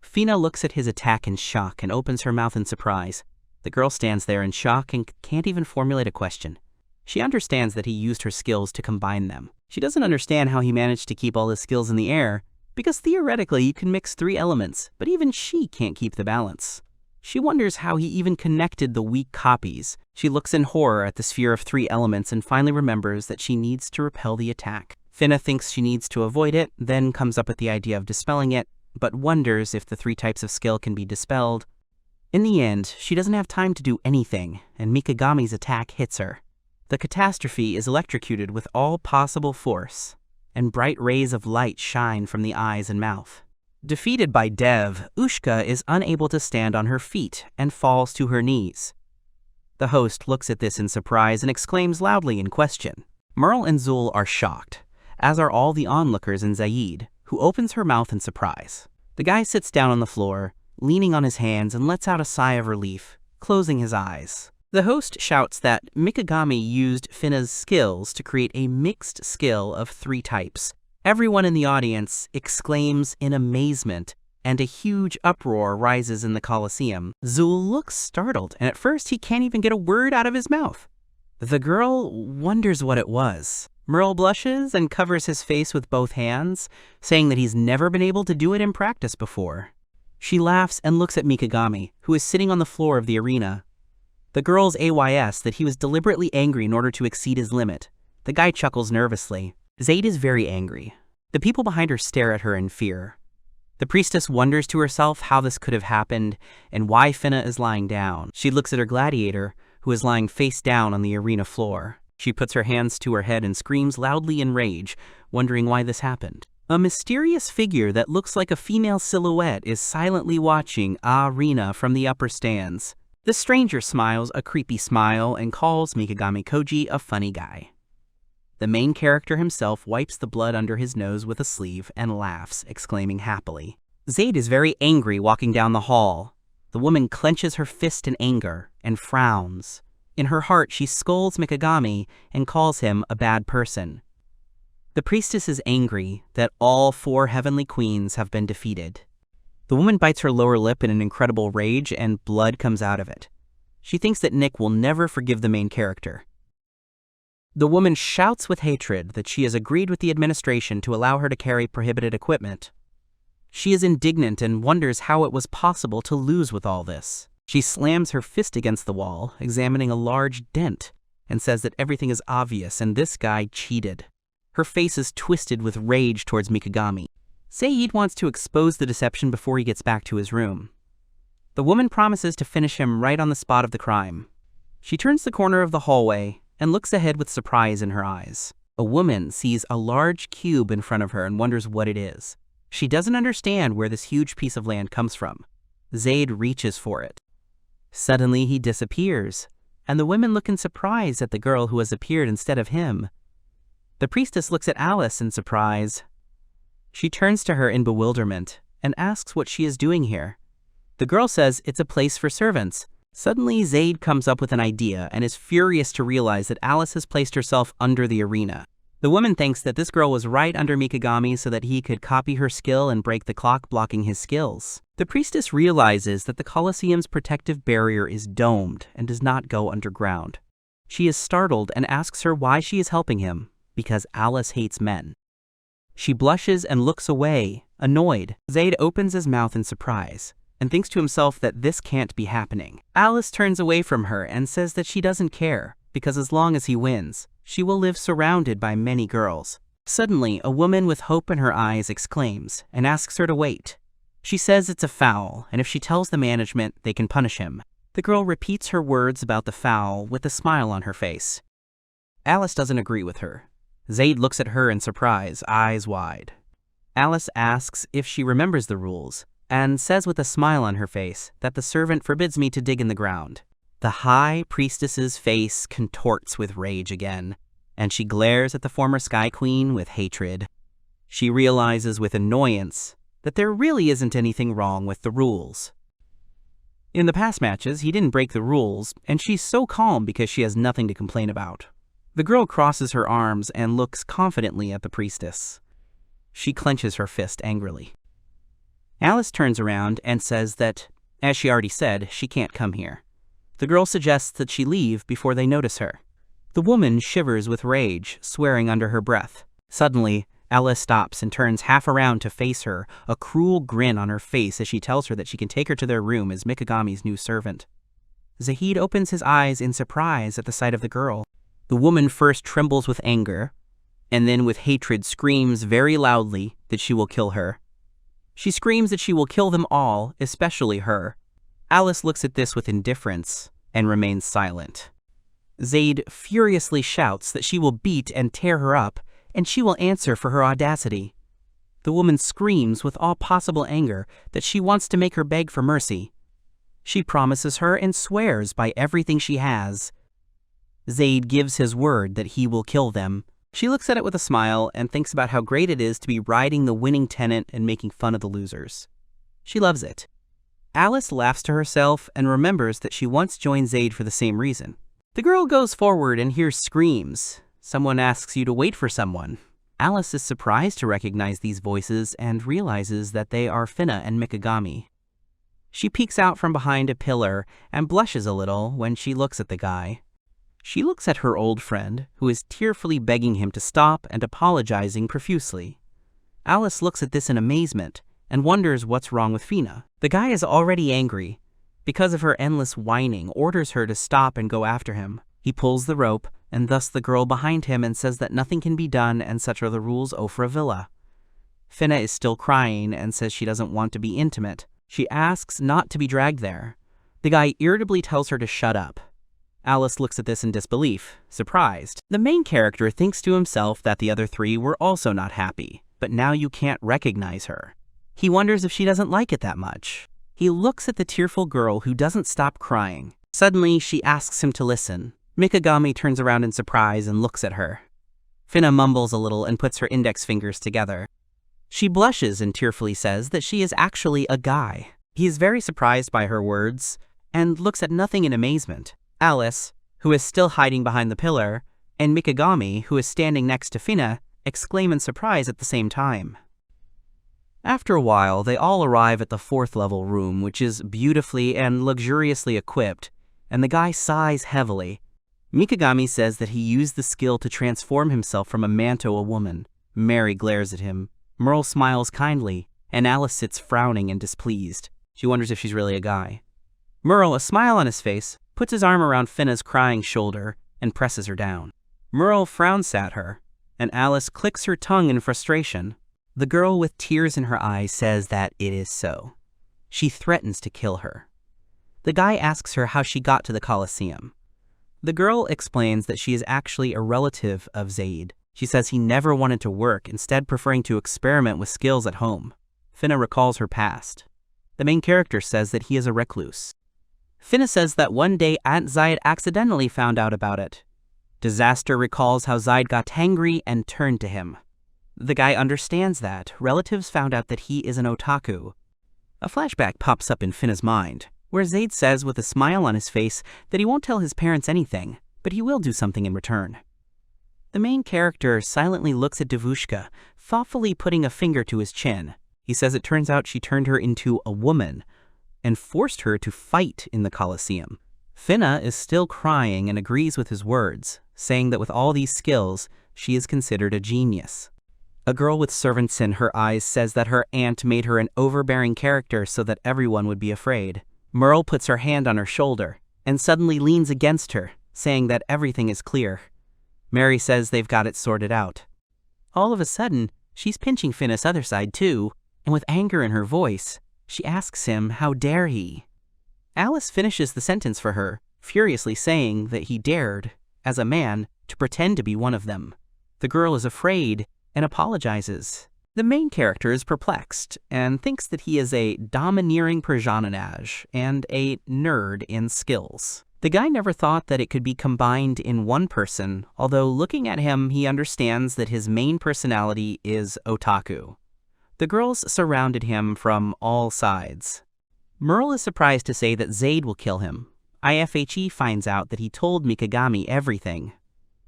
Finna looks at his attack in shock and opens her mouth in surprise. The girl stands there in shock and can't even formulate a question. She understands that he used her skills to combine them. She doesn't understand how he managed to keep all his skills in the air, because theoretically you can mix 3 elements, but even she can't keep the balance. She wonders how he even connected the weak copies. She looks in horror at the sphere of 3 elements and finally remembers that she needs to repel the attack. Finna thinks she needs to avoid it, then comes up with the idea of dispelling it, but wonders if the 3 types of skill can be dispelled. In the end, she doesn't have time to do anything, and Mikagami's attack hits her. The catastrophe is electrocuted with all possible force, and bright rays of light shine from the eyes and mouth. Defeated by Dev, Ushka is unable to stand on her feet and falls to her knees. The host looks at this in surprise and exclaims loudly in question. Merle and Zul are shocked, as are all the onlookers and Zaid, who opens her mouth in surprise. The guy sits down on the floor, leaning on his hands, and lets out a sigh of relief, closing his eyes. The host shouts that Mikagami used Finna's skills to create a mixed skill of 3 types. Everyone in the audience exclaims in amazement and a huge uproar rises in the Coliseum. Zul looks startled, and at first he can't even get a word out of his mouth. The girl wonders what it was. Merle blushes and covers his face with both hands, saying that he's never been able to do it in practice before. She laughs and looks at Mikagami, who is sitting on the floor of the arena. The girl's AYS that he was deliberately angry in order to exceed his limit. The guy chuckles nervously. Zaid is very angry. The people behind her stare at her in fear. The priestess wonders to herself how this could have happened and why Finna is lying down. She looks at her gladiator, who is lying face down on the arena floor. She puts her hands to her head and screams loudly in rage, wondering why this happened. A mysterious figure that looks like a female silhouette is silently watching Arena from the upper stands. The stranger smiles a creepy smile and calls Mikagami Koji a funny guy. The main character himself wipes the blood under his nose with a sleeve and laughs, exclaiming happily. Zaid is very angry walking down the hall. The woman clenches her fist in anger and frowns. In her heart, she scolds Mikagami and calls him a bad person. The priestess is angry that all 4 heavenly queens have been defeated. The woman bites her lower lip in an incredible rage and blood comes out of it. She thinks that Nick will never forgive the main character. The woman shouts with hatred that she has agreed with the administration to allow her to carry prohibited equipment. She is indignant and wonders how it was possible to lose with all this. She slams her fist against the wall, examining a large dent, and says that everything is obvious and this guy cheated. Her face is twisted with rage towards Mikagami. Zaid wants to expose the deception before he gets back to his room. The woman promises to finish him right on the spot of the crime. She turns the corner of the hallway and looks ahead with surprise in her eyes. A woman sees a large cube in front of her and wonders what it is. She doesn't understand where this huge piece of land comes from. Zaid reaches for it. Suddenly he disappears, and the women look in surprise at the girl who has appeared instead of him. The priestess looks at Alice in surprise. She turns to her in bewilderment and asks what she is doing here. The girl says it's a place for servants. Suddenly Zaid comes up with an idea and is furious to realize that Alice has placed herself under the arena. The woman thinks that this girl was right under Mikagami so that he could copy her skill and break the clock blocking his skills. The priestess realizes that the Colosseum's protective barrier is domed and does not go underground. She is startled and asks her why she is helping him, because Alice hates men. She blushes and looks away, annoyed. Zaid opens his mouth in surprise and thinks to himself that this can't be happening. Alice turns away from her and says that she doesn't care, because as long as he wins, she will live surrounded by many girls. Suddenly, a woman with hope in her eyes exclaims and asks her to wait. She says it's a foul, and if she tells the management, they can punish him. The girl repeats her words about the foul with a smile on her face. Alice doesn't agree with her. Zaid looks at her in surprise, eyes wide. Alice asks if she remembers the rules, and says with a smile on her face that the servant forbids me to dig in the ground. The high priestess's face contorts with rage again, and she glares at the former Sky Queen with hatred. She realizes with annoyance that there really isn't anything wrong with the rules. In the past matches, he didn't break the rules, and she's so calm because she has nothing to complain about. The girl crosses her arms and looks confidently at the priestess. She clenches her fist angrily. Alice turns around and says that, as she already said, she can't come here. The girl suggests that she leave before they notice her. The woman shivers with rage, swearing under her breath. Suddenly, Alice stops and turns half around to face her, a cruel grin on her face as she tells her that she can take her to their room as Mikagami's new servant. Zaid opens his eyes in surprise at the sight of the girl. The woman first trembles with anger, and then with hatred screams very loudly that she will kill her. She screams that she will kill them all, especially her. Alice looks at this with indifference and remains silent. Zaid furiously shouts that she will beat and tear her up, and she will answer for her audacity. The woman screams with all possible anger that she wants to make her beg for mercy. She promises her and swears by everything she has. Zaid gives his word that he will kill them. She looks at it with a smile and thinks about how great it is to be riding the winning tenant and making fun of the losers. She loves it. Alice laughs to herself and remembers that she once joined Zaid for the same reason. The girl goes forward and hears screams. Someone asks you to wait for someone. Alice is surprised to recognize these voices and realizes that they are Finna and Mikagami. She peeks out from behind a pillar and blushes a little when she looks at the guy. She looks at her old friend, who is tearfully begging him to stop and apologizing profusely. Alice looks at this in amazement and wonders what's wrong with Finna. The guy is already angry. Because of her endless whining, orders her to stop and go after him. He pulls the rope, and thus the girl behind him, and says that nothing can be done and such are the rules for a villa. Finna is still crying and says she doesn't want to be intimate. She asks not to be dragged there. The guy irritably tells her to shut up. Alice looks at this in disbelief, surprised. The main character thinks to himself that the other three were also not happy, but now you can't recognize her. He wonders if she doesn't like it that much. He looks at the tearful girl who doesn't stop crying. Suddenly, she asks him to listen. Mikagami turns around in surprise and looks at her. Finna mumbles a little and puts her index fingers together. She blushes and tearfully says that she is actually a guy. He is very surprised by her words and looks at nothing in amazement. Alice, who is still hiding behind the pillar, and Mikagami, who is standing next to Finna, exclaim in surprise at the same time. After a while, they all arrive at the 4th level room, which is beautifully and luxuriously equipped, and the guy sighs heavily. Mikagami says that he used the skill to transform himself from a man to a woman. Mary glares at him. Merle smiles kindly, and Alice sits frowning and displeased. She wonders if she's really a guy. Merle, a smile on his face, puts his arm around Finna's crying shoulder and presses her down. Merle frowns at her, and Alice clicks her tongue in frustration. The girl with tears in her eyes says that it is so. She threatens to kill her. The guy asks her how she got to the Coliseum. The girl explains that she is actually a relative of Zaid. She says he never wanted to work, instead preferring to experiment with skills at home. Finna recalls her past. The main character says that he is a recluse. Finna says that one day Aunt Zaid accidentally found out about it. Disaster recalls how Zaid got angry and turned to him. The guy understands that. Relatives found out that he is an otaku. A flashback pops up in Finna's mind, where Zaid says with a smile on his face that he won't tell his parents anything, but he will do something in return. The main character silently looks at Devushka, thoughtfully putting a finger to his chin. He says it turns out she turned her into a woman and forced her to fight in the Coliseum. Finna is still crying and agrees with his words, saying that with all these skills, she is considered a genius. A girl with servants in her eyes says that her aunt made her an overbearing character so that everyone would be afraid. Merle puts her hand on her shoulder and suddenly leans against her, saying that everything is clear. Mary says they've got it sorted out. All of a sudden, she's pinching Finna's other side too, and with anger in her voice, she asks him how dare he. Alice finishes the sentence for her, furiously saying that he dared, as a man, to pretend to be one of them. The girl is afraid and apologizes. The main character is perplexed and thinks that he is a domineering personage and a nerd in skills. The guy never thought that it could be combined in one person, although looking at him, he understands that his main personality is otaku. The girls surrounded him from all sides. Merle is surprised to say that Zaid will kill him. IFHE finds out that he told Mikagami everything.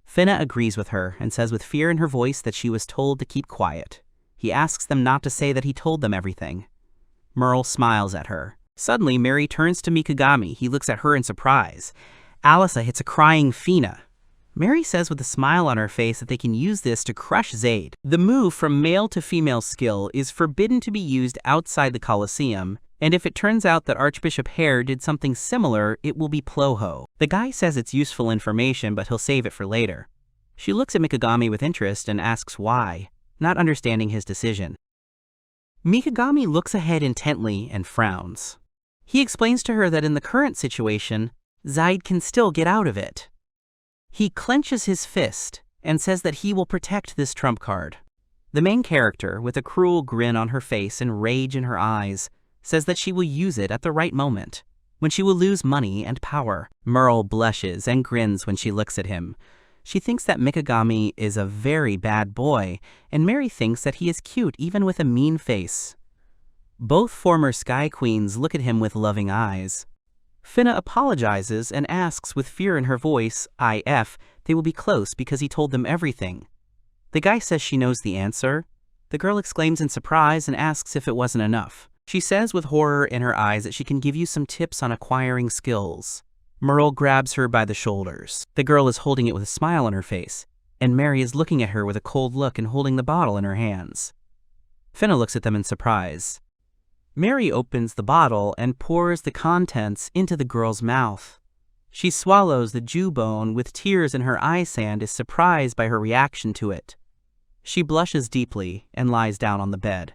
Finna agrees with her and says with fear in her voice that she was told to keep quiet. He asks them not to say that he told them everything. Merle smiles at her. Suddenly, Mary turns to Mikagami. He looks at her in surprise. Alice hits a crying Finna. Mary says with a smile on her face that they can use this to crush Zaid. The move from male to female skill is forbidden to be used outside the Coliseum, and if it turns out that Archbishop Hare did something similar, it will be ploho. The guy says it's useful information, but he'll save it for later. She looks at Mikagami with interest and asks why, not understanding his decision. Mikagami looks ahead intently and frowns. He explains to her that in the current situation, Zaid can still get out of it. He clenches his fist and says that he will protect this trump card. The main character, with a cruel grin on her face and rage in her eyes, says that she will use it at the right moment, when she will lose money and power. Merle blushes and grins when she looks at him. She thinks that Mikagami is a very bad boy, and Mary thinks that he is cute even with a mean face. Both former Sky Queens look at him with loving eyes. Finna apologizes and asks with fear in her voice, IF, they will be close because he told them everything. The guy says she knows the answer. The girl exclaims in surprise and asks if it wasn't enough. She says with horror in her eyes that she can give you some tips on acquiring skills. Merle grabs her by the shoulders. The girl is holding it with a smile on her face, and Mary is looking at her with a cold look and holding the bottle in her hands. Finna looks at them in surprise. Mary opens the bottle and pours the contents into the girl's mouth. She swallows the jawbone with tears in her eyes and is surprised by her reaction to it. She blushes deeply and lies down on the bed,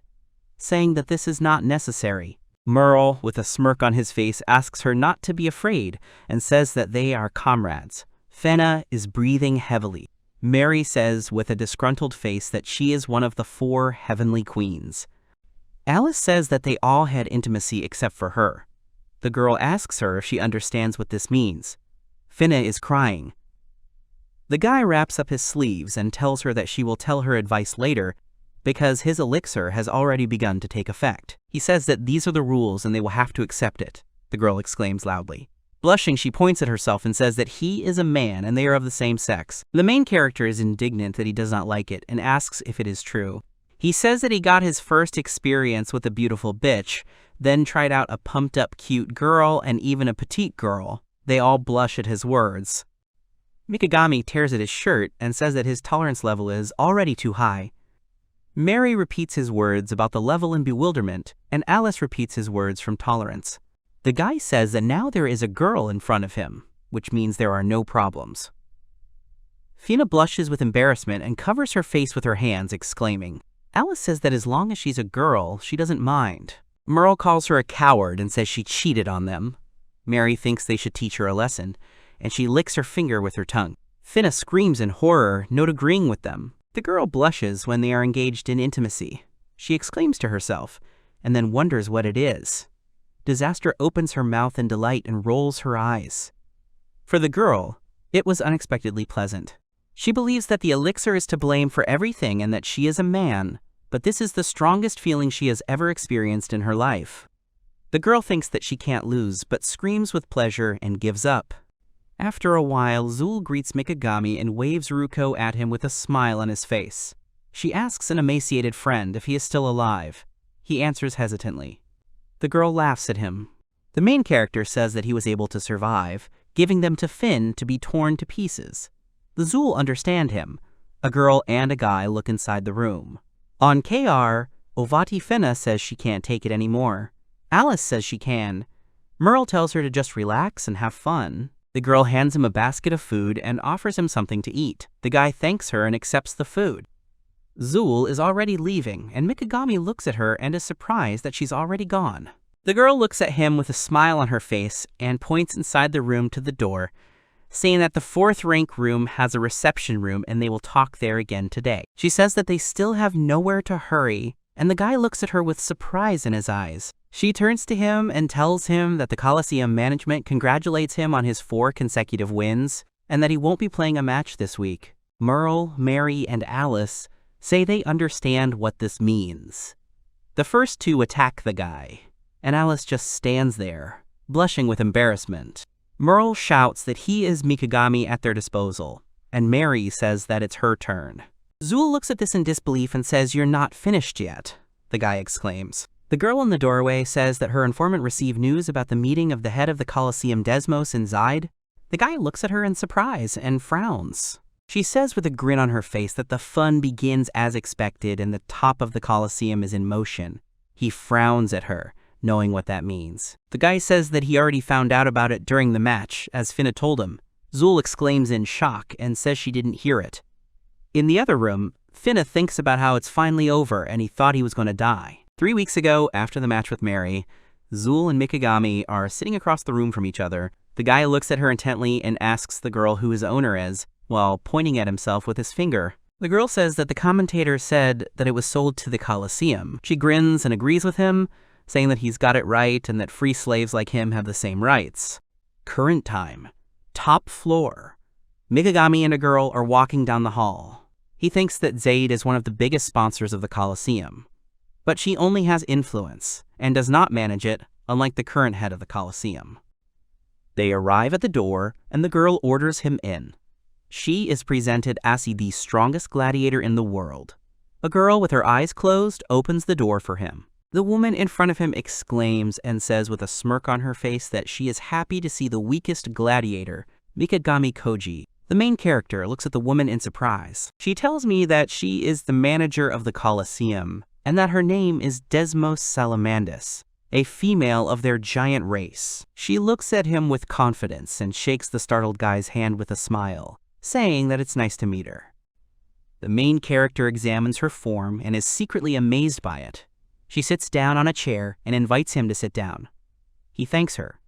saying that this is not necessary. Merle, with a smirk on his face, asks her not to be afraid and says that they are comrades. Finna is breathing heavily. Mary says with a disgruntled face that she is one of the 4 heavenly queens. Alice says that they all had intimacy except for her. The girl asks her if she understands what this means. Finna is crying. The guy wraps up his sleeves and tells her that she will tell her advice later because his elixir has already begun to take effect. He says that these are the rules and they will have to accept it, the girl exclaims loudly. Blushing, she points at herself and says that he is a man and they are of the same sex. The main character is indignant that he does not like it and asks if it is true. He says that he got his first experience with a beautiful bitch, then tried out a pumped-up cute girl and even a petite girl. They all blush at his words. Mikagami tears at his shirt and says that his tolerance level is already too high. Mary repeats his words about the level in bewilderment, and Alice repeats his words from tolerance. The guy says that now there is a girl in front of him, which means there are no problems. Finna blushes with embarrassment and covers her face with her hands, exclaiming. Alice says that as long as she's a girl, she doesn't mind. Merle calls her a coward and says she cheated on them. Mary thinks they should teach her a lesson, and she licks her finger with her tongue. Finna screams in horror, not agreeing with them. The girl blushes when they are engaged in intimacy. She exclaims to herself, and then wonders what it is. Disaster opens her mouth in delight and rolls her eyes. For the girl, it was unexpectedly pleasant. She believes that the elixir is to blame for everything and that she is a man, but this is the strongest feeling she has ever experienced in her life. The girl thinks that she can't lose, but screams with pleasure and gives up. After a while, Zul greets Mikagami and waves Ruko at him with a smile on his face. She asks an emaciated friend if he is still alive. He answers hesitantly. The girl laughs at him. The main character says that he was able to survive, giving them to Finn to be torn to pieces. The Zul understand him. A girl and a guy look inside the room. On KR, Ovati Finna says she can't take it anymore. Alice says she can. Merle tells her to just relax and have fun. The girl hands him a basket of food and offers him something to eat. The guy thanks her and accepts the food. Zul is already leaving, and Mikagami looks at her and is surprised that she's already gone. The girl looks at him with a smile on her face and points inside the room to the door, saying that the 4th rank room has a reception room and they will talk there again today. She says that they still have nowhere to hurry, and the guy looks at her with surprise in his eyes. She turns to him and tells him that the Coliseum management congratulates him on his 4 consecutive wins and that he won't be playing a match this week. Merle, Mary, and Alice say they understand what this means. The first 2 attack the guy, and Alice just stands there, blushing with embarrassment. Merle shouts that he is Mikagami at their disposal, and Mary says that it's her turn. Zul looks at this in disbelief and says, "You're not finished yet," the guy exclaims. The girl in the doorway says that her informant received news about the meeting of the head of the Coliseum Desmos and Zaid. The guy looks at her in surprise and frowns. She says with a grin on her face that the fun begins as expected and the top of the Coliseum is in motion. He frowns at her, knowing what that means. The guy says that he already found out about it during the match, as Finna told him. Zul exclaims in shock and says she didn't hear it. In the other room, Finna thinks about how it's finally over and he thought he was going to die. 3 weeks ago, after the match with Mary, Zul and Mikagami are sitting across the room from each other. The guy looks at her intently and asks the girl who his owner is, while pointing at himself with his finger. The girl says that the commentator said that it was sold to the Coliseum. She grins and agrees with him, saying that he's got it right and that free slaves like him have the same rights. Current time. Top floor. Mikagami and a girl are walking down the hall. He thinks that Zaid is one of the biggest sponsors of the Coliseum. But she only has influence, and does not manage it, unlike the current head of the Coliseum. They arrive at the door, and the girl orders him in. She is presented as the strongest gladiator in the world. A girl with her eyes closed opens the door for him. The woman in front of him exclaims and says with a smirk on her face that she is happy to see the weakest gladiator, Mikagami Koji. The main character looks at the woman in surprise. She tells me that she is the manager of the Coliseum, and that her name is Desmos Salamandus, a female of their giant race. She looks at him with confidence and shakes the startled guy's hand with a smile, saying that it's nice to meet her. The main character examines her form and is secretly amazed by it. She sits down on a chair and invites him to sit down. He thanks her.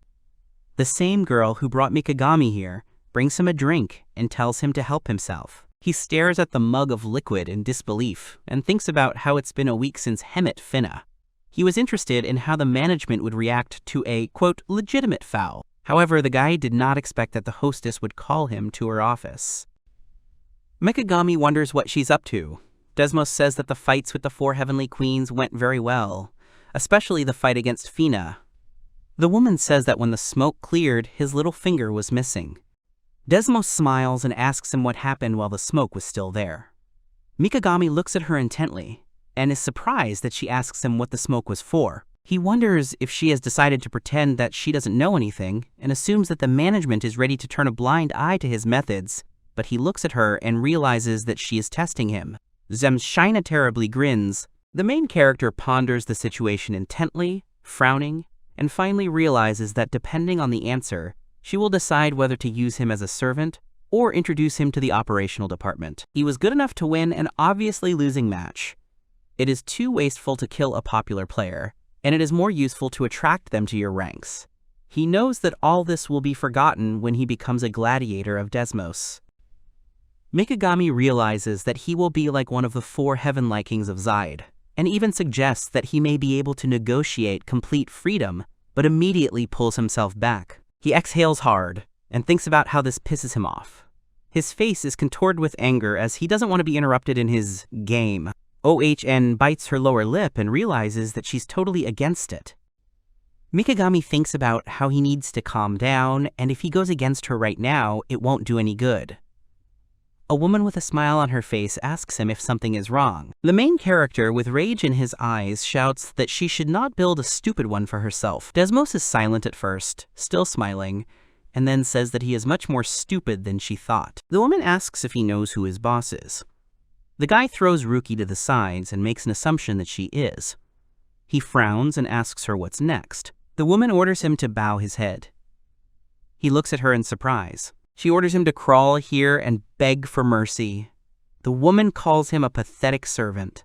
The same girl who brought Mikagami here brings him a drink and tells him to help himself. He stares at the mug of liquid in disbelief and thinks about how it's been a week since Hemet Finna. He was interested in how the management would react to a, quote, legitimate foul. However, the guy did not expect that the hostess would call him to her office. Mikagami wonders what she's up to. Desmos says that the fights with the 4 heavenly queens went very well, especially the fight against Fina. The woman says that when the smoke cleared, his little finger was missing. Desmos smiles and asks him what happened while the smoke was still there. Mikagami looks at her intently and is surprised that she asks him what the smoke was for. He wonders if she has decided to pretend that she doesn't know anything and assumes that the management is ready to turn a blind eye to his methods, but he looks at her and realizes that she is testing him. Zemshina terribly grins. The main character ponders the situation intently, frowning, and finally realizes that depending on the answer, she will decide whether to use him as a servant or introduce him to the operational department. He was good enough to win an obviously losing match. It is too wasteful to kill a popular player, and it is more useful to attract them to your ranks. He knows that all this will be forgotten when he becomes a gladiator of Desmos. Mikagami realizes that he will be like one of the 4 heaven-like kings of Zaid, and even suggests that he may be able to negotiate complete freedom, but immediately pulls himself back. He exhales hard and thinks about how this pisses him off. His face is contorted with anger as he doesn't want to be interrupted in his game. OHN bites her lower lip and realizes that she's totally against it. Mikagami thinks about how he needs to calm down, and if he goes against her right now, it won't do any good. A woman with a smile on her face asks him if something is wrong. The main character, with rage in his eyes, shouts that she should not build a stupid one for herself. Desmos is silent at first, still smiling, and then says that he is much more stupid than she thought. The woman asks if he knows who his boss is. The guy throws Ruki to the sides and makes an assumption that she is. He frowns and asks her what's next. The woman orders him to bow his head. He looks at her in surprise. She orders him to crawl here and beg for mercy. The woman calls him a pathetic servant.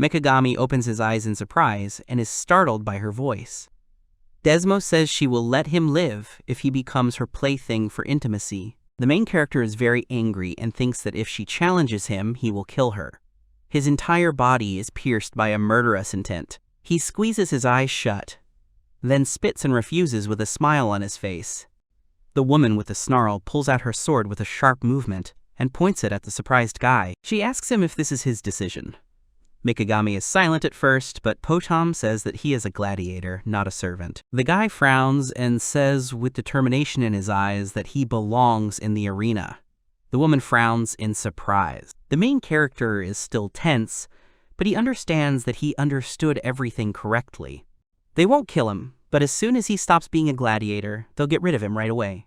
Mikagami opens his eyes in surprise and is startled by her voice. Desmos says she will let him live if he becomes her plaything for intimacy. The main character is very angry and thinks that if she challenges him, he will kill her. His entire body is pierced by a murderous intent. He squeezes his eyes shut, then spits and refuses with a smile on his face. The woman with the snarl pulls out her sword with a sharp movement and points it at the surprised guy. She asks him if this is his decision. Mikagami is silent at first, but Potom says that he is a gladiator, not a servant. The guy frowns and says with determination in his eyes that he belongs in the arena. The woman frowns in surprise. The main character is still tense, but he understands that he understood everything correctly. They won't kill him, but as soon as he stops being a gladiator, they'll get rid of him right away.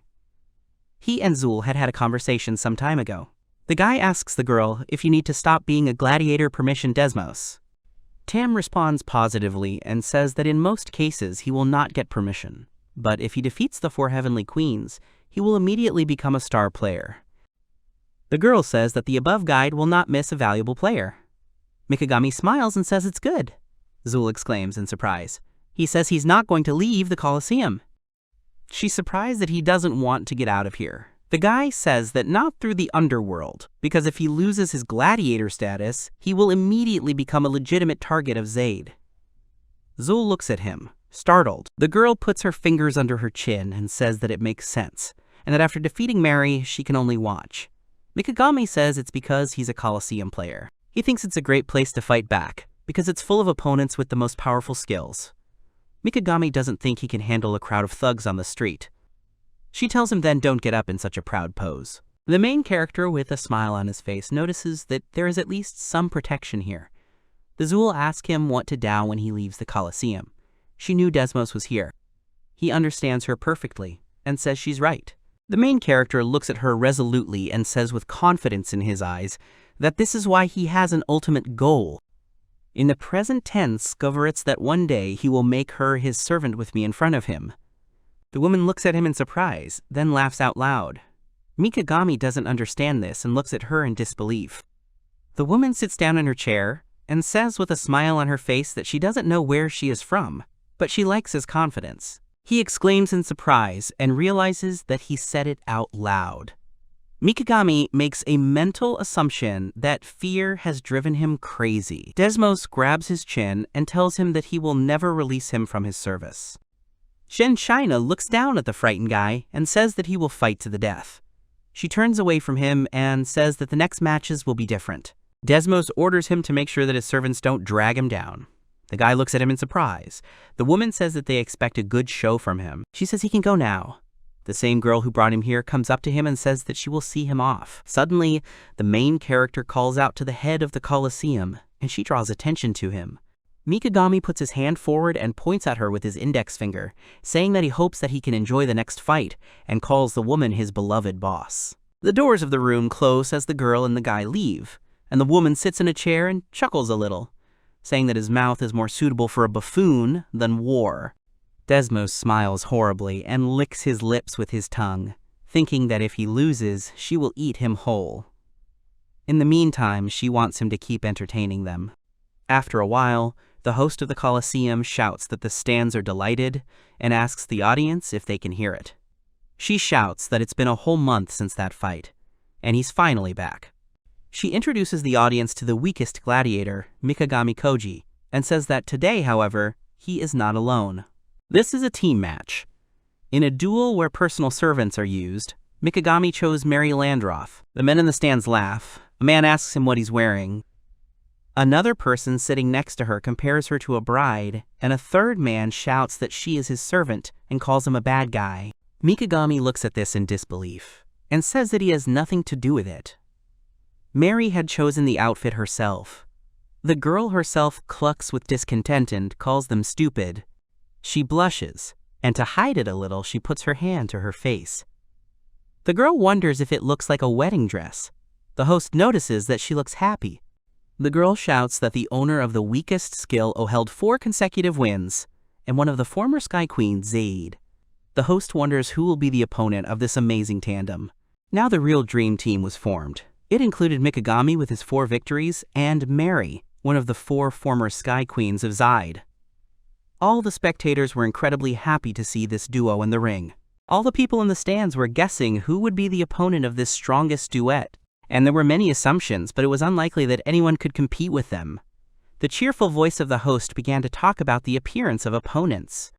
He and Zul had a conversation some time ago. The guy asks the girl if you need to stop being a gladiator permission Desmos. Tam responds positively and says that in most cases he will not get permission, but if he defeats the 4 heavenly queens, he will immediately become a star player. The girl says that the above guide will not miss a valuable player. Mikagami smiles and says it's good. Zul exclaims in surprise. He says he's not going to leave the Coliseum. She's surprised that he doesn't want to get out of here. The guy says that not through the underworld, because if he loses his gladiator status, he will immediately become a legitimate target of Zaid. Zul looks at him, startled. The girl puts her fingers under her chin and says that it makes sense, and that after defeating Mary, she can only watch. Mikagami says it's because he's a Coliseum player. He thinks it's a great place to fight back, because it's full of opponents with the most powerful skills. Mikagami doesn't think he can handle a crowd of thugs on the street. She tells him then don't get up in such a proud pose. The main character, with a smile on his face, notices that there is at least some protection here. The Zool asks him what to do when he leaves the Coliseum. She knew Desmos was here. He understands her perfectly and says she's right. The main character looks at her resolutely and says with confidence in his eyes that this is why he has an ultimate goal. In the present tense, goverits that one day he will make her his servant with me in front of him. The woman looks at him in surprise, then laughs out loud. Mikagami doesn't understand this and looks at her in disbelief. The woman sits down in her chair and says with a smile on her face that she doesn't know where she is from, but she likes his confidence. He exclaims in surprise and realizes that he said it out loud. Mikagami makes a mental assumption that fear has driven him crazy. Desmos grabs his chin and tells him that he will never release him from his service. Shen China looks down at the frightened guy and says that he will fight to the death. She turns away from him and says that the next matches will be different. Desmos orders him to make sure that his servants don't drag him down. The guy looks at him in surprise. The woman says that they expect a good show from him. She says he can go now. The same girl who brought him here comes up to him and says that she will see him off. Suddenly, the main character calls out to the head of the Coliseum, and she draws attention to him. Mikagami puts his hand forward and points at her with his index finger, saying that he hopes that he can enjoy the next fight, and calls the woman his beloved boss. The doors of the room close as the girl and the guy leave, and the woman sits in a chair and chuckles a little, saying that his mouth is more suitable for a buffoon than war. Desmos smiles horribly and licks his lips with his tongue, thinking that if he loses, she will eat him whole. In the meantime, she wants him to keep entertaining them. After a while, the host of the Colosseum shouts that the stands are delighted and asks the audience if they can hear it. She shouts that it's been a whole month since that fight, and he's finally back. She introduces the audience to the weakest gladiator, Mikagami Koji, and says that today, however, he is not alone. This is a team match. In a duel where personal servants are used, Mikagami chose Mary Landroth. The men in the stands laugh. A man asks him what he's wearing. Another person sitting next to her compares her to a bride, and a third man shouts that she is his servant and calls him a bad guy. Mikagami looks at this in disbelief and says that he has nothing to do with it. Mary had chosen the outfit herself. The girl herself clucks with discontent and calls them stupid. She blushes, and to hide it a little, she puts her hand to her face. The girl wonders if it looks like a wedding dress. The host notices that she looks happy. The girl shouts that the owner of the weakest skill held 4 consecutive wins, and one of the former Sky Queens, Zaid. The host wonders who will be the opponent of this amazing tandem. Now the real dream team was formed. It included Mikagami with his 4 victories, and Mary, one of the 4 former Sky Queens of Zaid. All the spectators were incredibly happy to see this duo in the ring. All the people in the stands were guessing who would be the opponent of this strongest duet, and there were many assumptions, but it was unlikely that anyone could compete with them. The cheerful voice of the host began to talk about the appearance of opponents.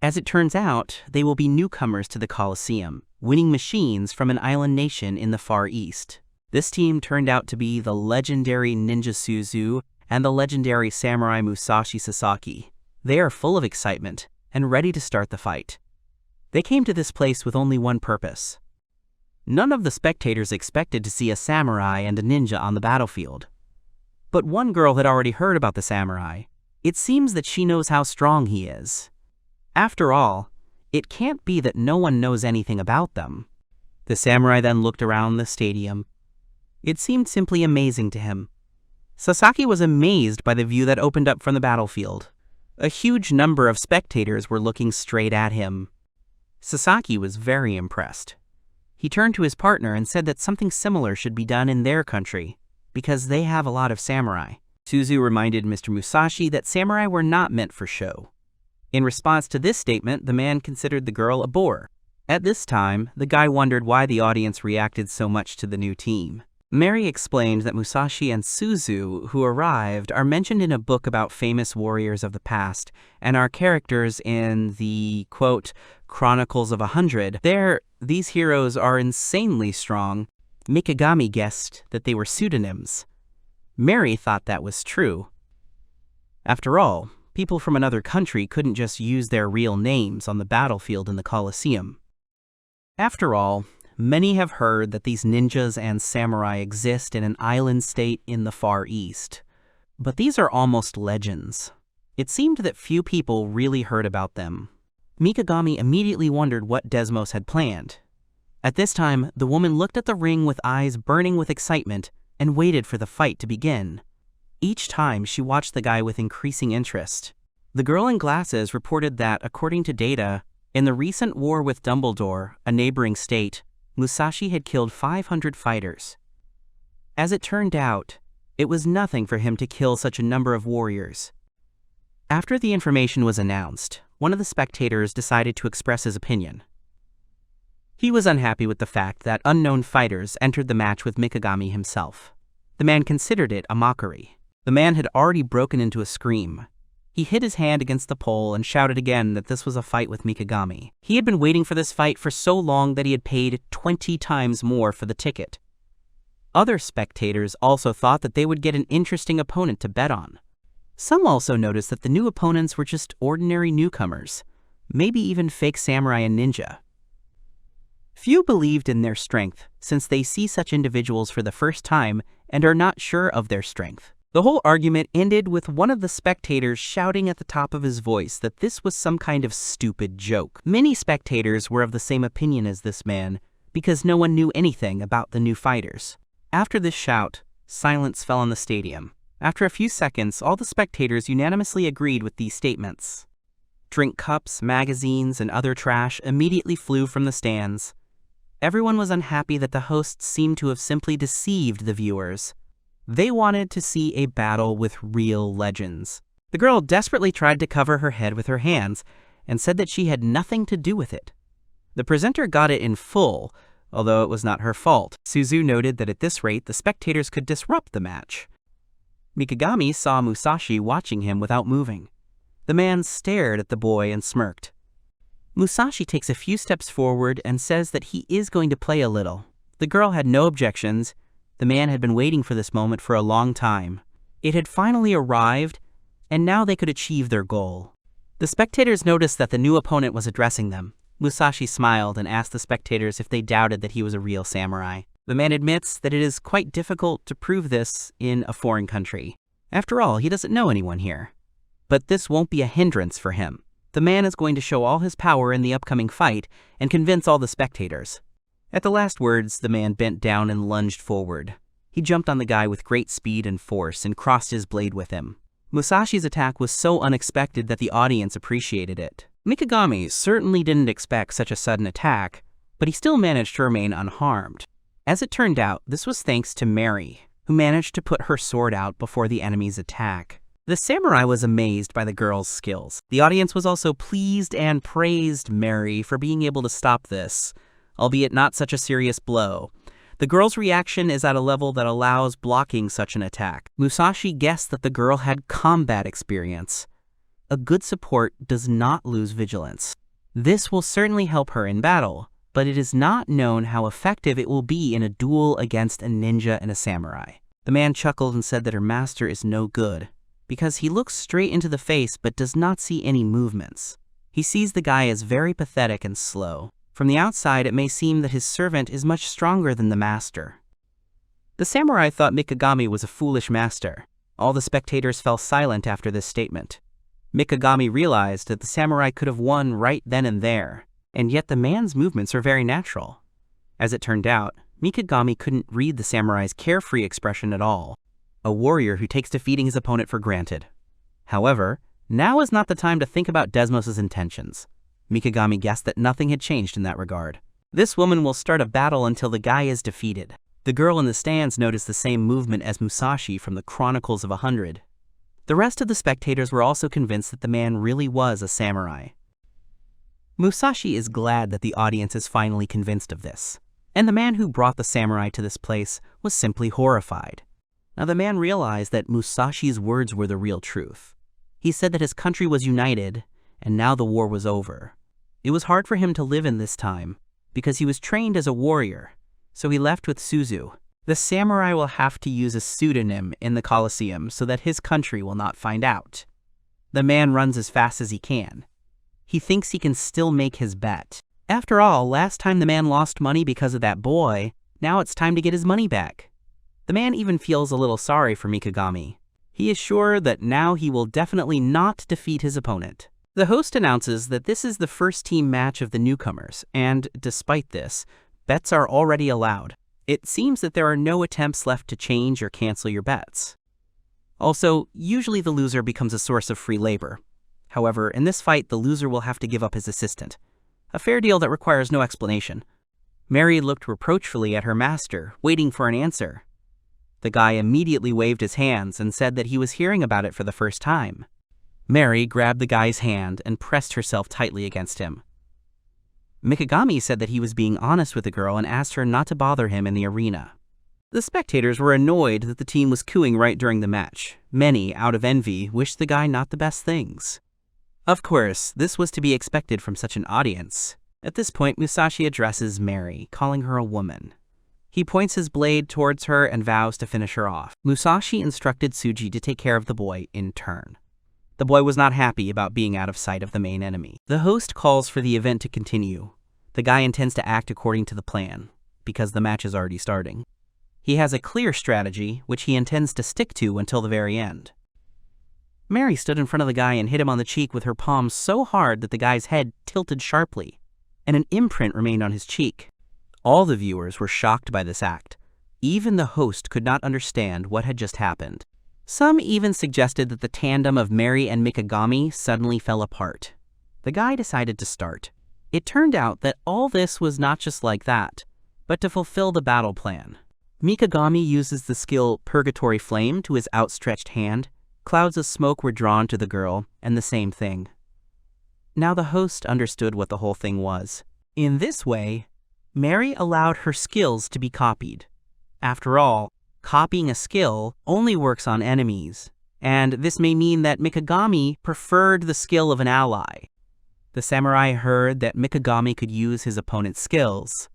As it turns out, they will be newcomers to the Coliseum, winning machines from an island nation in the Far East. This team turned out to be the legendary Ninja Suzu and the legendary Samurai Musashi Sasaki. They are full of excitement and ready to start the fight. They came to this place with only one purpose. None of the spectators expected to see a samurai and a ninja on the battlefield. But one girl had already heard about the samurai. It seems that she knows how strong he is. After all, it can't be that no one knows anything about them. The samurai then looked around the stadium. It seemed simply amazing to him. Sasaki was amazed by the view that opened up from the battlefield. A huge number of spectators were looking straight at him. Sasaki was very impressed. He turned to his partner and said that something similar should be done in their country, because they have a lot of samurai. Suzu reminded Mr. Musashi that samurai were not meant for show. In response to this statement, the man considered the girl a bore. At this time, the guy wondered why the audience reacted so much to the new team. Mary explained that Musashi and Suzu, who arrived, are mentioned in a book about famous warriors of the past and are characters in the, quote, Chronicles of 100. These heroes are insanely strong. Mikagami guessed that they were pseudonyms. Mary thought that was true. After all, people from another country couldn't just use their real names on the battlefield in the Colosseum. After all, Many have heard that these ninjas and samurai exist in an island state in the Far East. But these are almost legends. It seemed that few people really heard about them. Mikagami immediately wondered what Desmos had planned. At this time, the woman looked at the ring with eyes burning with excitement and waited for the fight to begin. Each time, she watched the guy with increasing interest. The girl in glasses reported that, according to data, in the recent war with Dumbledore, a neighboring state, Musashi had killed 500 fighters. As it turned out, it was nothing for him to kill such a number of warriors. After the information was announced, one of the spectators decided to express his opinion. He was unhappy with the fact that unknown fighters entered the match with Mikagami himself. The man considered it a mockery. The man had already broken into a scream. He hit his hand against the pole and shouted again that this was a fight with Mikagami. He had been waiting for this fight for so long that he had paid 20 times more for the ticket. Other spectators also thought that they would get an interesting opponent to bet on. Some also noticed that the new opponents were just ordinary newcomers, maybe even fake samurai and ninja. Few believed in their strength, since they see such individuals for the first time and are not sure of their strength. The whole argument ended with one of the spectators shouting at the top of his voice that this was some kind of stupid joke. Many spectators were of the same opinion as this man, because no one knew anything about the new fighters. After this shout, silence fell on the stadium. After a few seconds, all the spectators unanimously agreed with these statements. Drink cups, magazines, and other trash immediately flew from the stands. Everyone was unhappy that the hosts seemed to have simply deceived the viewers. They wanted to see a battle with real legends. The girl desperately tried to cover her head with her hands and said that she had nothing to do with it. The presenter got it in full, although it was not her fault. Suzu noted that at this rate, the spectators could disrupt the match. Mikagami saw Musashi watching him without moving. The man stared at the boy and smirked. Musashi takes a few steps forward and says that he is going to play a little. The girl had no objections. The man had been waiting for this moment for a long time. It had finally arrived, and now they could achieve their goal. The spectators noticed that the new opponent was addressing them. Musashi smiled and asked the spectators if they doubted that he was a real samurai. The man admits that it is quite difficult to prove this in a foreign country. After all, he doesn't know anyone here. But this won't be a hindrance for him. The man is going to show all his power in the upcoming fight and convince all the spectators. At the last words, the man bent down and lunged forward. He jumped on the guy with great speed and force and crossed his blade with him. Musashi's attack was so unexpected that the audience appreciated it. Mikagami certainly didn't expect such a sudden attack, but he still managed to remain unharmed. As it turned out, this was thanks to Mary, who managed to put her sword out before the enemy's attack. The samurai was amazed by the girl's skills. The audience was also pleased and praised Mary for being able to stop this, albeit not such a serious blow. The girl's reaction is at a level that allows blocking such an attack. Musashi guessed that the girl had combat experience. A good support does not lose vigilance. This will certainly help her in battle, but it is not known how effective it will be in a duel against a ninja and a samurai. The man chuckled and said that her master is no good, because he looks straight into the face but does not see any movements. He sees the guy as very pathetic and slow. From the outside, it may seem that his servant is much stronger than the master. The samurai thought Mikagami was a foolish master. All the spectators fell silent after this statement. Mikagami realized that the samurai could have won right then and there, and yet the man's movements are very natural. As it turned out, Mikagami couldn't read the samurai's carefree expression at all. A warrior who takes defeating his opponent for granted. However, now is not the time to think about Desmos' intentions. Mikagami guessed that nothing had changed in that regard. This woman will start a battle until the guy is defeated. The girl in the stands noticed the same movement as Musashi from the Chronicles of 100. The rest of the spectators were also convinced that the man really was a samurai. Musashi is glad that the audience is finally convinced of this, and the man who brought the samurai to this place was simply horrified. Now the man realized that Musashi's words were the real truth. He said that his country was united, and now the war was over. It was hard for him to live in this time, because he was trained as a warrior, so he left with Suzu. The samurai will have to use a pseudonym in the Coliseum so that his country will not find out. The man runs as fast as he can. He thinks he can still make his bet. After all, last time the man lost money because of that boy, now it's time to get his money back. The man even feels a little sorry for Mikagami. He is sure that now he will definitely not defeat his opponent. The host announces that this is the first team match of the newcomers, and despite this, bets are already allowed. It seems that there are no attempts left to change or cancel your bets. Also, usually the loser becomes a source of free labor. However, in this fight, the loser will have to give up his assistant. A fair deal that requires no explanation. Mary looked reproachfully at her master, waiting for an answer. The guy immediately waved his hands and said that he was hearing about it for the first time. Mary grabbed the guy's hand and pressed herself tightly against him. Mikagami said that he was being honest with the girl and asked her not to bother him in the arena. The spectators were annoyed that the team was cooing right during the match. Many, out of envy, wished the guy not the best things. Of course, this was to be expected from such an audience. At this point, Musashi addresses Mary, calling her a woman. He points his blade towards her and vows to finish her off. Musashi instructed Tsuji to take care of the boy in turn. The boy was not happy about being out of sight of the main enemy. The host calls for the event to continue. The guy intends to act according to the plan, because the match is already starting. He has a clear strategy, which he intends to stick to until the very end. Mary stood in front of the guy and hit him on the cheek with her palm so hard that the guy's head tilted sharply, and an imprint remained on his cheek. All the viewers were shocked by this act. Even the host could not understand what had just happened. Some even suggested that the tandem of Mary and Mikagami suddenly fell apart. The guy decided to start. It turned out that all this was not just like that, but to fulfill the battle plan. Mikagami uses the skill Purgatory Flame to his outstretched hand. Clouds of smoke were drawn to the girl, and the same thing. Now the host understood what the whole thing was. In this way, Mary allowed her skills to be copied. After all, copying a skill only works on enemies, and this may mean that Mikagami preferred the skill of an ally. The samurai heard that Mikagami could use his opponent's skills.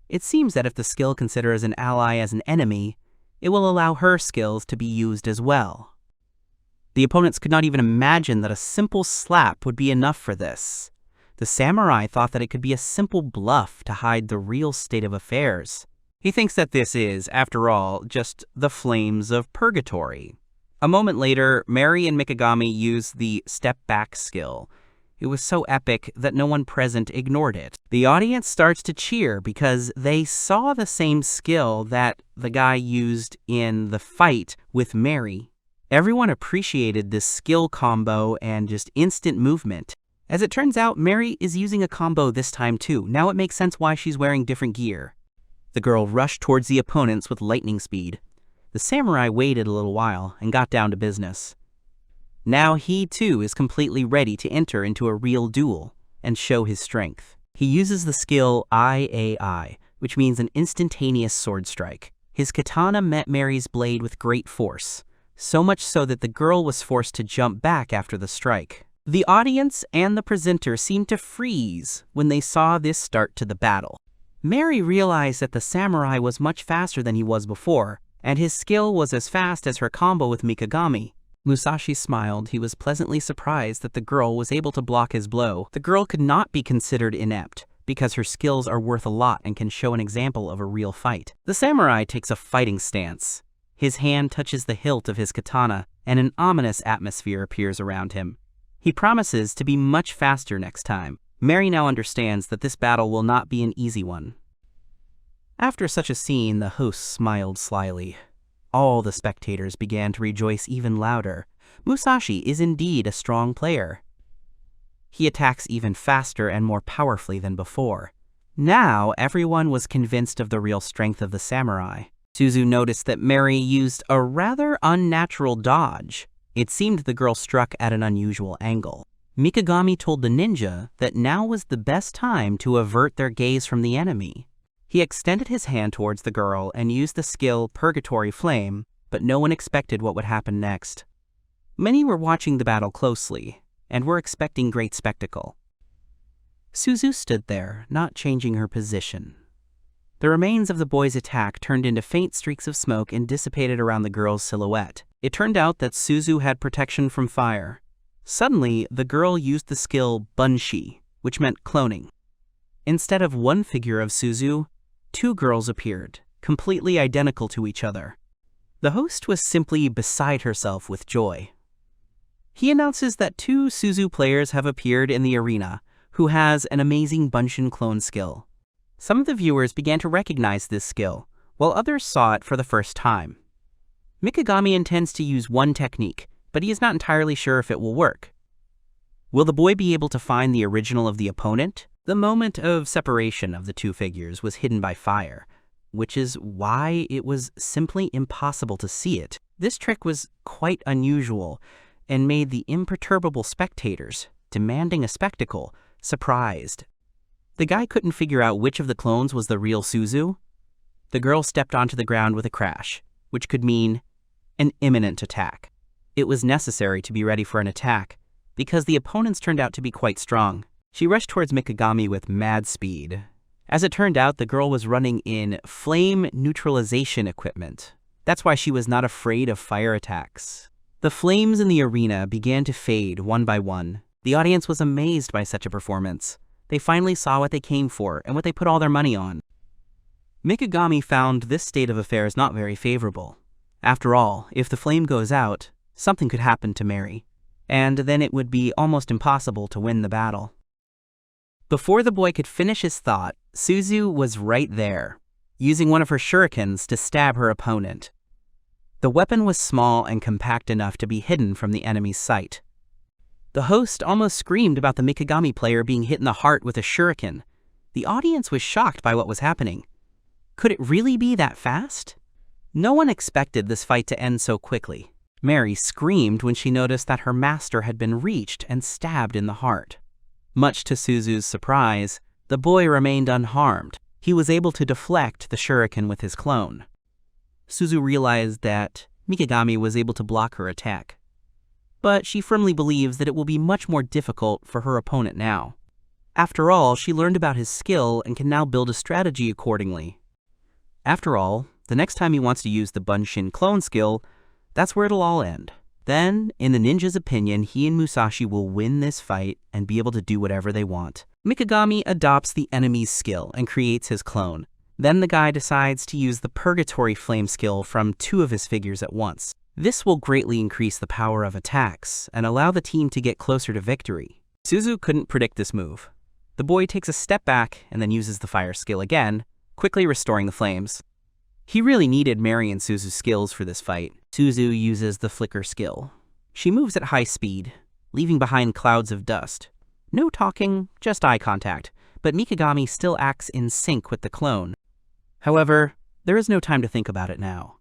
It seems that if the skill considers an ally as an enemy, it will allow her skills to be used as well. The opponents could not even imagine that a simple slap would be enough for this. The samurai thought that it could be a simple bluff to hide the real state of affairs. He thinks that this is, after all, just the flames of purgatory. A moment later, Mary and Mikagami used the step back skill. It was so epic that no one present ignored it. The audience starts to cheer because they saw the same skill that the guy used in the fight with Mary. Everyone appreciated this skill combo and just instant movement. As it turns out, Mary is using a combo this time too. Now it makes sense why she's wearing different gear. The girl rushed towards the opponents with lightning speed. The samurai waited a little while and got down to business. Now he too is completely ready to enter into a real duel and show his strength. He uses the skill IAI, which means an instantaneous sword strike. His katana met Mary's blade with great force, so much so that the girl was forced to jump back after the strike. The audience and the presenter seemed to freeze when they saw this start to the battle. Mary realized that the samurai was much faster than he was before, and his skill was as fast as her combo with Mikagami. Musashi smiled. He was pleasantly surprised that the girl was able to block his blow. The girl could not be considered inept, because her skills are worth a lot and can show an example of a real fight. The samurai takes a fighting stance. His hand touches the hilt of his katana, and an ominous atmosphere appears around him. He promises to be much faster next time. Mary now understands that this battle will not be an easy one. After such a scene, the host smiled slyly. All the spectators began to rejoice even louder. Musashi is indeed a strong player. He attacks even faster and more powerfully than before. Now everyone was convinced of the real strength of the samurai. Suzu noticed that Mary used a rather unnatural dodge. It seemed the girl struck at an unusual angle. Mikagami told the ninja that now was the best time to avert their gaze from the enemy. He extended his hand towards the girl and used the skill Purgatory Flame, but no one expected what would happen next. Many were watching the battle closely, and were expecting great spectacle. Suzu stood there, not changing her position. The remains of the boy's attack turned into faint streaks of smoke and dissipated around the girl's silhouette. It turned out that Suzu had protection from fire. Suddenly, the girl used the skill Bunshi, which meant cloning. Instead of one figure of Suzu, two girls appeared, completely identical to each other. The host was simply beside herself with joy. He announces that two Suzu players have appeared in the arena, who has an amazing Bunshin clone skill. Some of the viewers began to recognize this skill, while others saw it for the first time. Mikagami intends to use one technique, but he is not entirely sure if it will work. Will the boy be able to find the original of the opponent? The moment of separation of the two figures was hidden by fire, which is why it was simply impossible to see it. This trick was quite unusual and made the imperturbable spectators, demanding a spectacle, surprised. The guy couldn't figure out which of the clones was the real Suzu. The girl stepped onto the ground with a crash, which could mean an imminent attack. It was necessary to be ready for an attack, because the opponents turned out to be quite strong. She rushed towards Mikagami with mad speed. As it turned out, the girl was running in flame neutralization equipment. That's why she was not afraid of fire attacks. The flames in the arena began to fade one by one. The audience was amazed by such a performance. They finally saw what they came for and what they put all their money on. Mikagami found this state of affairs not very favorable. After all, if the flame goes out, something could happen to Mary, and then it would be almost impossible to win the battle. Before the boy could finish his thought, Suzu was right there, using one of her shurikens to stab her opponent. The weapon was small and compact enough to be hidden from the enemy's sight. The host almost screamed about the Mikagami player being hit in the heart with a shuriken. The audience was shocked by what was happening. Could it really be that fast? No one expected this fight to end so quickly. Mary screamed when she noticed that her master had been reached and stabbed in the heart. Much to Suzu's surprise, the boy remained unharmed. He was able to deflect the shuriken with his clone. Suzu realized that Mikagami was able to block her attack, but she firmly believes that it will be much more difficult for her opponent now. After all, she learned about his skill and can now build a strategy accordingly. After all, the next time he wants to use the Bunshin clone skill, that's where it'll all end. Then, in the ninja's opinion, he and Musashi will win this fight and be able to do whatever they want. Mikagami adopts the enemy's skill and creates his clone. Then the guy decides to use the Purgatory Flame skill from two of his figures at once. This will greatly increase the power of attacks and allow the team to get closer to victory. Suzu couldn't predict this move. The boy takes a step back and then uses the fire skill again, quickly restoring the flames. He really needed Mary and Suzu's skills for this fight. Suzu uses the flicker skill. She moves at high speed, leaving behind clouds of dust. No talking, just eye contact, but Mikagami still acts in sync with the clone. However, there is no time to think about it now.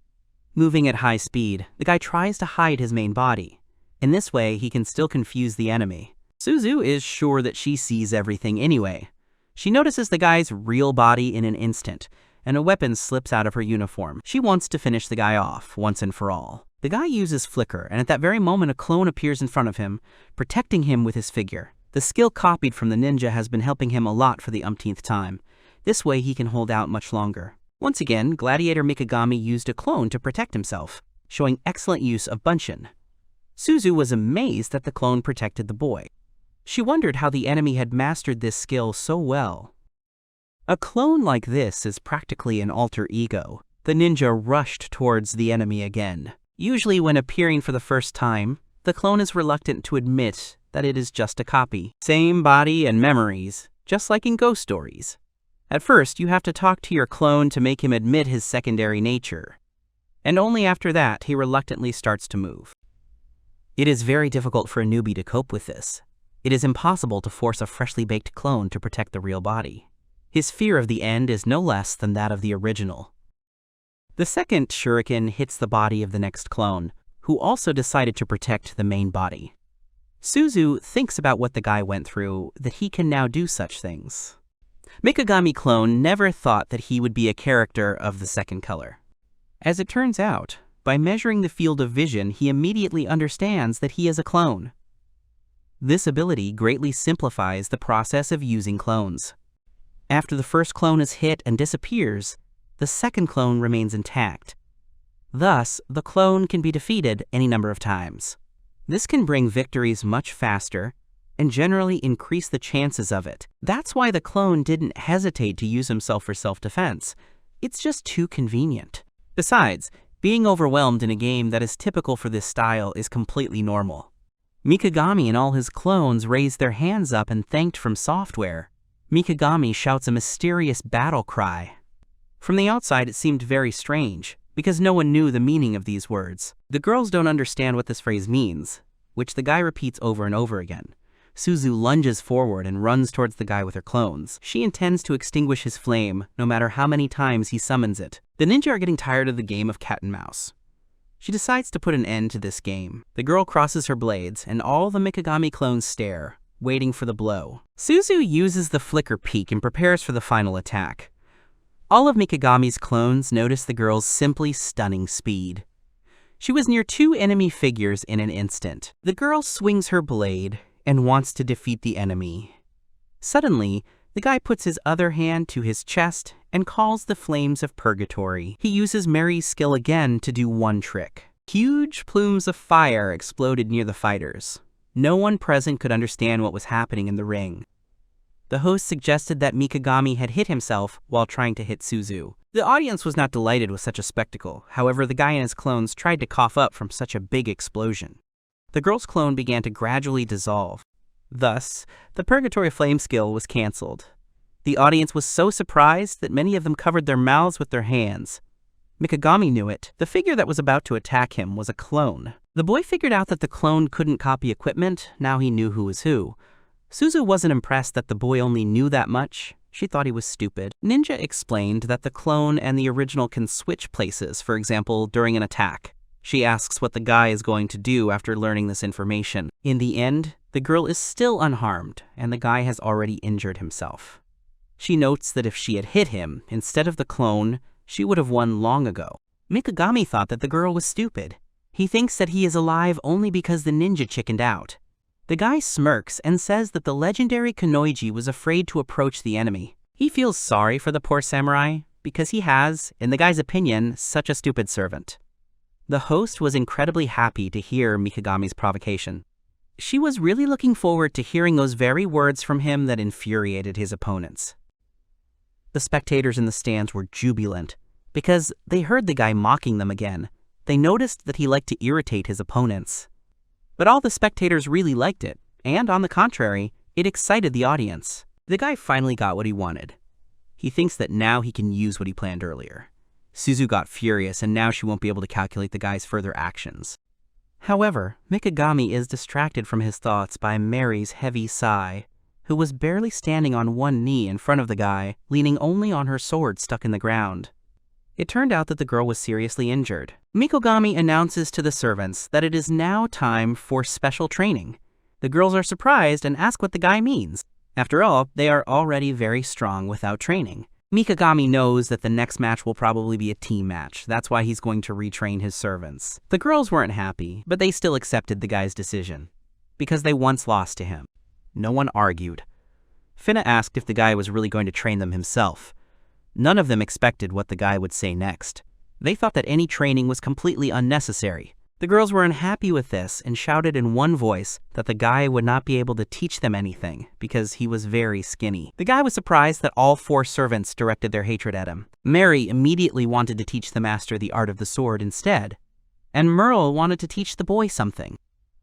Moving at high speed, the guy tries to hide his main body. In this way, he can still confuse the enemy. Suzu is sure that she sees everything anyway. She notices the guy's real body in an instant, and a weapon slips out of her uniform. She wants to finish the guy off, once and for all. The guy uses flicker, and at that very moment a clone appears in front of him, protecting him with his figure. The skill copied from the ninja has been helping him a lot for the umpteenth time. This way he can hold out much longer. Once again, Gladiator Mikagami used a clone to protect himself, showing excellent use of Bunshin. Suzu was amazed that the clone protected the boy. She wondered how the enemy had mastered this skill so well. A clone like this is practically an alter ego. The ninja rushed towards the enemy again. Usually when appearing for the first time, the clone is reluctant to admit that it is just a copy. Same body and memories, just like in ghost stories. At first, you have to talk to your clone to make him admit his secondary nature. And only after that, he reluctantly starts to move. It is very difficult for a newbie to cope with this. It is impossible to force a freshly baked clone to protect the real body. His fear of the end is no less than that of the original. The second shuriken hits the body of the next clone, who also decided to protect the main body. Suzu thinks about what the guy went through, that he can now do such things. Mikagami clone never thought that he would be a character of the second color. As it turns out, by measuring the field of vision, he immediately understands that he is a clone. This ability greatly simplifies the process of using clones. After the first clone is hit and disappears, the second clone remains intact. Thus, the clone can be defeated any number of times. This can bring victories much faster and generally increase the chances of it. That's why the clone didn't hesitate to use himself for self-defense. It's just too convenient. Besides, being overwhelmed in a game that is typical for this style is completely normal. Mikagami and all his clones raised their hands up and thanked From Software. Mikagami shouts a mysterious battle cry. From the outside, it seemed very strange, because no one knew the meaning of these words. The girls don't understand what this phrase means, which the guy repeats over and over again. Suzu lunges forward and runs towards the guy with her clones. She intends to extinguish his flame, no matter how many times he summons it. The ninja are getting tired of the game of cat and mouse. She decides to put an end to this game. The girl crosses her blades, and all the Mikagami clones stare, waiting for the blow. Suzu uses the flicker peak and prepares for the final attack. All of Mikagami's clones notice the girl's simply stunning speed. She was near 2 enemy figures in an instant. The girl swings her blade and wants to defeat the enemy. Suddenly, the guy puts his other hand to his chest and calls the flames of purgatory. He uses Mary's skill again to do one trick. Huge plumes of fire exploded near the fighters. No one present could understand what was happening in the ring. The host suggested that Mikagami had hit himself while trying to hit Suzu. The audience was not delighted with such a spectacle. However, the guy and his clones tried to cough up from such a big explosion. The girl's clone began to gradually dissolve. Thus, the Purgatory Flame skill was cancelled. The audience was so surprised that many of them covered their mouths with their hands. Mikagami knew it. The figure that was about to attack him was a clone. The boy figured out that the clone couldn't copy equipment. Now he knew who was who. Suzu wasn't impressed that the boy only knew that much. She thought he was stupid. Ninja explained that the clone and the original can switch places, for example, during an attack. She asks what the guy is going to do after learning this information. In the end, the girl is still unharmed, and the guy has already injured himself. She notes that if she had hit him instead of the clone, she would have won long ago. Mikagami thought that the girl was stupid. He thinks that he is alive only because the ninja chickened out. The guy smirks and says that the legendary Kunoichi was afraid to approach the enemy. He feels sorry for the poor samurai because he has, in the guy's opinion, such a stupid servant. The host was incredibly happy to hear Mikagami's provocation. She was really looking forward to hearing those very words from him that infuriated his opponents. The spectators in the stands were jubilant because they heard the guy mocking them again. They noticed that he liked to irritate his opponents. But all the spectators really liked it, and on the contrary, it excited the audience. The guy finally got what he wanted. He thinks that now he can use what he planned earlier. Suzu got furious, and now she won't be able to calculate the guy's further actions. However, Mikagami is distracted from his thoughts by Mary's heavy sigh, who was barely standing on one knee in front of the guy, leaning only on her sword stuck in the ground. It turned out that the girl was seriously injured. Mikagami announces to the servants that it is now time for special training. The girls are surprised and ask what the guy means. After all, they are already very strong without training. Mikagami knows that the next match will probably be a team match. That's why he's going to retrain his servants. The girls weren't happy, but they still accepted the guy's decision, because they once lost to him. No one argued. Finna asked if the guy was really going to train them himself. None of them expected what the guy would say next. They thought that any training was completely unnecessary. The girls were unhappy with this and shouted in one voice that the guy would not be able to teach them anything because he was very skinny. The guy was surprised that all 4 servants directed their hatred at him. Mary immediately wanted to teach the master the art of the sword instead, and Merle wanted to teach the boy something.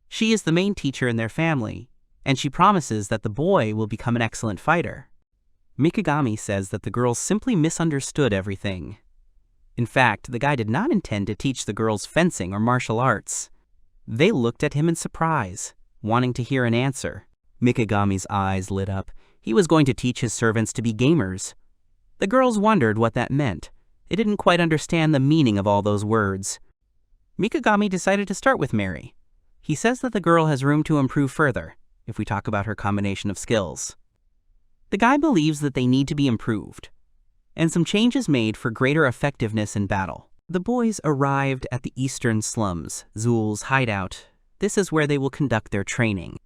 She is the main teacher in their family, and she promises that the boy will become an excellent fighter. Mikagami says that the girls simply misunderstood everything. In fact, the guy did not intend to teach the girls fencing or martial arts. They looked at him in surprise, wanting to hear an answer. Mikagami's eyes lit up. He was going to teach his servants to be gamers. The girls wondered what that meant. They didn't quite understand the meaning of all those words. Mikagami decided to start with Mary. He says that the girl has room to improve further, if we talk about her combination of skills. The guy believes that they need to be improved, and some changes made for greater effectiveness in battle. The boys arrived at the eastern slums, Zul's hideout. This is where they will conduct their training.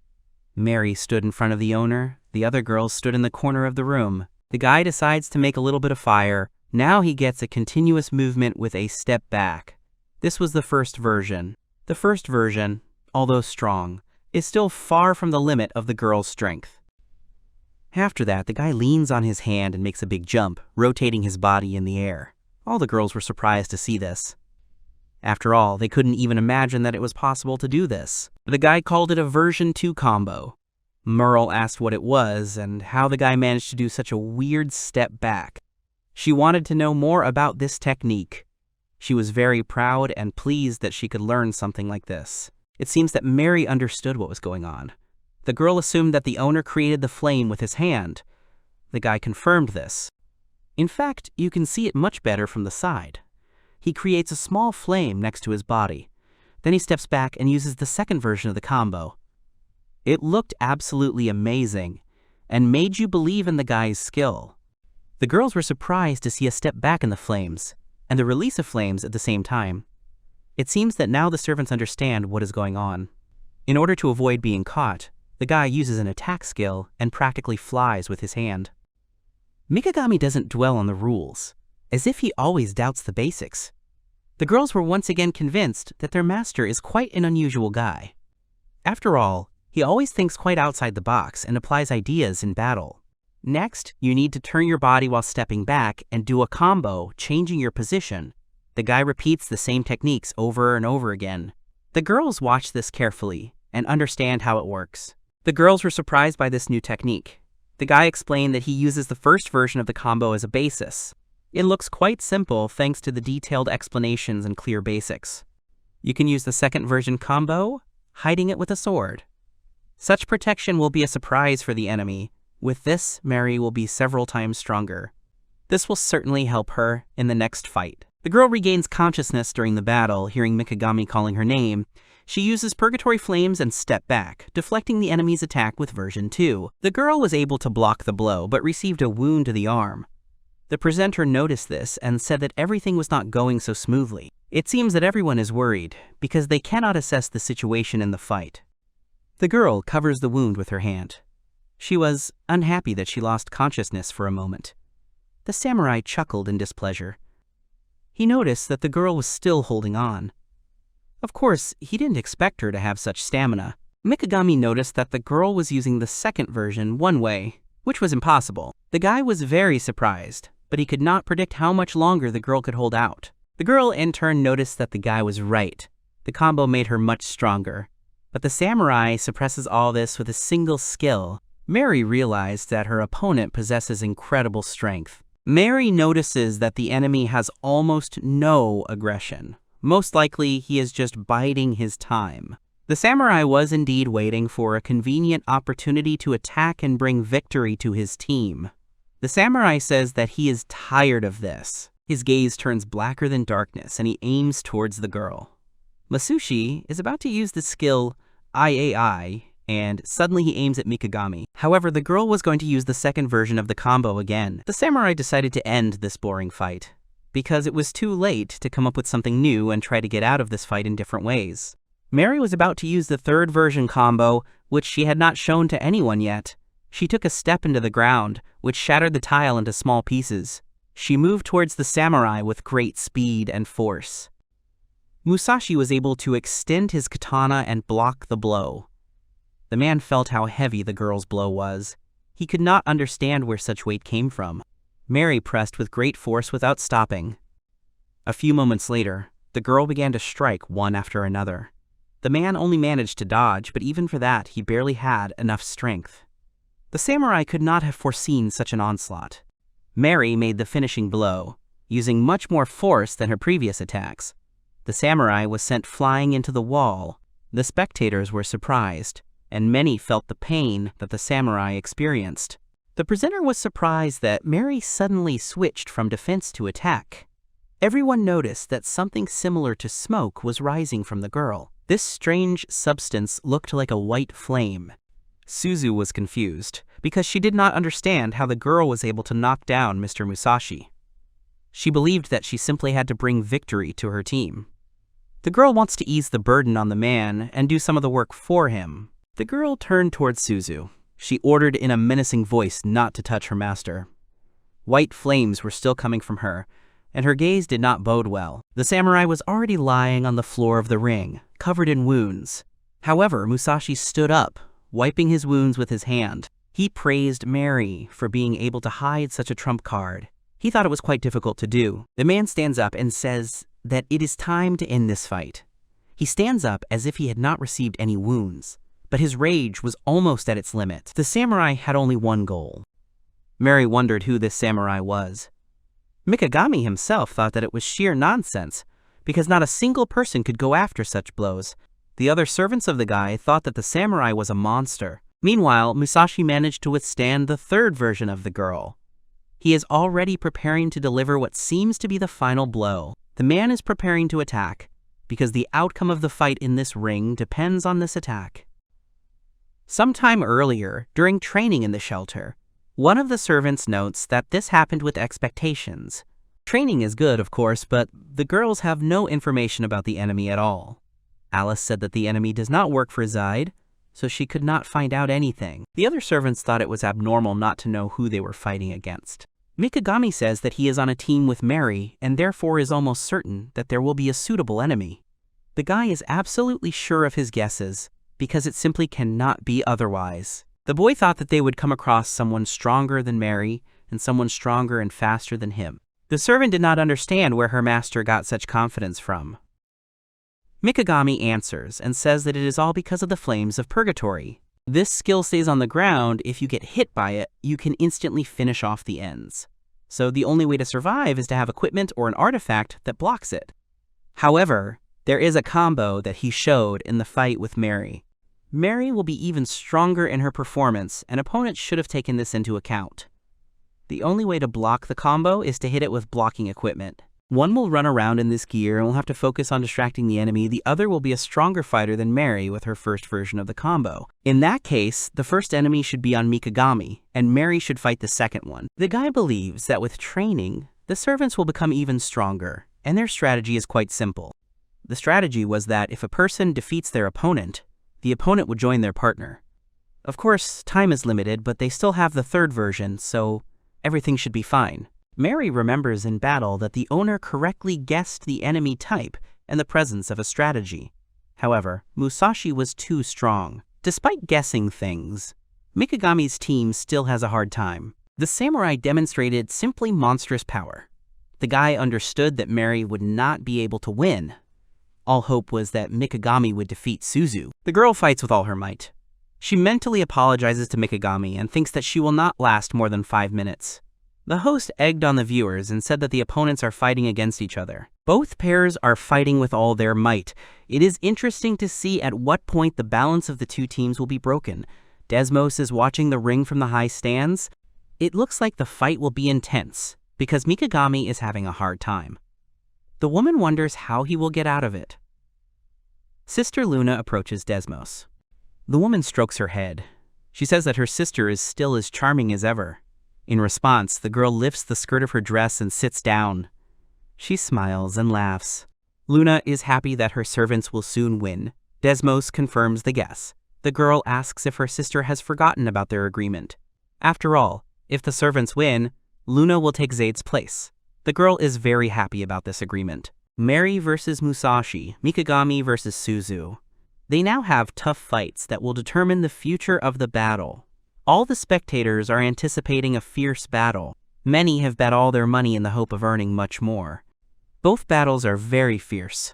Mary stood in front of the owner. The other girls stood in the corner of the room. The guy decides to make a little bit of fire. Now he gets a continuous movement with a step back. This was the first version. The first version, although strong, is still far from the limit of the girl's strength. After that, the guy leans on his hand and makes a big jump, rotating his body in the air. All the girls were surprised to see this. After all, they couldn't even imagine that it was possible to do this. The guy called it a version 2 combo. Merle asked what it was and how the guy managed to do such a weird step back. She wanted to know more about this technique. She was very proud and pleased that she could learn something like this. It seems that Mary understood what was going on. The girl assumed that the owner created the flame with his hand. The guy confirmed this. In fact, you can see it much better from the side. He creates a small flame next to his body. Then he steps back and uses the second version of the combo. It looked absolutely amazing and made you believe in the guy's skill. The girls were surprised to see a step back in the flames and the release of flames at the same time. It seems that now the servants understand what is going on. In order to avoid being caught, the guy uses an attack skill and practically flies with his hand. Mikagami doesn't dwell on the rules, as if he always doubts the basics. The girls were once again convinced that their master is quite an unusual guy. After all, he always thinks quite outside the box and applies ideas in battle. Next, you need to turn your body while stepping back and do a combo, changing your position. The guy repeats the same techniques over and over again. The girls watch this carefully and understand how it works. The girls were surprised by this new technique. The guy explained that he uses the first version of the combo as a basis. It looks quite simple thanks to the detailed explanations and clear basics. You can use the second version combo, hiding it with a sword. Such protection will be a surprise for the enemy. With this, Mary will be several times stronger. This will certainly help her in the next fight. The girl regains consciousness during the battle, hearing Mikagami calling her name. She uses Purgatory Flames and step back, deflecting the enemy's attack with version 2. The girl was able to block the blow, but received a wound to the arm. The presenter noticed this and said that everything was not going so smoothly. It seems that everyone is worried, because they cannot assess the situation in the fight. The girl covers the wound with her hand. She was unhappy that she lost consciousness for a moment. The samurai chuckled in displeasure. He noticed that the girl was still holding on. Of course, he didn't expect her to have such stamina. Mikagami noticed that the girl was using the second version one way, which was impossible. The guy was very surprised, but he could not predict how much longer the girl could hold out. The girl in turn noticed that the guy was right. The combo made her much stronger. But the samurai suppresses all this with a single skill. Mary realized that her opponent possesses incredible strength. Mary notices that the enemy has almost no aggression. Most likely, he is just biding his time. The samurai was indeed waiting for a convenient opportunity to attack and bring victory to his team. The samurai says that he is tired of this. His gaze turns blacker than darkness and he aims towards the girl. Masushi is about to use the skill IAI, and suddenly he aims at Mikagami. However, the girl was going to use the second version of the combo again. The samurai decided to end this boring fight, because it was too late to come up with something new and try to get out of this fight in different ways. Mary was about to use the third version combo, which she had not shown to anyone yet. She took a step into the ground, which shattered the tile into small pieces. She moved towards the samurai with great speed and force. Musashi was able to extend his katana and block the blow. The man felt how heavy the girl's blow was. He could not understand where such weight came from. Mary pressed with great force without stopping. A few moments later, the girl began to strike one after another. The man only managed to dodge, but even for that, he barely had enough strength. The samurai could not have foreseen such an onslaught. Mary made the finishing blow, using much more force than her previous attacks. The samurai was sent flying into the wall. The spectators were surprised, and many felt the pain that the samurai experienced. The presenter was surprised that Mary suddenly switched from defense to attack. Everyone noticed that something similar to smoke was rising from the girl. This strange substance looked like a white flame. Suzu was confused, because she did not understand how the girl was able to knock down Mr. Musashi. She believed that she simply had to bring victory to her team. The girl wants to ease the burden on the man and do some of the work for him. The girl turned towards Suzu. She ordered in a menacing voice not to touch her master. White flames were still coming from her, and her gaze did not bode well. The samurai was already lying on the floor of the ring, covered in wounds. However, Musashi stood up, wiping his wounds with his hand. He praised Mary for being able to hide such a trump card. He thought it was quite difficult to do. The man stands up and says that it is time to end this fight. He stands up as if he had not received any wounds, but his rage was almost at its limit. The samurai had only one goal. Mary wondered who this samurai was. Mikagami himself thought that it was sheer nonsense, because not a single person could go after such blows. The other servants of the guy thought that the samurai was a monster. Meanwhile, Musashi managed to withstand the third version of the girl. He is already preparing to deliver what seems to be the final blow. The man is preparing to attack, because the outcome of the fight in this ring depends on this attack. Sometime earlier, during training in the shelter, one of the servants notes that this happened with expectations. Training is good, of course, but the girls have no information about the enemy at all. Alice said that the enemy does not work for Zaid, so she could not find out anything. The other servants thought it was abnormal not to know who they were fighting against. Mikagami says that he is on a team with Mary and therefore is almost certain that there will be a suitable enemy. The guy is absolutely sure of his guesses because it simply cannot be otherwise. The boy thought that they would come across someone stronger than Mary and someone stronger and faster than him. The servant did not understand where her master got such confidence from. Mikagami answers and says that it is all because of the flames of purgatory. This skill stays on the ground. If you get hit by it, you can instantly finish off the ends. So the only way to survive is to have equipment or an artifact that blocks it. However, there is a combo that he showed in the fight with Mary. Mary will be even stronger in her performance, and opponents should have taken this into account. The only way to block the combo is to hit it with blocking equipment. One will run around in this gear and will have to focus on distracting the enemy. The other will be a stronger fighter than Mary with her first version of the combo. In that case, the first enemy should be on Mikagami, and Mary should fight the second one. The guy believes that with training, the servants will become even stronger, and their strategy is quite simple. The strategy was that if a person defeats their opponent, the opponent would join their partner. Of course, time is limited, but they still have the third version, so everything should be fine. Mary remembers in battle that the owner correctly guessed the enemy type and the presence of a strategy. However, Musashi was too strong. Despite guessing things, Mikagami's team still has a hard time. The samurai demonstrated simply monstrous power. The guy understood that Mary would not be able to win. All hope was that Mikagami would defeat Suzu. The girl fights with all her might. She mentally apologizes to Mikagami and thinks that she will not last more than 5 minutes. The host egged on the viewers and said that the opponents are fighting against each other. Both pairs are fighting with all their might. It is interesting to see at what point the balance of the two teams will be broken. Desmos is watching the ring from the high stands. It looks like the fight will be intense because Mikagami is having a hard time. The woman wonders how he will get out of it. Sister Luna approaches Desmos. The woman strokes her head. She says that her sister is still as charming as ever. In response, the girl lifts the skirt of her dress and sits down. She smiles and laughs. Luna is happy that her servants will soon win. Desmos confirms the guess. The girl asks if her sister has forgotten about their agreement. After all, if the servants win, Luna will take Zaid's place. The girl is very happy about this agreement. Mary versus Musashi, Mikagami versus Suzu. They now have tough fights that will determine the future of the battle. All the spectators are anticipating a fierce battle. Many have bet all their money in the hope of earning much more. Both battles are very fierce.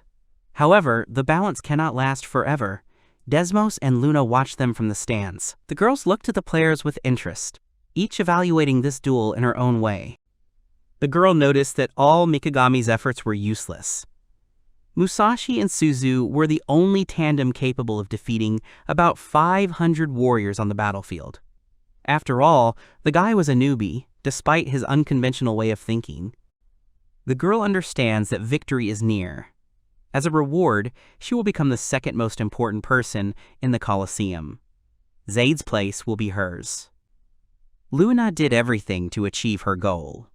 However, the balance cannot last forever. Desmos and Luna watch them from the stands. The girls look to the players with interest, each evaluating this duel in her own way. The girl noticed that all Mikagami's efforts were useless. Musashi and Suzu were the only tandem capable of defeating about 500 warriors on the battlefield. After all, the guy was a newbie, despite his unconventional way of thinking. The girl understands that victory is near. As a reward, she will become the second most important person in the Coliseum. Zaid's place will be hers. Luna did everything to achieve her goal.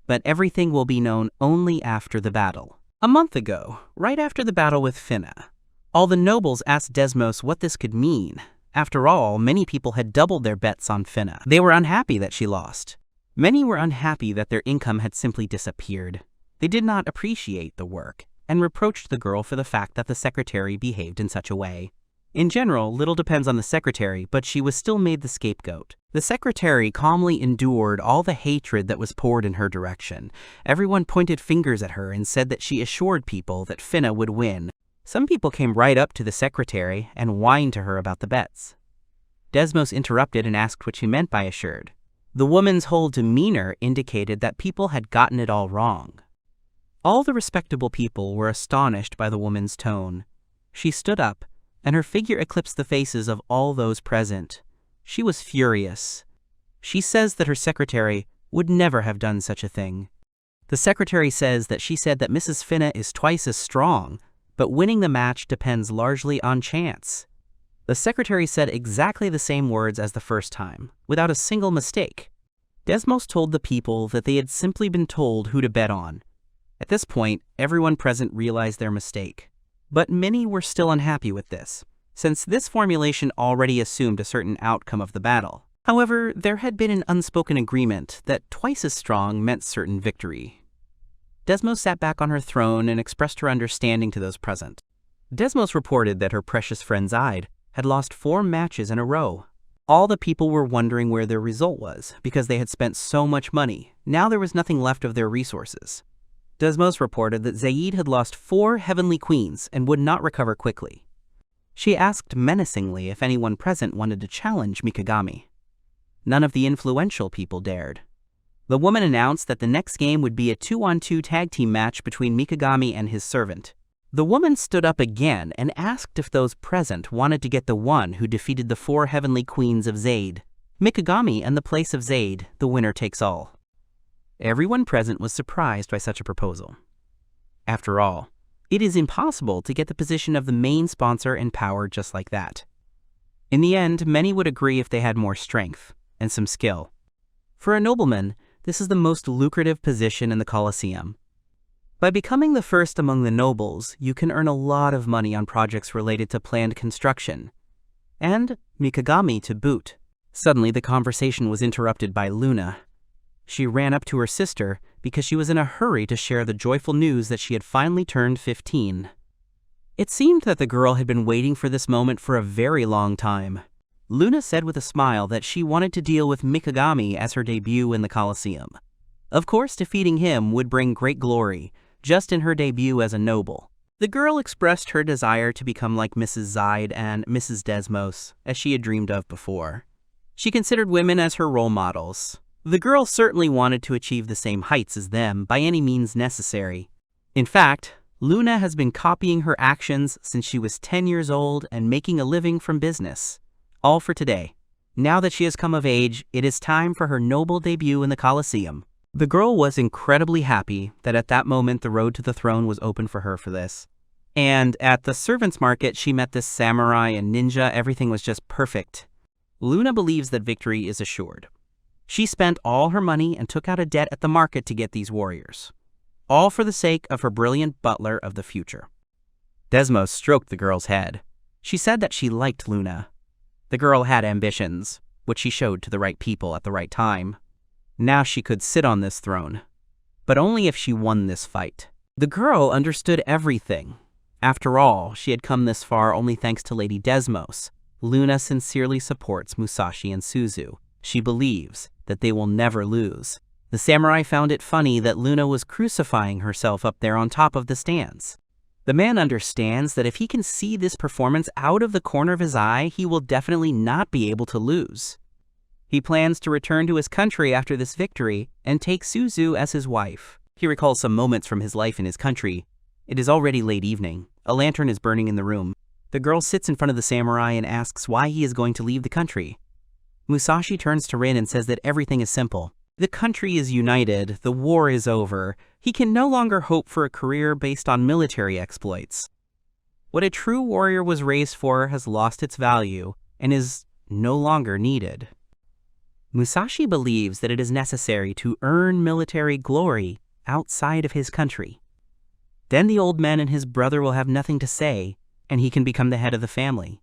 But everything will be known only after the battle. A month ago, right after the battle with Finna, all the nobles asked Desmos what this could mean. After all, many people had doubled their bets on Finna. They were unhappy that she lost. Many were unhappy that their income had simply disappeared. They did not appreciate the work and reproached the girl for the fact that the secretary behaved in such a way. In general, little depends on the secretary, but she was still made the scapegoat. The secretary calmly endured all the hatred that was poured in her direction. Everyone pointed fingers at her and said that she assured people that Finna would win. Some people came right up to the secretary and whined to her about the bets. Desmos interrupted and asked what she meant by assured. The woman's whole demeanor indicated that people had gotten it all wrong. All the respectable people were astonished by the woman's tone. She stood up, and her figure eclipsed the faces of all those present. She was furious. She says that her secretary would never have done such a thing. The secretary says that she said that Mrs. Finna is twice as strong, but winning the match depends largely on chance. The secretary said exactly the same words as the first time, without a single mistake. Desmos told the people that they had simply been told who to bet on. At this point, everyone present realized their mistake. But many were still unhappy with this, since this formulation already assumed a certain outcome of the battle. However, there had been an unspoken agreement that twice as strong meant certain victory. Desmos sat back on her throne and expressed her understanding to those present. Desmos reported that her precious friend Zaid had lost 4 matches in a row. All the people were wondering where their result was, because they had spent so much money. Now there was nothing left of their resources. Desmos reported that Zaid had lost 4 heavenly queens and would not recover quickly. She asked menacingly if anyone present wanted to challenge Mikagami. None of the influential people dared. The woman announced that the next game would be a 2-on-2 tag team match between Mikagami and his servant. The woman stood up again and asked if those present wanted to get the one who defeated the 4 heavenly queens of Zaid. Mikagami and the place of Zaid, the winner takes all. Everyone present was surprised by such a proposal. After all, it is impossible to get the position of the main sponsor in power just like that. In the end, many would agree if they had more strength and some skill. For a nobleman, this is the most lucrative position in the Coliseum. By becoming the first among the nobles, you can earn a lot of money on projects related to planned construction. And Mikagami to boot. Suddenly, the conversation was interrupted by Luna. She ran up to her sister because she was in a hurry to share the joyful news that she had finally turned 15. It seemed that the girl had been waiting for this moment for a very long time. Luna said with a smile that she wanted to deal with Mikagami as her debut in the Coliseum. Of course, defeating him would bring great glory, just in her debut as a noble. The girl expressed her desire to become like Mrs. Zaid and Mrs. Desmos, as she had dreamed of before. She considered women as her role models. The girl certainly wanted to achieve the same heights as them by any means necessary. In fact, Luna has been copying her actions since she was 10 years old and making a living from business. All for today. Now that she has come of age, it is time for her noble debut in the Coliseum. The girl was incredibly happy that at that moment the road to the throne was open for her for this. And at the servants' market, she met this samurai and ninja. Everything was just perfect. Luna believes that victory is assured. She spent all her money and took out a debt at the market to get these warriors. All for the sake of her brilliant butler of the future. Desmos stroked the girl's head. She said that she liked Luna. The girl had ambitions, which she showed to the right people at the right time. Now she could sit on this throne, but only if she won this fight. The girl understood everything. After all, she had come this far only thanks to Lady Desmos. Luna sincerely supports Musashi and Suzu. She believes that they will never lose. The samurai found it funny that Luna was crucifying herself up there on top of the stands. The man understands that if he can see this performance out of the corner of his eye, he will definitely not be able to lose. He plans to return to his country after this victory and take Suzu as his wife. He recalls some moments from his life in his country. It is already late evening. A lantern is burning in the room. The girl sits in front of the samurai and asks why he is going to leave the country. Musashi turns to Rin and says that everything is simple. The country is united, the war is over. He can no longer hope for a career based on military exploits. What a true warrior was raised for has lost its value and is no longer needed. Musashi believes that it is necessary to earn military glory outside of his country. Then the old man and his brother will have nothing to say, and he can become the head of the family.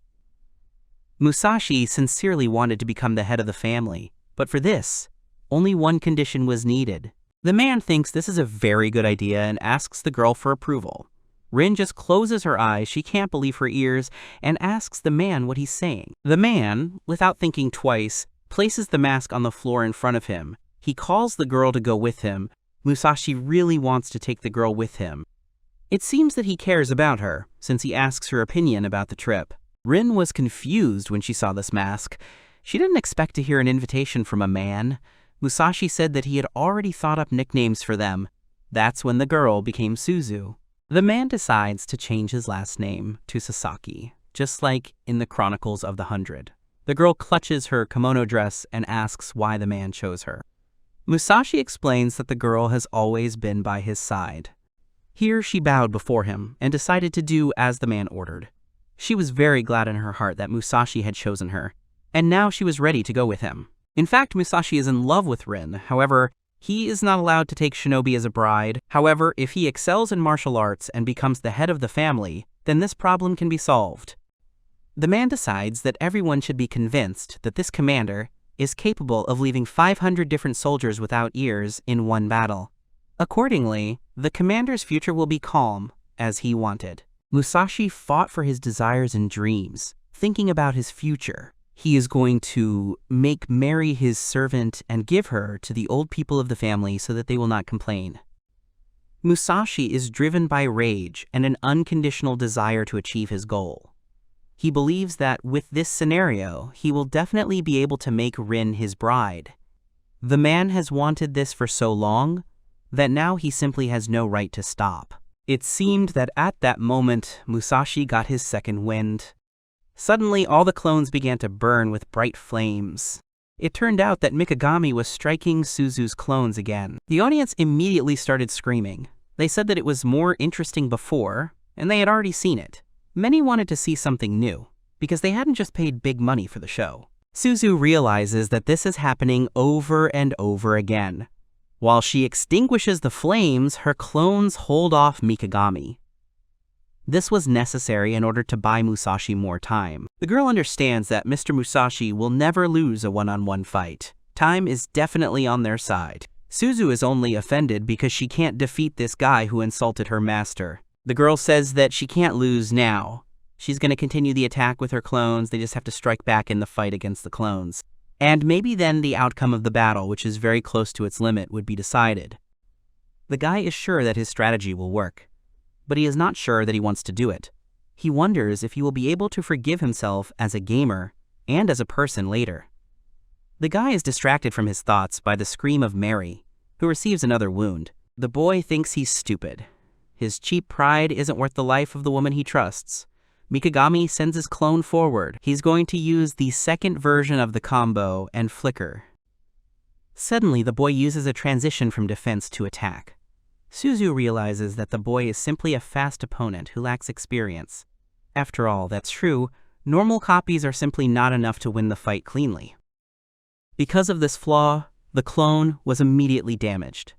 Musashi sincerely wanted to become the head of the family, but for this, only one condition was needed. The man thinks this is a very good idea and asks the girl for approval. Rin just closes her eyes, she can't believe her ears, and asks the man what he's saying. The man, without thinking twice, places the mask on the floor in front of him. He calls the girl to go with him. Musashi really wants to take the girl with him. It seems that he cares about her, since he asks her opinion about the trip. Rin was confused when she saw this mask. She didn't expect to hear an invitation from a man. Musashi said that he had already thought up nicknames for them. That's when the girl became Suzu. The man decides to change his last name to Sasaki, just like in the Chronicles of the 100. The girl clutches her kimono dress and asks why the man chose her. Musashi explains that the girl has always been by his side. Here she bowed before him and decided to do as the man ordered. She was very glad in her heart that Musashi had chosen her, and now she was ready to go with him. In fact, Musashi is in love with Rin. However, he is not allowed to take Shinobi as a bride. However, if he excels in martial arts and becomes the head of the family, then this problem can be solved. The man decides that everyone should be convinced that this commander is capable of leaving 500 different soldiers without ears in one battle. Accordingly, the commander's future will be calm, as he wanted. Musashi fought for his desires and dreams, thinking about his future. He is going to make Mary his servant and give her to the old people of the family so that they will not complain. Musashi is driven by rage and an unconditional desire to achieve his goal. He believes that with this scenario, he will definitely be able to make Rin his bride. The man has wanted this for so long that now he simply has no right to stop. It seemed that at that moment, Musashi got his second wind. Suddenly, all the clones began to burn with bright flames. It turned out that Mikagami was striking Suzu's clones again. The audience immediately started screaming. They said that it was more interesting before, and they had already seen it. Many wanted to see something new, because they hadn't just paid big money for the show. Suzu realizes that this is happening over and over again. While she extinguishes the flames, her clones hold off Mikagami. This was necessary in order to buy Musashi more time. The girl understands that Mr. Musashi will never lose a one-on-one fight. Time is definitely on their side. Suzu is only offended because she can't defeat this guy who insulted her master. The girl says that she can't lose now. She's going to continue the attack with her clones. They just have to strike back in the fight against the clones. And maybe then the outcome of the battle, which is very close to its limit, would be decided. The guy is sure that his strategy will work, but he is not sure that he wants to do it. He wonders if he will be able to forgive himself as a gamer and as a person later. The guy is distracted from his thoughts by the scream of Mary, who receives another wound. The boy thinks he's stupid. His cheap pride isn't worth the life of the woman he trusts. Mikagami sends his clone forward. He's going to use the second version of the combo and flicker. Suddenly, the boy uses a transition from defense to attack. Suzu realizes that the boy is simply a fast opponent who lacks experience. After all, that's true. Normal copies are simply not enough to win the fight cleanly. Because of this flaw, the clone was immediately damaged.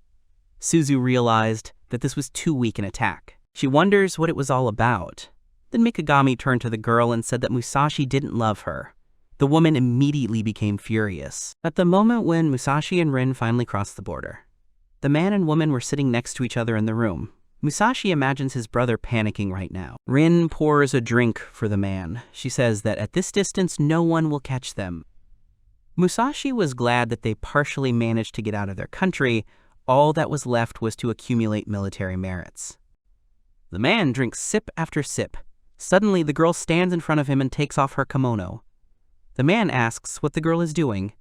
Suzu realized that this was too weak an attack. She wonders what it was all about. Then Mikagami turned to the girl and said that Musashi didn't love her. The woman immediately became furious. At the moment when Musashi and Rin finally crossed the border, the man and woman were sitting next to each other in the room. Musashi imagines his brother panicking right now. Rin pours a drink for the man. She says that at this distance, no one will catch them. Musashi was glad that they partially managed to get out of their country. All that was left was to accumulate military merits. The man drinks sip after sip. Suddenly, the girl stands in front of him and takes off her kimono. The man asks what the girl is doing.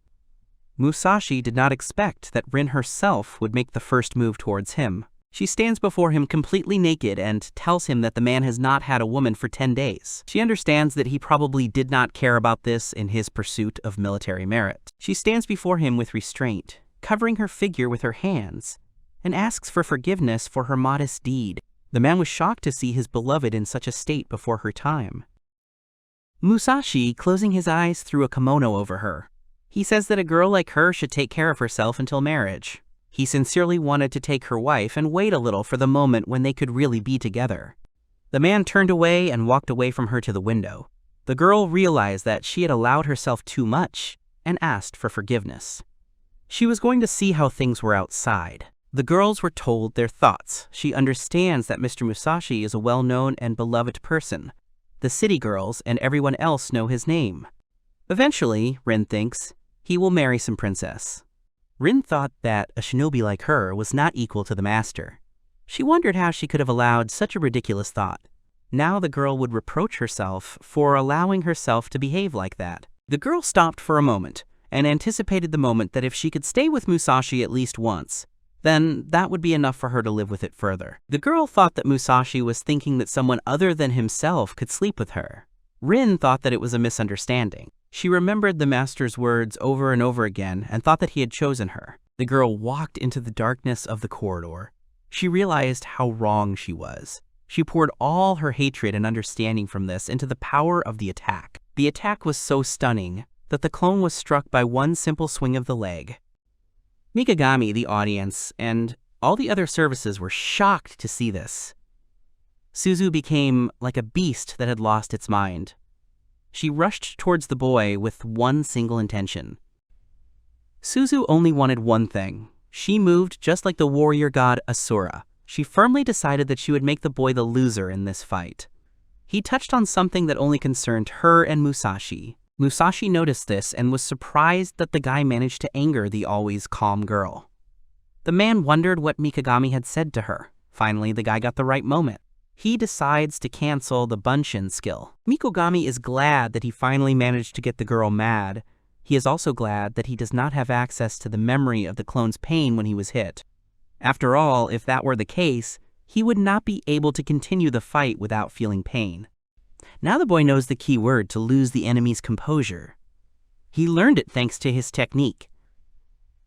Musashi did not expect that Rin herself would make the first move towards him. She stands before him completely naked and tells him that the man has not had a woman for 10 days. She understands that he probably did not care about this in his pursuit of military merit. She stands before him with restraint, covering her figure with her hands, and asks for forgiveness for her modest deed. The man was shocked to see his beloved in such a state before her time. Musashi, closing his eyes, threw a kimono over her. He says that a girl like her should take care of herself until marriage. He sincerely wanted to take her wife and wait a little for the moment when they could really be together. The man turned away and walked away from her to the window. The girl realized that she had allowed herself too much and asked for forgiveness. She was going to see how things were outside. The girls were told their thoughts. She understands that Mr. Musashi is a well-known and beloved person. The city girls and everyone else know his name. Eventually, Rin thinks, he will marry some princess. Rin thought that a shinobi like her was not equal to the master. She wondered how she could have allowed such a ridiculous thought. Now the girl would reproach herself for allowing herself to behave like that. The girl stopped for a moment and anticipated the moment that if she could stay with Musashi at least once, then that would be enough for her to live with it further. The girl thought that Musashi was thinking that someone other than himself could sleep with her. Rin thought that it was a misunderstanding. She remembered the master's words over and over again and thought that he had chosen her. The girl walked into the darkness of the corridor. She realized how wrong she was. She poured all her hatred and understanding from this into the power of the attack. The attack was so stunning that the clone was struck by one simple swing of the leg. Mikagami, the audience, and all the other services were shocked to see this. Suzu became like a beast that had lost its mind. She rushed towards the boy with one single intention. Suzu only wanted one thing. She moved just like the warrior god Asura. She firmly decided that she would make the boy the loser in this fight. He touched on something that only concerned her and Musashi. Musashi noticed this and was surprised that the guy managed to anger the always calm girl. The man wondered what Mikagami had said to her. Finally, the guy got the right moment. He decides to cancel the Bunshin skill. Mikagami is glad that he finally managed to get the girl mad. He is also glad that he does not have access to the memory of the clone's pain when he was hit. After all, if that were the case, he would not be able to continue the fight without feeling pain. Now the boy knows the key word to lose the enemy's composure. He learned it thanks to his technique.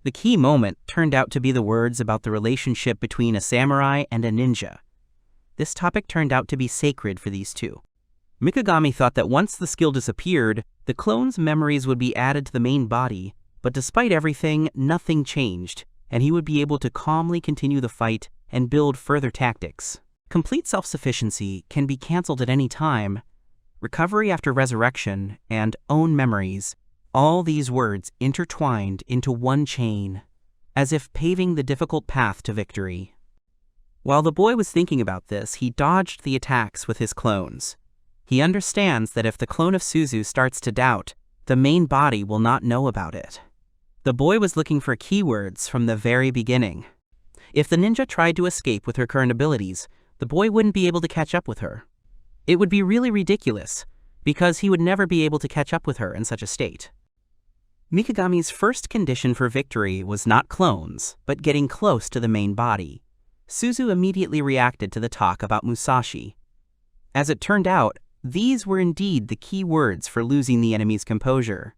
The key moment turned out to be the words about the relationship between a samurai and a ninja. This topic turned out to be sacred for these two. Mikagami thought that once the skill disappeared, the clone's memories would be added to the main body, but despite everything, nothing changed, and he would be able to calmly continue the fight and build further tactics. Complete self-sufficiency can be cancelled at any time. Recovery after resurrection, and own memories, all these words intertwined into one chain, as if paving the difficult path to victory. While the boy was thinking about this, he dodged the attacks with his clones. He understands that if the clone of Suzu starts to doubt, the main body will not know about it. The boy was looking for keywords from the very beginning. If the ninja tried to escape with her current abilities, the boy wouldn't be able to catch up with her. It would be really ridiculous, because he would never be able to catch up with her in such a state. Mikagami's first condition for victory was not clones, but getting close to the main body. Suzu immediately reacted to the talk about Musashi. As it turned out, these were indeed the key words for losing the enemy's composure.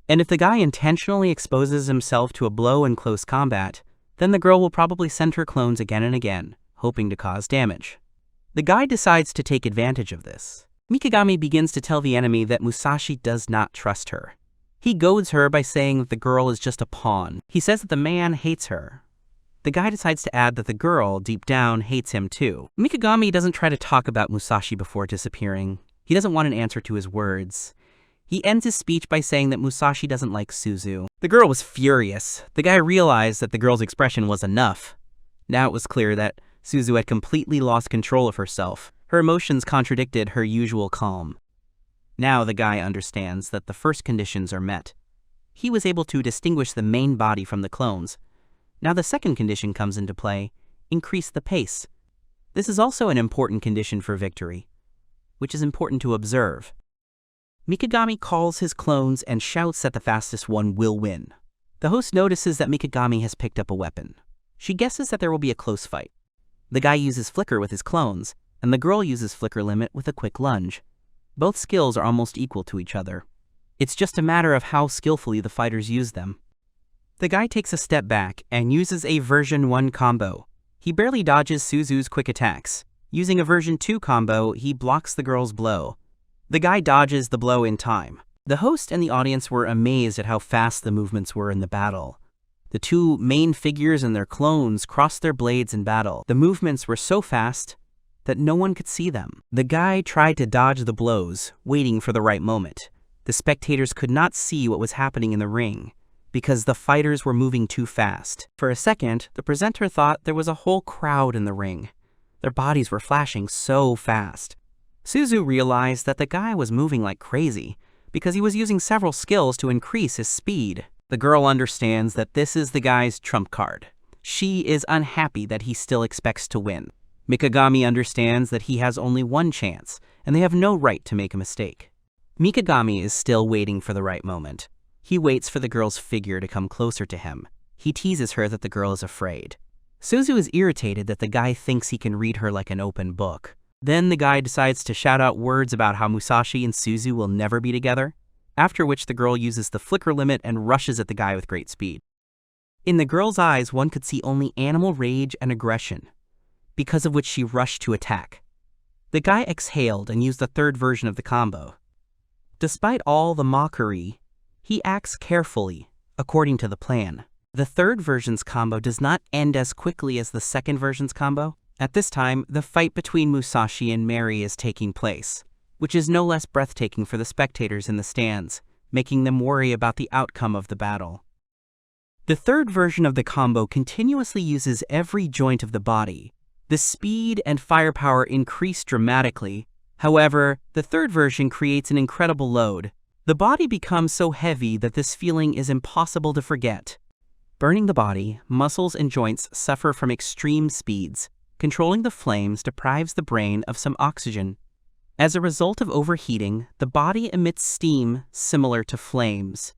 And if the guy intentionally exposes himself to a blow in close combat, then the girl will probably send her clones again and again, hoping to cause damage. The guy decides to take advantage of this. Mikagami begins to tell the enemy that Musashi does not trust her. He goads her by saying that the girl is just a pawn. He says that the man hates her. The guy decides to add that the girl, deep down, hates him too. Mikagami doesn't try to talk about Musashi before disappearing. He doesn't want an answer to his words. He ends his speech by saying that Musashi doesn't like Suzu. The girl was furious. The guy realized that the girl's expression was enough. Now it was clear that Suzu had completely lost control of herself. Her emotions contradicted her usual calm. Now the guy understands that the first conditions are met. He was able to distinguish the main body from the clones. Now the second condition comes into play: increase the pace. This is also an important condition for victory, which is important to observe. Mikagami calls his clones and shouts that the fastest one will win. The host notices that Mikagami has picked up a weapon. She guesses that there will be a close fight. The guy uses flicker with his clones, and the girl uses flicker limit with a quick lunge. Both skills are almost equal to each other. It's just a matter of how skillfully the fighters use them. The guy takes a step back and uses a version 1 combo. He barely dodges Suzu's quick attacks. Using a version 2 combo, he blocks the girl's blow. The guy dodges the blow in time. The host and the audience were amazed at how fast the movements were in the battle. The two main figures and their clones crossed their blades in battle. The movements were so fast that no one could see them. The guy tried to dodge the blows, waiting for the right moment. The spectators could not see what was happening in the ring, because the fighters were moving too fast. For a second, the presenter thought there was a whole crowd in the ring. Their bodies were flashing so fast. Suzu realized that the guy was moving like crazy because he was using several skills to increase his speed. The girl understands that this is the guy's trump card. She is unhappy that he still expects to win. Mikagami understands that he has only one chance, and they have no right to make a mistake. Mikagami is still waiting for the right moment. He waits for the girl's figure to come closer to him. He teases her that the girl is afraid. Suzu is irritated that the guy thinks he can read her like an open book. Then the guy decides to shout out words about how Musashi and Suzu will never be together, after which the girl uses the flicker limit and rushes at the guy with great speed. In the girl's eyes, one could see only animal rage and aggression, because of which she rushed to attack. The guy exhaled and used the third version of the combo. Despite all the mockery, he acts carefully, according to the plan. The third version's combo does not end as quickly as the second version's combo. At this time, the fight between Musashi and Mary is taking place, which is no less breathtaking for the spectators in the stands, making them worry about the outcome of the battle. The third version of the combo continuously uses every joint of the body. The speed and firepower increase dramatically. However, the third version creates an incredible load. The body becomes so heavy that this feeling is impossible to forget. Burning the body, muscles and joints suffer from extreme speeds. Controlling the flames deprives the brain of some oxygen. As a result of overheating, the body emits steam similar to flames.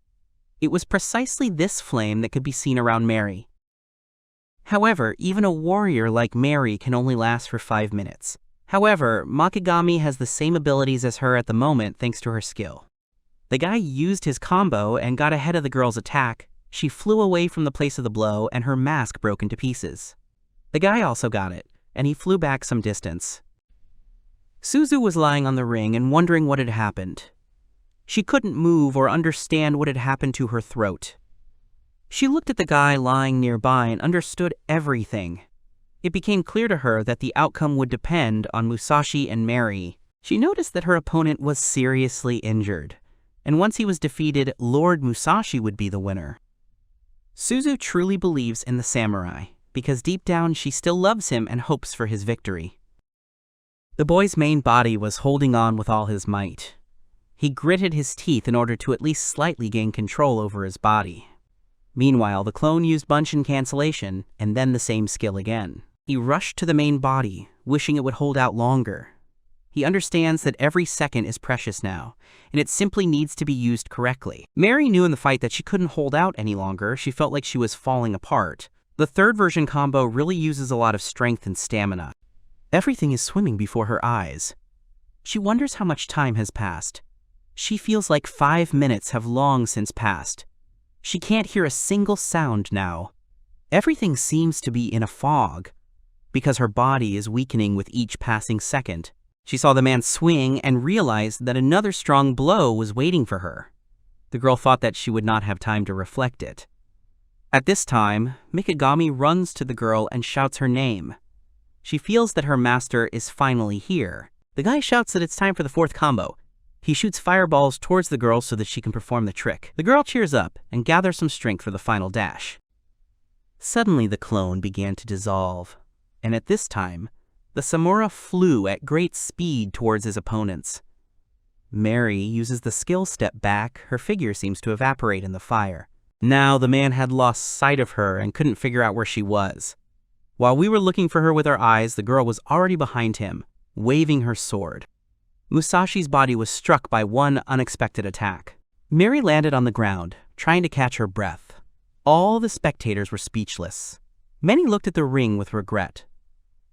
It was precisely this flame that could be seen around Mary. However, even a warrior like Mary can only last for 5 minutes. However, Mikagami has the same abilities as her at the moment thanks to her skill. The guy used his combo and got ahead of the girl's attack. She flew away from the place of the blow and her mask broke into pieces. The guy also got it, and he flew back some distance. Suzu was lying on the ring and wondering what had happened. She couldn't move or understand what had happened to her throat. She looked at the guy lying nearby and understood everything. It became clear to her that the outcome would depend on Musashi and Mary. She noticed that her opponent was seriously injured, and once he was defeated, Lord Musashi would be the winner. Suzu truly believes in the samurai, because deep down she still loves him and hopes for his victory. The boy's main body was holding on with all his might. He gritted his teeth in order to at least slightly gain control over his body. Meanwhile, the clone used Bunshin cancellation, and then the same skill again. He rushed to the main body, wishing it would hold out longer. He understands that every second is precious now, and it simply needs to be used correctly. Mary knew in the fight that she couldn't hold out any longer. She felt like she was falling apart. The third version combo really uses a lot of strength and stamina. Everything is swimming before her eyes. She wonders how much time has passed. She feels like 5 minutes have long since passed. She can't hear a single sound now. Everything seems to be in a fog, because her body is weakening with each passing second. She saw the man swing and realized that another strong blow was waiting for her. The girl thought that she would not have time to reflect it. At this time, Mikagami runs to the girl and shouts her name. She feels that her master is finally here. The guy shouts that it's time for the fourth combo. He shoots fireballs towards the girl so that she can perform the trick. The girl cheers up and gathers some strength for the final dash. Suddenly the clone began to dissolve, and at this time, the Samura flew at great speed towards his opponents. Mary uses the skill step back. Her figure seems to evaporate in the fire. Now the man had lost sight of her and couldn't figure out where she was. While we were looking for her with our eyes, the girl was already behind him, waving her sword. Musashi's body was struck by one unexpected attack. Mary landed on the ground, trying to catch her breath. All the spectators were speechless. Many looked at the ring with regret.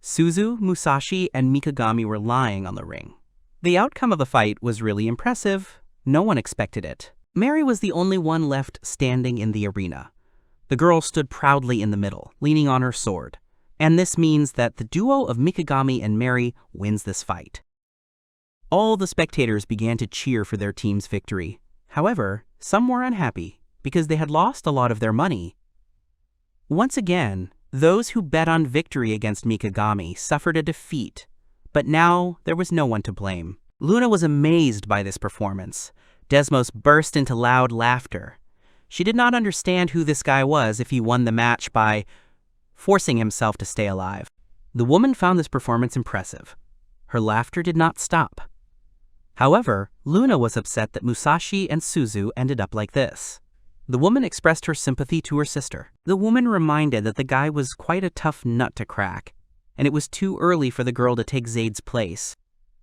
Suzu, Musashi, and Mikagami were lying on the ring. The outcome of the fight was really impressive. No one expected it. Mary was the only one left standing in the arena. The girl stood proudly in the middle, leaning on her sword. And this means that the duo of Mikagami and Mary wins this fight. All the spectators began to cheer for their team's victory. However, some were unhappy because they had lost a lot of their money. Once again, those who bet on victory against Mikagami suffered a defeat, but now there was no one to blame. Luna was amazed by this performance. Desmos burst into loud laughter. She did not understand who this guy was if he won the match by forcing himself to stay alive. The woman found this performance impressive. Her laughter did not stop. However, Luna was upset that Musashi and Suzu ended up like this. The woman expressed her sympathy to her sister. The woman reminded that the guy was quite a tough nut to crack, and it was too early for the girl to take Zade's place.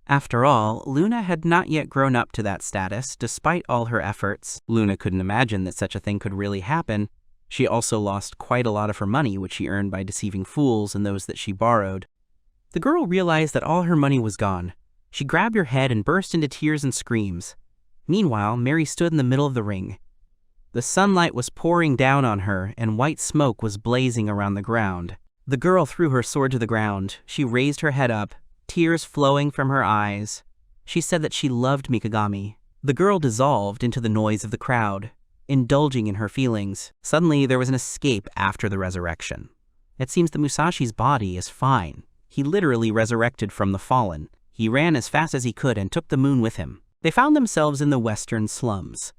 After all, Luna had not yet grown up to that status, despite all her efforts. Luna couldn't imagine that such a thing could really happen. She also lost quite a lot of her money, which she earned by deceiving fools and those that she borrowed. The girl realized that all her money was gone. She grabbed her head and burst into tears and screams. Meanwhile, Mary stood in the middle of the ring. The sunlight was pouring down on her, and white smoke was blazing around the ground. The girl threw her sword to the ground. She raised her head up, tears flowing from her eyes. She said that she loved Mikagami. The girl dissolved into the noise of the crowd, indulging in her feelings. Suddenly, there was an escape after the resurrection. It seems that Musashi's body is fine. He literally resurrected from the fallen. He ran as fast as he could and took the moon with him. They found themselves in the western slums.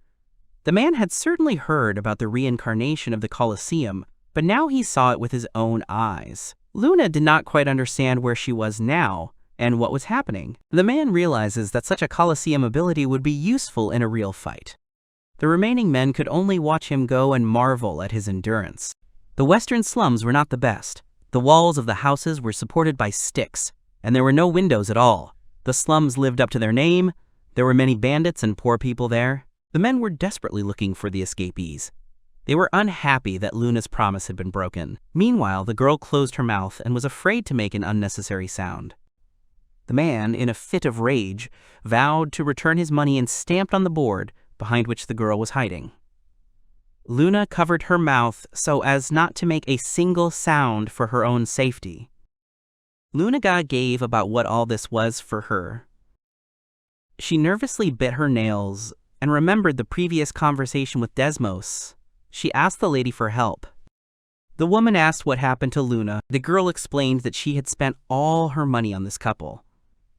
The man had certainly heard about the reincarnation of the Coliseum, but now he saw it with his own eyes. Luna did not quite understand where she was now and what was happening. The man realizes that such a Colosseum ability would be useful in a real fight. The remaining men could only watch him go and marvel at his endurance. The western slums were not the best. The walls of the houses were supported by sticks, and there were no windows at all. The slums lived up to their name. There were many bandits and poor people there. The men were desperately looking for the escapees. They were unhappy that Luna's promise had been broken. Meanwhile, the girl closed her mouth and was afraid to make an unnecessary sound. The man, in a fit of rage, vowed to return his money and stamped on the board behind which the girl was hiding. Luna covered her mouth so as not to make a single sound for her own safety. Luna gave about what all this was for her. She nervously bit her nails and remembered the previous conversation with Desmos. She asked the lady for help. The woman asked what happened to Luna. The girl explained that she had spent all her money on this couple.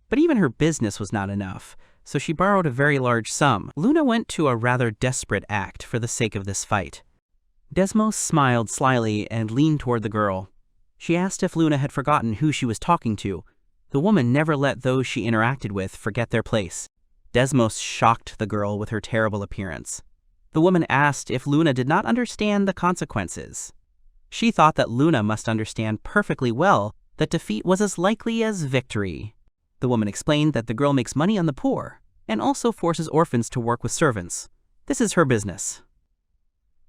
But even her business was not enough, so she borrowed a very large sum. Luna went to a rather desperate act for the sake of this fight. Desmos smiled slyly and leaned toward the girl. She asked if Luna had forgotten who she was talking to. The woman never let those she interacted with forget their place. Desmos shocked the girl with her terrible appearance. The woman asked if Luna did not understand the consequences. She thought that Luna must understand perfectly well that defeat was as likely as victory. The woman explained that the girl makes money on the poor and also forces orphans to work with servants. This is her business.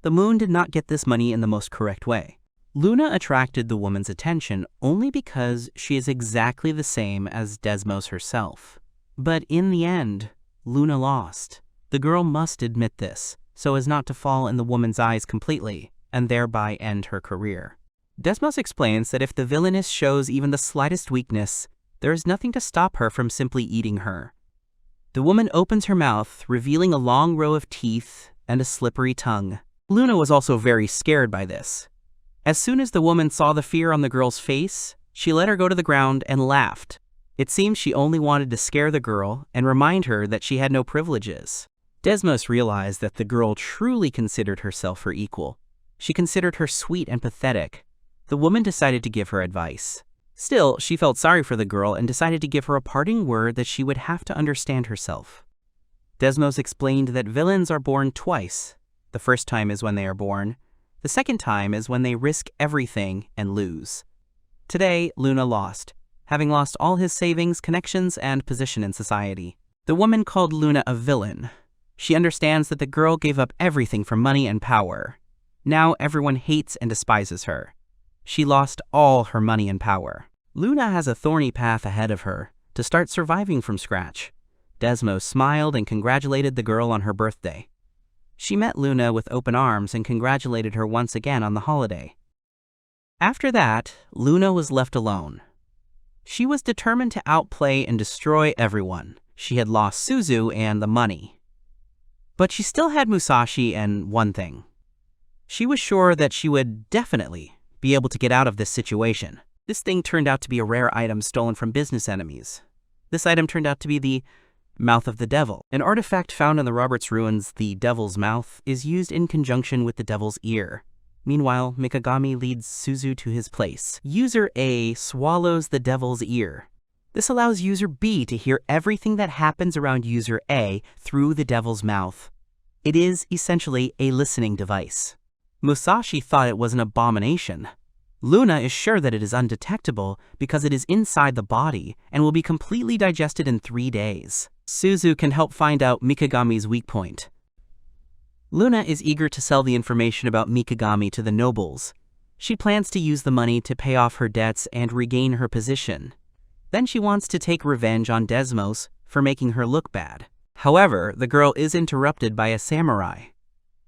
The moon did not get this money in the most correct way. Luna attracted the woman's attention only because she is exactly the same as Desmos herself. But in the end, Luna lost. The girl must admit this, so as not to fall in the woman's eyes completely, and thereby end her career. Desmos explains that if the villainess shows even the slightest weakness, there is nothing to stop her from simply eating her. The woman opens her mouth, revealing a long row of teeth and a slippery tongue. Luna was also very scared by this. As soon as the woman saw the fear on the girl's face, she let her go to the ground and laughed. It seems she only wanted to scare the girl and remind her that she had no privileges. Desmos realized that the girl truly considered herself her equal. She considered her sweet and pathetic. The woman decided to give her advice. Still, she felt sorry for the girl and decided to give her a parting word that she would have to understand herself. Desmos explained that villains are born twice. The first time is when they are born. The second time is when they risk everything and lose. Today, Luna lost, having lost all his savings, connections, and position in society. The woman called Luna a villain. She understands that the girl gave up everything for money and power. Now everyone hates and despises her. She lost all her money and power. Luna has a thorny path ahead of her to start surviving from scratch. Desmos smiled and congratulated the girl on her birthday. She met Luna with open arms and congratulated her once again on the holiday. After that, Luna was left alone. She was determined to outplay and destroy everyone. She had lost Suzu and the money. But she still had Musashi and one thing. She was sure that she would definitely be able to get out of this situation. This thing turned out to be a rare item stolen from business enemies. This item turned out to be the Mouth of the Devil. An artifact found in the Roberts ruins, the Devil's Mouth, is used in conjunction with the Devil's Ear. Meanwhile, Mikagami leads Suzu to his place. User A swallows the Devil's Ear. This allows User B to hear everything that happens around User A through the Devil's Mouth. It is essentially a listening device. Musashi thought it was an abomination. Luna is sure that it is undetectable because it is inside the body and will be completely digested in 3 days. Suzu can help find out Mikagami's weak point. Luna is eager to sell the information about Mikagami to the nobles. She plans to use the money to pay off her debts and regain her position. Then she wants to take revenge on Desmos for making her look bad. However, the girl is interrupted by a samurai.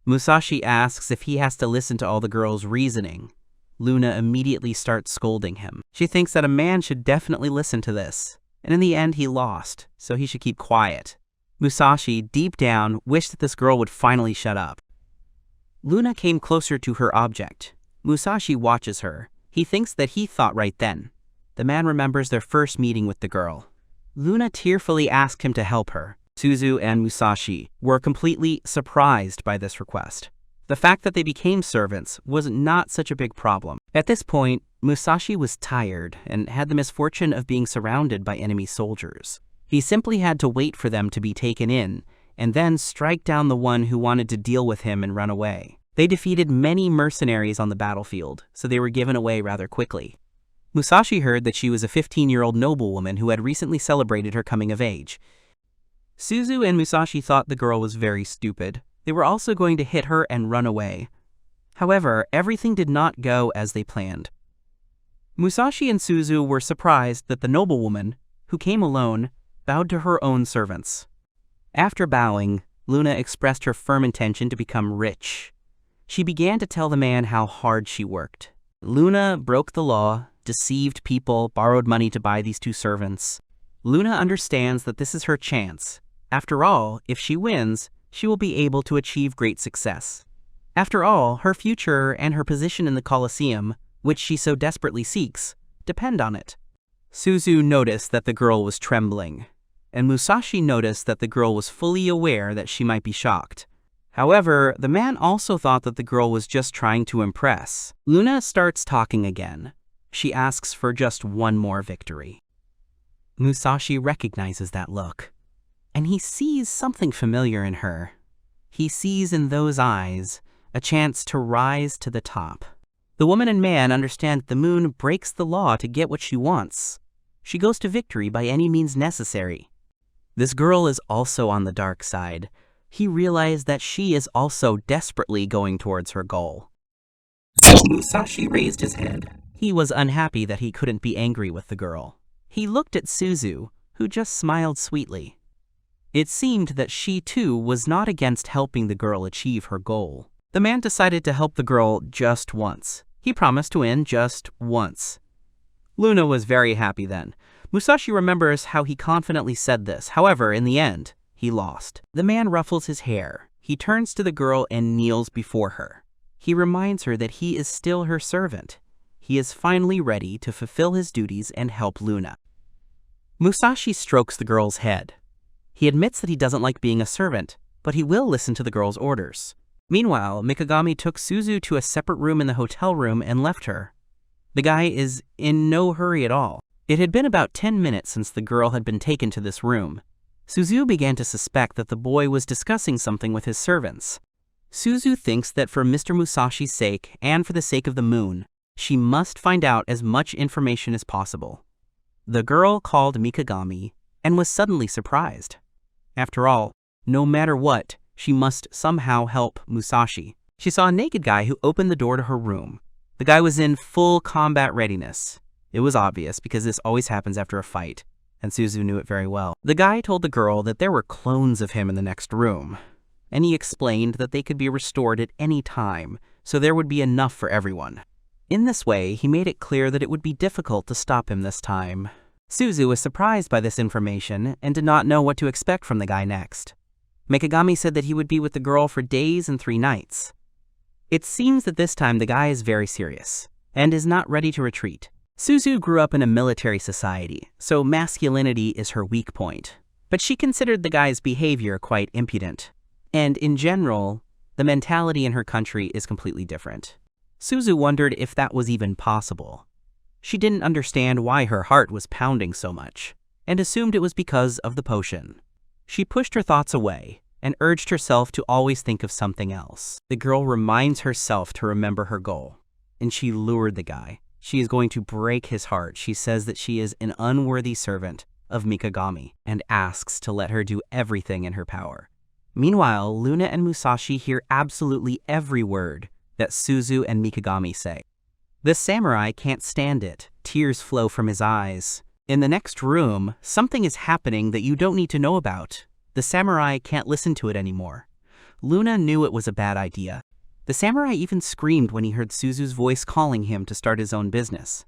Musashi asks if he has to listen to all the girl's reasoning. Luna immediately starts scolding him. She thinks that a man should definitely listen to this, and in the end he lost, so he should keep quiet. Musashi, deep down, wished that this girl would finally shut up. Luna came closer to her object. Musashi watches her. He thinks that he thought right then. The man remembers their first meeting with the girl. Luna tearfully asked him to help her. Suzu and Musashi were completely surprised by this request. The fact that they became servants was not such a big problem. At this point, Musashi was tired and had the misfortune of being surrounded by enemy soldiers. He simply had to wait for them to be taken in, and then strike down the one who wanted to deal with him and run away. They defeated many mercenaries on the battlefield, so they were given away rather quickly. Musashi heard that she was a 15-year-old noblewoman who had recently celebrated her coming of age. Suzu and Musashi thought the girl was very stupid. They were also going to hit her and run away. However, everything did not go as they planned. Musashi and Suzu were surprised that the noblewoman, who came alone, bowed to her own servants. After bowing, Luna expressed her firm intention to become rich. She began to tell the man how hard she worked. Luna broke the law, deceived people, borrowed money to buy these 2 servants. Luna understands that this is her chance. After all, if she wins, she will be able to achieve great success. After all, her future and her position in the Coliseum, which she so desperately seeks, depend on it. Suzu noticed that the girl was trembling, and Musashi noticed that the girl was fully aware that she might be shocked. However, the man also thought that the girl was just trying to impress. Luna starts talking again. She asks for just one more victory. Musashi recognizes that look, and he sees something familiar in her. He sees in those eyes a chance to rise to the top. The woman and man understand that the moon breaks the law to get what she wants. She goes to victory by any means necessary. This girl is also on the dark side. He realized that she is also desperately going towards her goal. Musashi raised his head. He was unhappy that he couldn't be angry with the girl. He looked at Suzu, who just smiled sweetly. It seemed that she too was not against helping the girl achieve her goal. The man decided to help the girl just once. He promised to win just once. Luna was very happy then. Musashi remembers how he confidently said this. However, in the end, he lost. The man ruffles his hair. He turns to the girl and kneels before her. He reminds her that he is still her servant. He is finally ready to fulfill his duties and help Luna. Musashi strokes the girl's head. He admits that he doesn't like being a servant, but he will listen to the girl's orders. Meanwhile, Mikagami took Suzu to a separate room in the hotel room and left her. The guy is in no hurry at all. It had been about 10 minutes since the girl had been taken to this room. Suzu began to suspect that the boy was discussing something with his servants. Suzu thinks that for Mr. Musashi's sake and for the sake of the moon, she must find out as much information as possible. The girl called Mikagami and was suddenly surprised. After all, no matter what, she must somehow help Musashi. She saw a naked guy who opened the door to her room. The guy was in full combat readiness. It was obvious because this always happens after a fight, and Suzu knew it very well. The guy told the girl that there were clones of him in the next room, and he explained that they could be restored at any time, so there would be enough for everyone. In this way, he made it clear that it would be difficult to stop him this time. Suzu was surprised by this information and did not know what to expect from the guy next. Mikagami said that he would be with the girl for days and 3 nights. It seems that this time the guy is very serious and is not ready to retreat. Suzu grew up in a military society, so masculinity is her weak point. But she considered the guy's behavior quite impudent. And in general, the mentality in her country is completely different. Suzu wondered if that was even possible. She didn't understand why her heart was pounding so much, and assumed it was because of the potion. She pushed her thoughts away, and urged herself to always think of something else. The girl reminds herself to remember her goal, and she lured the guy. She is going to break his heart. She says that she is an unworthy servant of Mikagami, and asks to let her do everything in her power. Meanwhile, Luna and Musashi hear absolutely every word that Suzu and Mikagami say. The samurai can't stand it. Tears flow from his eyes. In the next room, something is happening that you don't need to know about. The samurai can't listen to it anymore. Luna knew it was a bad idea. The samurai even screamed when he heard Suzu's voice calling him to start his own business.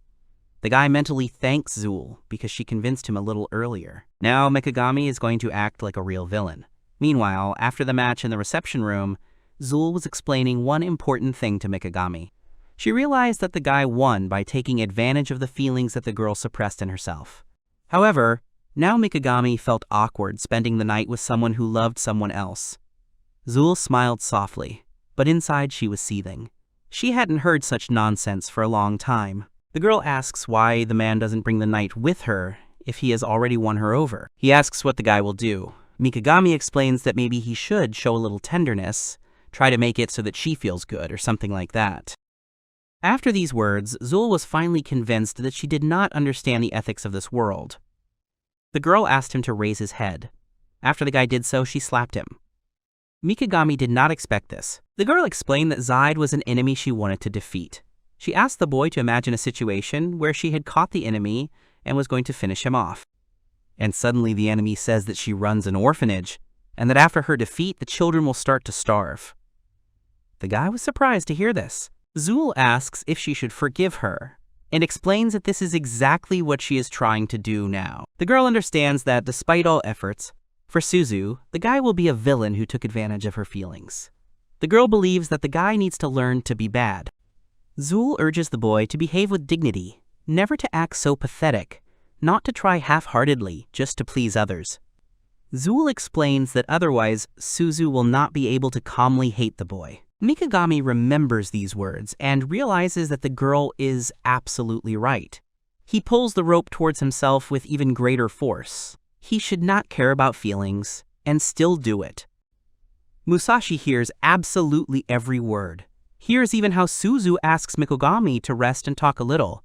The guy mentally thanks Zul because she convinced him a little earlier. Now Mikagami is going to act like a real villain. Meanwhile, after the match in the reception room, Zul was explaining one important thing to Mikagami. She realized that the guy won by taking advantage of the feelings that the girl suppressed in herself. However, now Mikagami felt awkward spending the night with someone who loved someone else. Zul smiled softly, but inside she was seething. She hadn't heard such nonsense for a long time. The girl asks why the man doesn't bring the knight with her if he has already won her over. He asks what the guy will do. Mikagami explains that maybe he should show a little tenderness, try to make it so that she feels good or something like that. After these words, Zul was finally convinced that she did not understand the ethics of this world. The girl asked him to raise his head. After the guy did so, she slapped him. Mikagami did not expect this. The girl explained that Zaid was an enemy she wanted to defeat. She asked the boy to imagine a situation where she had caught the enemy and was going to finish him off. And suddenly the enemy says that she runs an orphanage, and that after her defeat, the children will start to starve. The guy was surprised to hear this. Zul asks if she should forgive her, and explains that this is exactly what she is trying to do now. The girl understands that despite all efforts, for Suzu, the guy will be a villain who took advantage of her feelings. The girl believes that the guy needs to learn to be bad. Zul urges the boy to behave with dignity, never to act so pathetic, not to try half-heartedly just to please others. Zul explains that otherwise Suzu will not be able to calmly hate the boy. Mikagami remembers these words and realizes that the girl is absolutely right. He pulls the rope towards himself with even greater force. He should not care about feelings and still do it. Musashi hears absolutely every word. Here's even how Suzu asks Mikagami to rest and talk a little.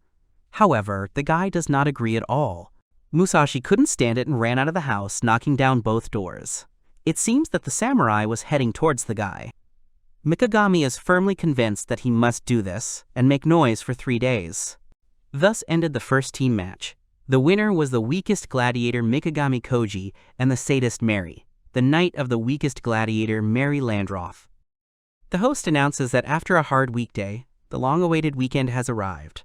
However, the guy does not agree at all. Musashi couldn't stand it and ran out of the house, knocking down both doors. It seems that the samurai was heading towards the guy. Mikagami is firmly convinced that he must do this and make noise for 3 days. Thus ended the first team match. The winner was the weakest gladiator Mikagami Koji and the sadist Mary, the knight of the weakest gladiator Mary Landroth. The host announces that after a hard weekday, the long-awaited weekend has arrived.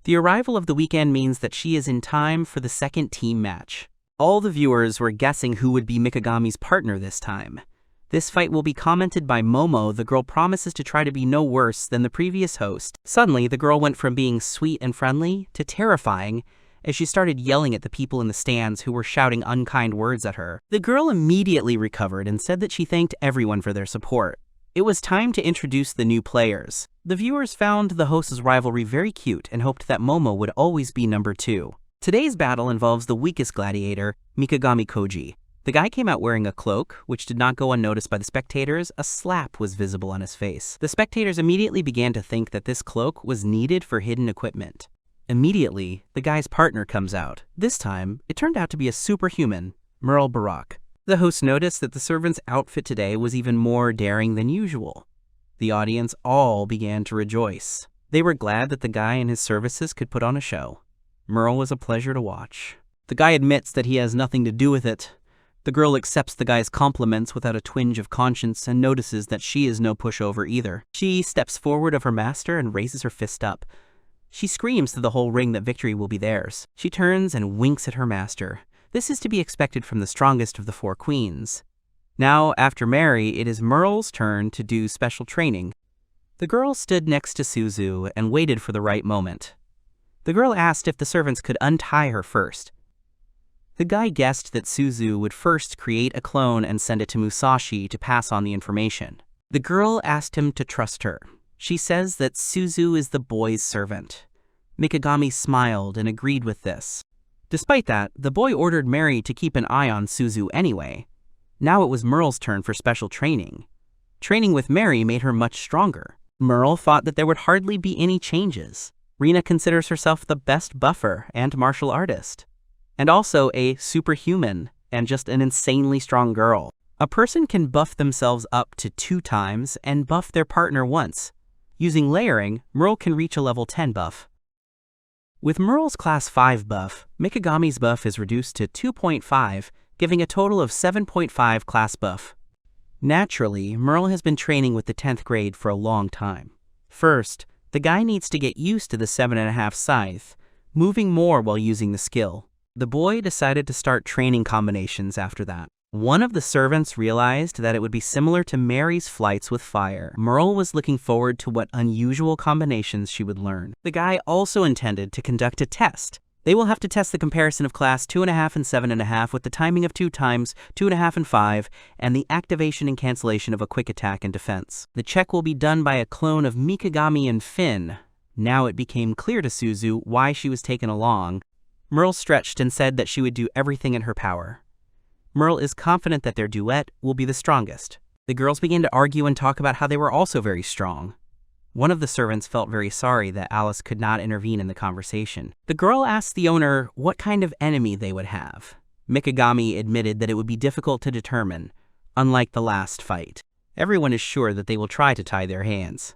The arrival of the weekend means that she is in time for the second team match. All the viewers were guessing who would be Mikagami's partner this time. This fight will be commented by Momo. The girl promises to try to be no worse than the previous host. Suddenly, the girl went from being sweet and friendly to terrifying as she started yelling at the people in the stands who were shouting unkind words at her. The girl immediately recovered and said that she thanked everyone for their support. It was time to introduce the new players. The viewers found the host's rivalry very cute and hoped that Momo would always be number 2. Today's battle involves the weakest gladiator, Mikagami Koji. The guy came out wearing a cloak, which did not go unnoticed by the spectators. A slap was visible on his face. The spectators immediately began to think that this cloak was needed for hidden equipment. Immediately, the guy's partner comes out. This time, it turned out to be a superhuman, Merle Barak. The host noticed that the servant's outfit today was even more daring than usual. The audience all began to rejoice. They were glad that the guy and his services could put on a show. Merle was a pleasure to watch. The guy admits that he has nothing to do with it. The girl accepts the guy's compliments without a twinge of conscience and notices that she is no pushover either. She steps forward of her master and raises her fist up. She screams to the whole ring that victory will be theirs. She turns and winks at her master. This is to be expected from the strongest of the 4 queens. Now, after Mary, it is Merle's turn to do special training. The girl stood next to Suzu and waited for the right moment. The girl asked if the servants could untie her first. The guy guessed that Suzu would first create a clone and send it to Musashi to pass on the information. The girl asked him to trust her. She says that Suzu is the boy's servant. Mikagami smiled and agreed with this. Despite that, the boy ordered Mary to keep an eye on Suzu anyway. Now it was Merle's turn for special training. Training with Mary made her much stronger. Merle thought that there would hardly be any changes. Rina considers herself the best buffer and martial artist, and also a superhuman and just an insanely strong girl. A person can buff themselves up to 2 times and buff their partner once. Using layering, Merle can reach a level 10 buff. With Merle's class 5 buff, Mikagami's buff is reduced to 2.5, giving a total of 7.5 class buff. Naturally, Merle has been training with the 10th grade for a long time. First, the guy needs to get used to the 7.5 scythe, moving more while using the skill. The boy decided to start training combinations after that. One of the servants realized that it would be similar to Mary's flights with fire. Merle was looking forward to what unusual combinations she would learn. The guy also intended to conduct a test. They will have to test the comparison of class 2.5 and 7.5 with the timing of 2 times, 2.5 and 5, and the activation and cancellation of a quick attack and defense. The check will be done by a clone of Mikagami and Finn. Now it became clear to Suzu why she was taken along. Merle stretched and said that she would do everything in her power. Merle is confident that their duet will be the strongest. The girls began to argue and talk about how they were also very strong. One of the servants felt very sorry that Alice could not intervene in the conversation. The girl asked the owner what kind of enemy they would have. Mikagami admitted that it would be difficult to determine, unlike the last fight. Everyone is sure that they will try to tie their hands.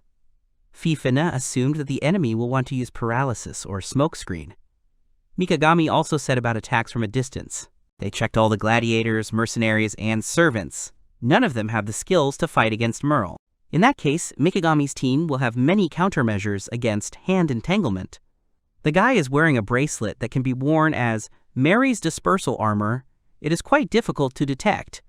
Fifine assumed that the enemy will want to use paralysis or smokescreen. Mikagami also said about attacks from a distance. They checked all the gladiators, mercenaries, and servants. None of them have the skills to fight against Merle. In that case, Mikagami's team will have many countermeasures against hand entanglement. The guy is wearing a bracelet that can be worn as Mary's dispersal armor. It is quite difficult to detect.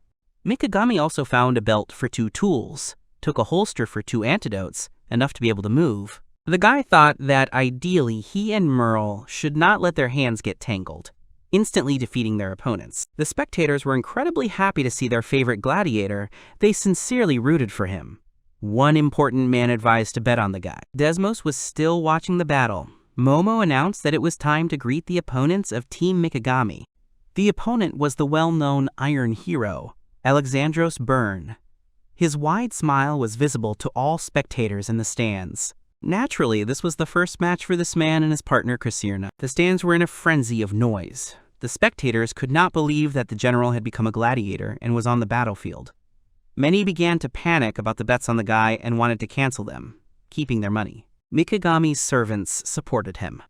Mikagami also found a belt for 2 tools, took a holster for 2 antidotes, enough to be able to move. The guy thought that ideally he and Merle should not let their hands get tangled, instantly defeating their opponents. The spectators were incredibly happy to see their favorite gladiator. They sincerely rooted for him. One important man advised to bet on the guy. Desmos was still watching the battle. Momo announced that it was time to greet the opponents of Team Mikagami. The opponent was the well-known Iron Hero, Alexandros Byrne. His wide smile was visible to all spectators in the stands. Naturally, this was the first match for this man and his partner Krisirna. The stands were in a frenzy of noise. The spectators could not believe that the general had become a gladiator and was on the battlefield. Many began to panic about the bets on the guy and wanted to cancel them, keeping their money. Mikagami's servants supported him.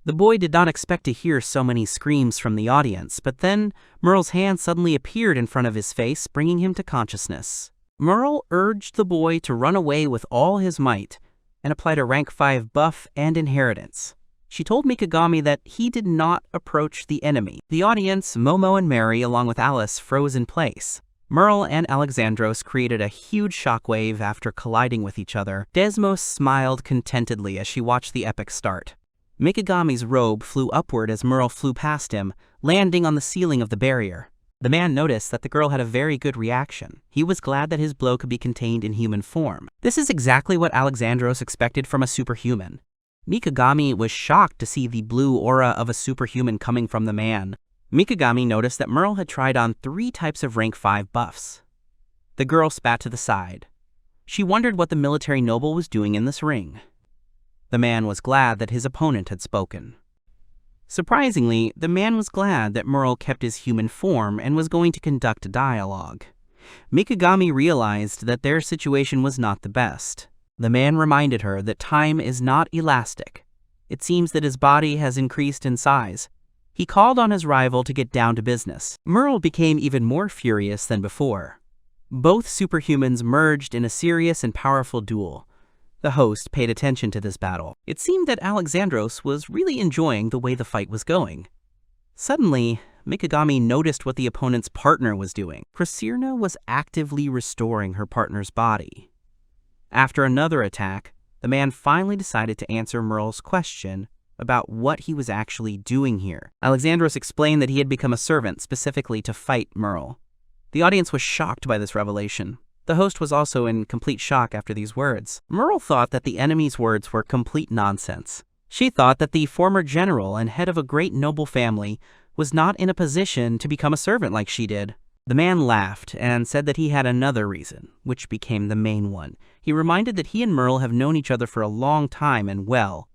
The boy did not expect to hear so many screams from the audience, but then Merle's hand suddenly appeared in front of his face, bringing him to consciousness. Merle urged the boy to run away with all his might and applied a rank 5 buff and inheritance. She told Mikagami that he did not approach the enemy. The audience, Momo and Mary, along with Alice, froze in place. Merle and Alexandros created a huge shockwave after colliding with each other. Desmos smiled contentedly as she watched the epic start. Mikagami's robe flew upward as Merle flew past him, landing on the ceiling of the barrier. The man noticed that the girl had a very good reaction. He was glad that his blow could be contained in human form. This is exactly what Alexandros expected from a superhuman. Mikagami was shocked to see the blue aura of a superhuman coming from the man. Mikagami noticed that Merle had tried on 3 types of rank 5 buffs. The girl spat to the side. She wondered what the military noble was doing in this ring. The man was glad that his opponent had spoken. Surprisingly, the man was glad that Merle kept his human form and was going to conduct a dialogue. Mikagami realized that their situation was not the best. The man reminded her that time is not elastic. It seems that his body has increased in size. He called on his rival to get down to business. Merle became even more furious than before. Both superhumans merged in a serious and powerful duel. The host paid attention to this battle. It seemed that Alexandros was really enjoying the way the fight was going. Suddenly, Mikagami noticed what the opponent's partner was doing. Krisirna was actively restoring her partner's body. After another attack, the man finally decided to answer Merle's question about what he was actually doing here. Alexandros explained that he had become a servant specifically to fight Merle. The audience was shocked by this revelation. The host was also in complete shock after these words. Merle thought that the enemy's words were complete nonsense. She thought that the former general and head of a great noble family was not in a position to become a servant like she did. The man laughed and said that he had another reason, which became the main one. He reminded that he and Merle have known each other for a long time and well.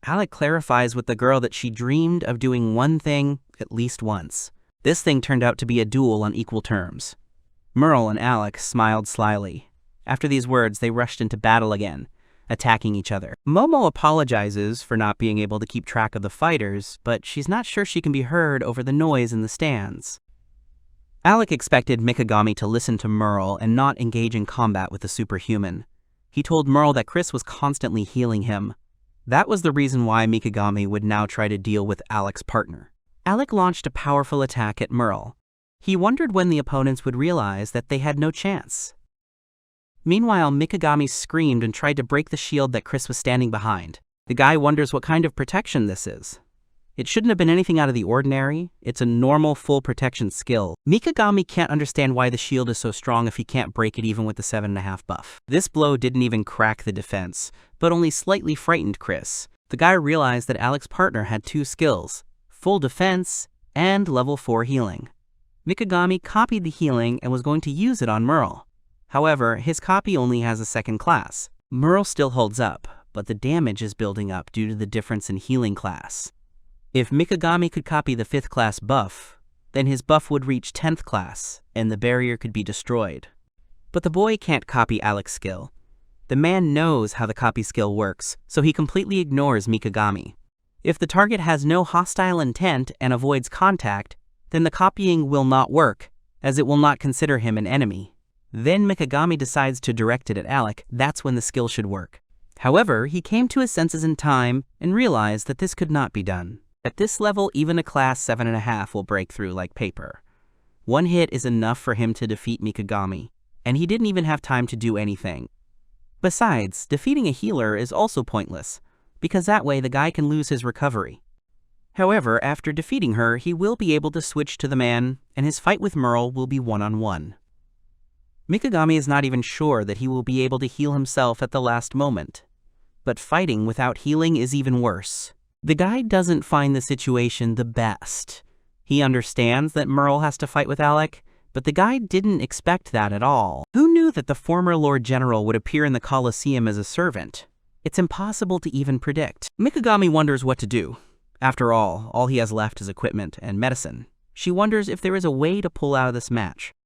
Alec clarifies with the girl that she dreamed of doing one thing at least once. This thing turned out to be a duel on equal terms. Merle and Alec smiled slyly. After these words, they rushed into battle again, attacking each other. Momo apologizes for not being able to keep track of the fighters, but she's not sure she can be heard over the noise in the stands. Alec expected Mikagami to listen to Merle and not engage in combat with the superhuman. He told Merle that Chris was constantly healing him. That was the reason why Mikagami would now try to deal with Alec's partner. Alec launched a powerful attack at Merle. He wondered when the opponents would realize that they had no chance. Meanwhile, Mikagami screamed and tried to break the shield that Chris was standing behind. The guy wonders what kind of protection this is. It shouldn't have been anything out of the ordinary. It's a normal full protection skill. Mikagami can't understand why the shield is so strong if he can't break it even with the 7.5 buff. This blow didn't even crack the defense, but only slightly frightened Chris. The guy realized that Alec's partner had 2 skills, full defense and level 4 healing. Mikagami copied the healing and was going to use it on Merle. However, his copy only has a 2nd class. Merle still holds up, but the damage is building up due to the difference in healing class. If Mikagami could copy the 5th class buff, then his buff would reach 10th class, and the barrier could be destroyed. But the boy can't copy Alec's skill. The man knows how the copy skill works, so he completely ignores Mikagami. If the target has no hostile intent and avoids contact, then the copying will not work, as it will not consider him an enemy. Then Mikagami decides to direct it at Alec. That's when the skill should work. However, he came to his senses in time and realized that this could not be done. At this level, even a class 7.5 will break through like paper. One hit is enough for him to defeat Mikagami, and he didn't even have time to do anything. Besides, defeating a healer is also pointless, because that way the guy can lose his recovery. However, after defeating her, he will be able to switch to the man, and his fight with Merle will be one-on-one. Mikagami is not even sure that he will be able to heal himself at the last moment. But fighting without healing is even worse. The guy doesn't find the situation the best. He understands that Merle has to fight with Alec, but the guy didn't expect that at all. Who knew that the former Lord General would appear in the Coliseum as a servant? It's impossible to even predict. Mikagami wonders what to do. After all he has left is equipment and medicine. She wonders if there is a way to pull out of this match.